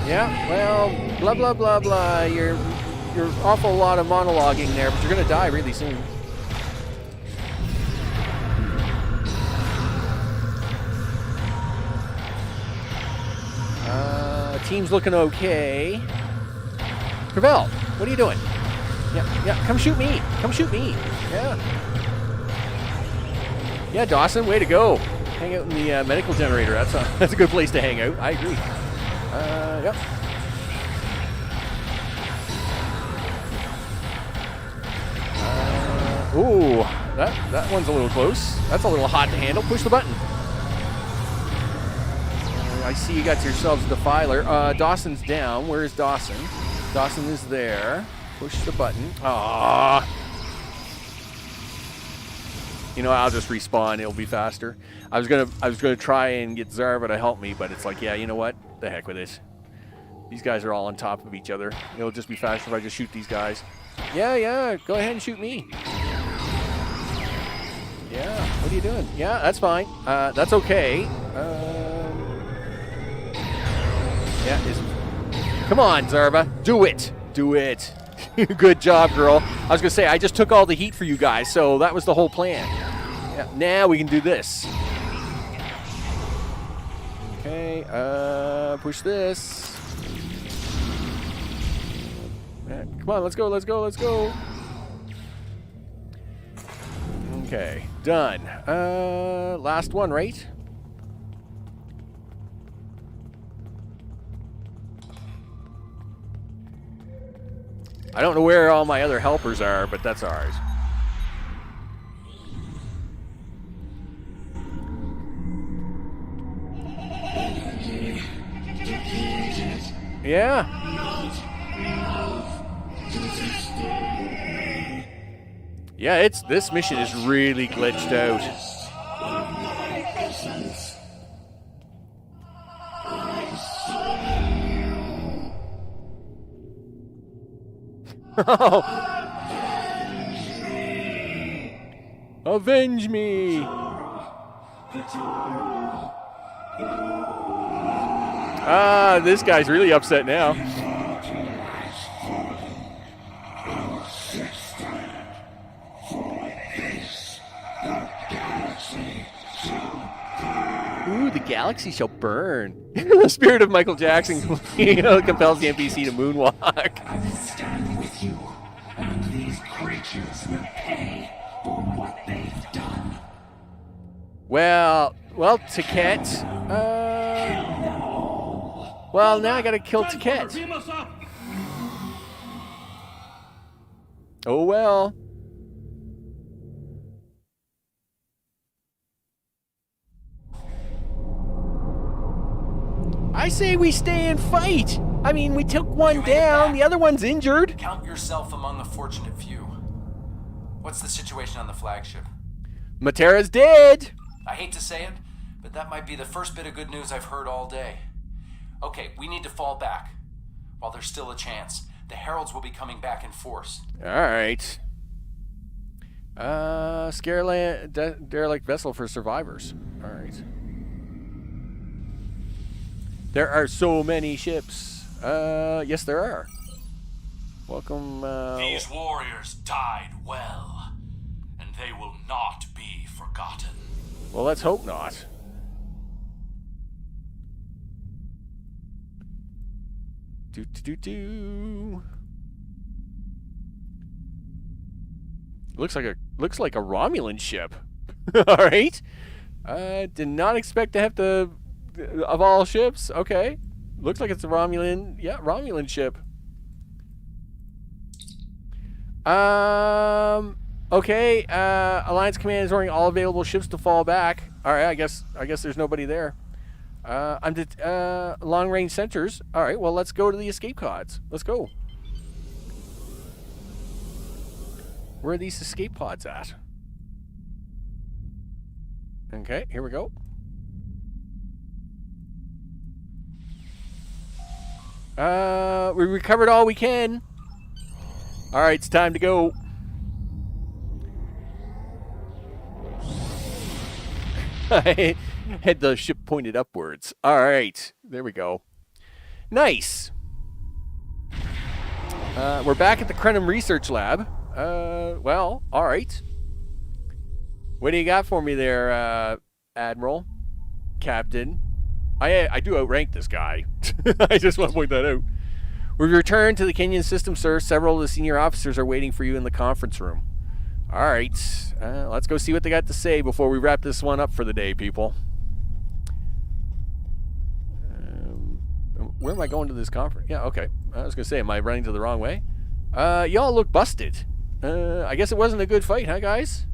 [SPEAKER 1] Yeah, well, blah, blah, blah, blah. You're awful lot of monologuing there, but you're going to die really soon. Team's looking okay. Gravel, what are you doing? Yeah, come shoot me. Come shoot me. Yeah. Yeah, Dawson, way to go. Hang out in the medical generator. That's a good place to hang out. I agree. Yep. Ooh, that one's a little close. That's a little hot to handle. Push the button. I see you got yourselves a defiler. Dawson's down. Where is Dawson? Dawson is there. Push the button. Ah. You know, I'll just respawn. It'll be faster. I was gonna try and get Zarva to help me, but it's like, yeah, you know what? The heck with it. These guys are all on top of each other. It'll just be faster if I just shoot these guys. Yeah. Go ahead and shoot me. What are you doing? Yeah, that's fine. That's okay. Come on, Zarva. Do it. Do it. Good job, girl. I was going to say, I just took all the heat for you guys, so that was the whole plan. Yeah, now we can do this. Okay, push this. Come on, let's go, let's go, let's go. Okay, done. Last one, right? I don't know where all my other helpers are, but that's ours. Yeah. Yeah, this mission is really glitched out. Avenge me! Ah, this guy's really upset now. Ooh, the galaxy shall burn. The spirit of Michael Jackson compels the NPC to moonwalk.
[SPEAKER 14] I will stand with you, and these creatures will pay for what they've done.
[SPEAKER 1] Well, Ticket. Well, now I gotta kill Ticket. Oh well. I say we stay and fight. I mean, we took one down, the other one's injured.
[SPEAKER 19] Count yourself among the fortunate few. What's the situation on the flagship?
[SPEAKER 1] Matera's dead.
[SPEAKER 19] I hate to say it, but that might be the first bit of good news I've heard all day. Okay, we need to fall back. While there's still a chance, the Heralds will be coming back in force.
[SPEAKER 1] Alright. Derelict vessel for survivors. Alright. There are so many ships. Yes, there are. Welcome,
[SPEAKER 5] These warriors died well, and they will not be forgotten.
[SPEAKER 1] Well, let's hope not. Looks like a Romulan ship. All right. Did not expect to have to, of all ships. Okay. Looks like it's a Romulan. Yeah, Romulan ship. Okay. Alliance Command is ordering all available ships to fall back. All right. I guess there's nobody there. Long range sensors. All right. Well, let's go to the escape pods. Let's go. Where are these escape pods at? Okay, here we go. We recovered all we can. All right, it's time to go. I had the ship pointed upwards. All right, there we go. Nice. We're back at the Krenim Research Lab. Well, all right. What do you got for me there, Admiral? Captain? I do outrank this guy. I just want to point that out. We've returned to the Kenyan system, sir. Several of the senior officers are waiting for you in the conference room. All right. Let's go see what they got to say before we wrap this one up for the day, people. Where am I going to this conference? Yeah, okay. I was going to say, am I running to the wrong way? Y'all look busted. I guess it wasn't a good fight, huh, guys?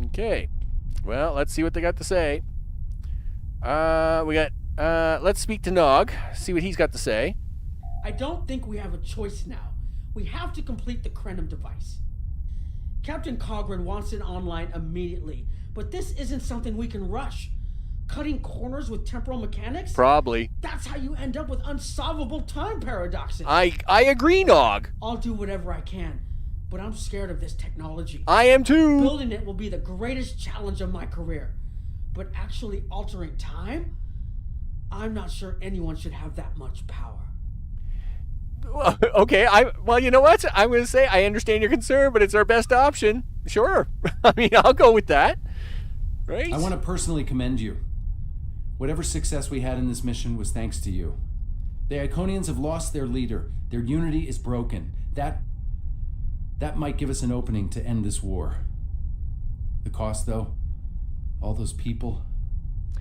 [SPEAKER 1] Okay. Well, let's see what they got to say. Let's speak to Nog, see what he's got to say.
[SPEAKER 10] I don't think we have a choice now. We have to complete the Krenim device. Captain Cogran wants it online immediately, but this isn't something we can rush. Cutting corners with temporal mechanics?
[SPEAKER 1] Probably.
[SPEAKER 10] That's how you end up with unsolvable time paradoxes.
[SPEAKER 1] I agree, Nog.
[SPEAKER 10] I'll do whatever I can, but I'm scared of this technology.
[SPEAKER 1] I am too.
[SPEAKER 10] Building it will be the greatest challenge of my career. But actually altering time? I'm not sure anyone should have that much power.
[SPEAKER 1] Okay, well, you know what? I'm going to say I understand your concern, but it's our best option. Sure. I mean, I'll go with that. Right?
[SPEAKER 19] I want to personally commend you. Whatever success we had in this mission was thanks to you. The Iconians have lost their leader. Their unity is broken. That might give us an opening to end this war. The cost, though, all those people,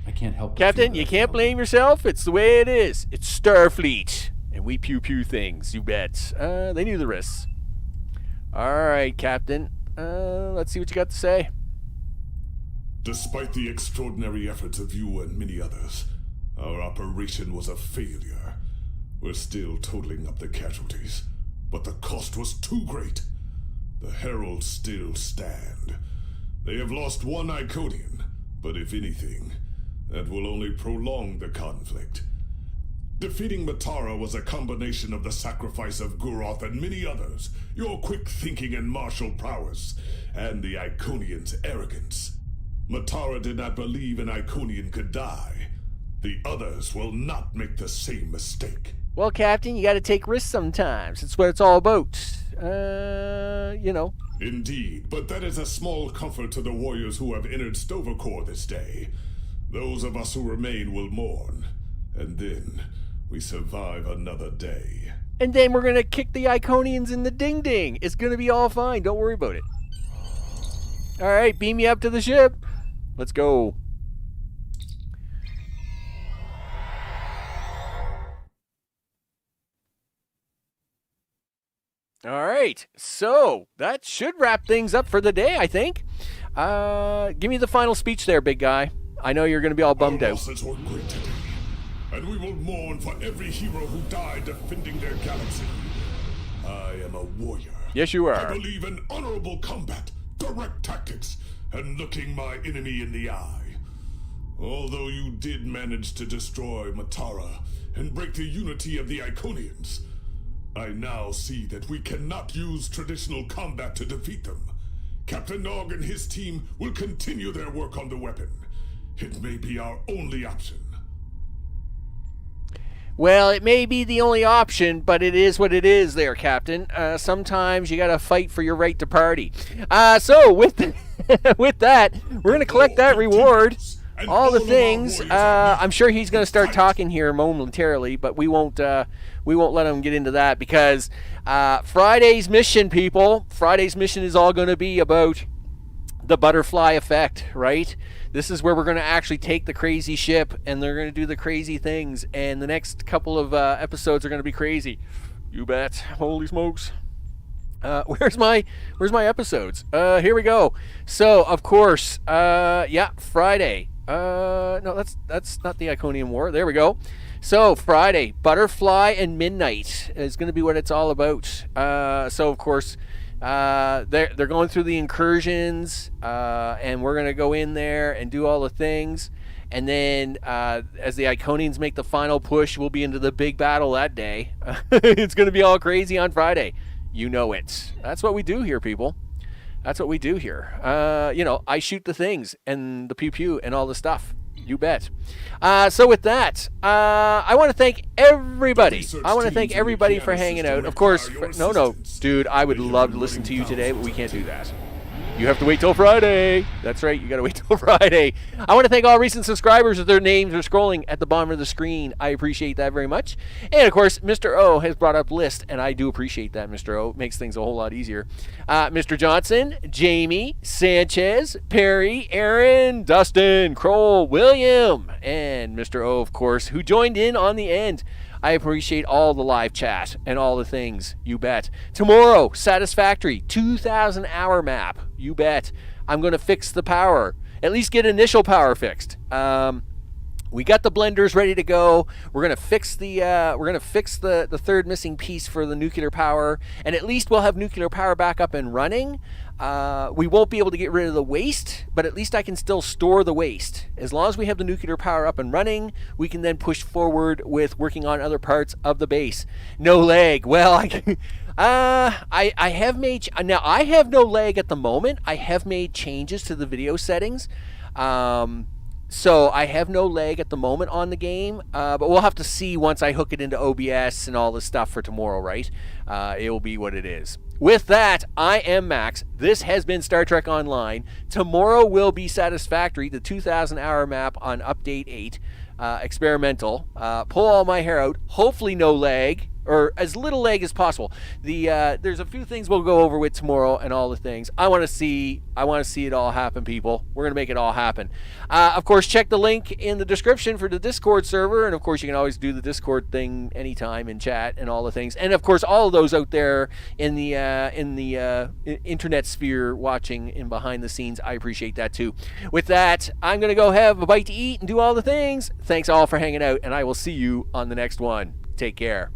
[SPEAKER 19] I can't help but
[SPEAKER 1] Captain,
[SPEAKER 19] feel
[SPEAKER 1] you can't blame yourself. It's the way it is. It's Starfleet. And we pew-pew things, you bet. They knew the risks. All right, Captain. Let's see what you got to say.
[SPEAKER 5] Despite the extraordinary efforts of you and many others, our operation was a failure. We're still totaling up the casualties, but the cost was too great. The Heralds still stand. They have lost one Iconian, but if anything, that will only prolong the conflict. Defeating Matara was a combination of the sacrifice of Guroth and many others, your quick thinking and martial prowess, and the Iconians' arrogance. Matara did not believe an Iconian could die. The others will not make the same mistake.
[SPEAKER 1] Well, Captain, you got to take risks sometimes. It's what it's all about. You know.
[SPEAKER 5] Indeed, but that is a small comfort to the warriors who have entered Stovacor this day. Those of us who remain will mourn, and then we survive another day.
[SPEAKER 1] And then we're going to kick the Iconians in the ding-ding. It's going to be all fine. Don't worry about it. All right, beam me up to the ship. Let's go. All right, so that should wrap things up for the day, I think. Give me the final speech there, big guy. I know you're going to be all bummed
[SPEAKER 5] Our
[SPEAKER 1] out.
[SPEAKER 5] losses were great today, and we will mourn for every hero who died defending their galaxy. I am a warrior.
[SPEAKER 1] Yes, you are.
[SPEAKER 5] I believe in honorable combat, direct tactics, and looking my enemy in the eye. Although you did manage to destroy Matara and break the unity of the Iconians, I now see that we cannot use traditional combat to defeat them. Captain Nog and his team will continue their work on the weapon. It may be our only option.
[SPEAKER 1] Well, it may be the only option, but it is what it is there, Captain. Sometimes you got to fight for your right to party. So with that, we're going to collect that reward, all the things. I'm sure he's going to start talking here momentarily, but we won't let him get into that because Friday's mission, people, Friday's mission is all going to be about the butterfly effect, right? This is where we're going to actually take the crazy ship and they're going to do the crazy things, and the next couple of episodes are going to be crazy. You bet. Holy smokes. Where's my episodes? Here we go. So, of course, Friday. No, that's not the Iconian War. There we go. So, Friday, Butterfly and Midnight is going to be what it's all about. So, of course, they're going through the incursions, and we're going to go in there and do all the things. And then as the Iconians make the final push, we'll be into the big battle that day. It's going to be all crazy on Friday. You know it. That's what we do here, people. That's what we do here. I shoot the things and the pew-pew and all the stuff. You bet. So with that, I want to thank everybody. I want to thank everybody for hanging out. Of course, dude, I would love to listen to you today, but we can't do that. You have to wait till Friday. That's right, you got to wait till Friday. I want to thank all recent subscribers. Their names are scrolling at the bottom of the screen. I appreciate that very much. And, of course, Mr. O has brought up list, and I do appreciate that, Mr. O. It makes things a whole lot easier. Mr. Johnson, Jamie, Sanchez, Perry, Aaron, Dustin, Kroll, William, and Mr. O, of course, who joined in on the end. I appreciate all the live chat and all the things. You bet. Tomorrow, Satisfactory, 2,000 hour map. You bet. I'm going to fix the power. At least get initial power fixed. We'll We got the blenders ready to go. We're gonna fix the third missing piece for the nuclear power, and at least we'll have nuclear power back up and running. We won't be able to get rid of the waste, but at least I can still store the waste. As long as we have the nuclear power up and running, we can then push forward with working on other parts of the base. No lag. Well, I have made now. I have no lag at the moment. I have made changes to the video settings. So I have no lag at the moment on the game, but we'll have to see once I hook it into OBS and all this stuff for tomorrow, right? It will be what it is. With that, I am Max. This has been Star Trek Online. Tomorrow will be Satisfactory, the 2,000-hour map on Update 8, experimental. Pull all my hair out. Hopefully no lag, or as little lag as possible. There's a few things we'll go over with tomorrow and all the things. I want to see it all happen, people. We're gonna make it all happen. Of course, check the link in the description for the Discord server, and of course you can always do the Discord thing anytime in chat and all the things. And of course, all of those out there in the internet sphere watching in behind the scenes, I appreciate that too. With that, I'm gonna go have a bite to eat and do all the things. Thanks all for hanging out, and I will see you on the next one. Take care.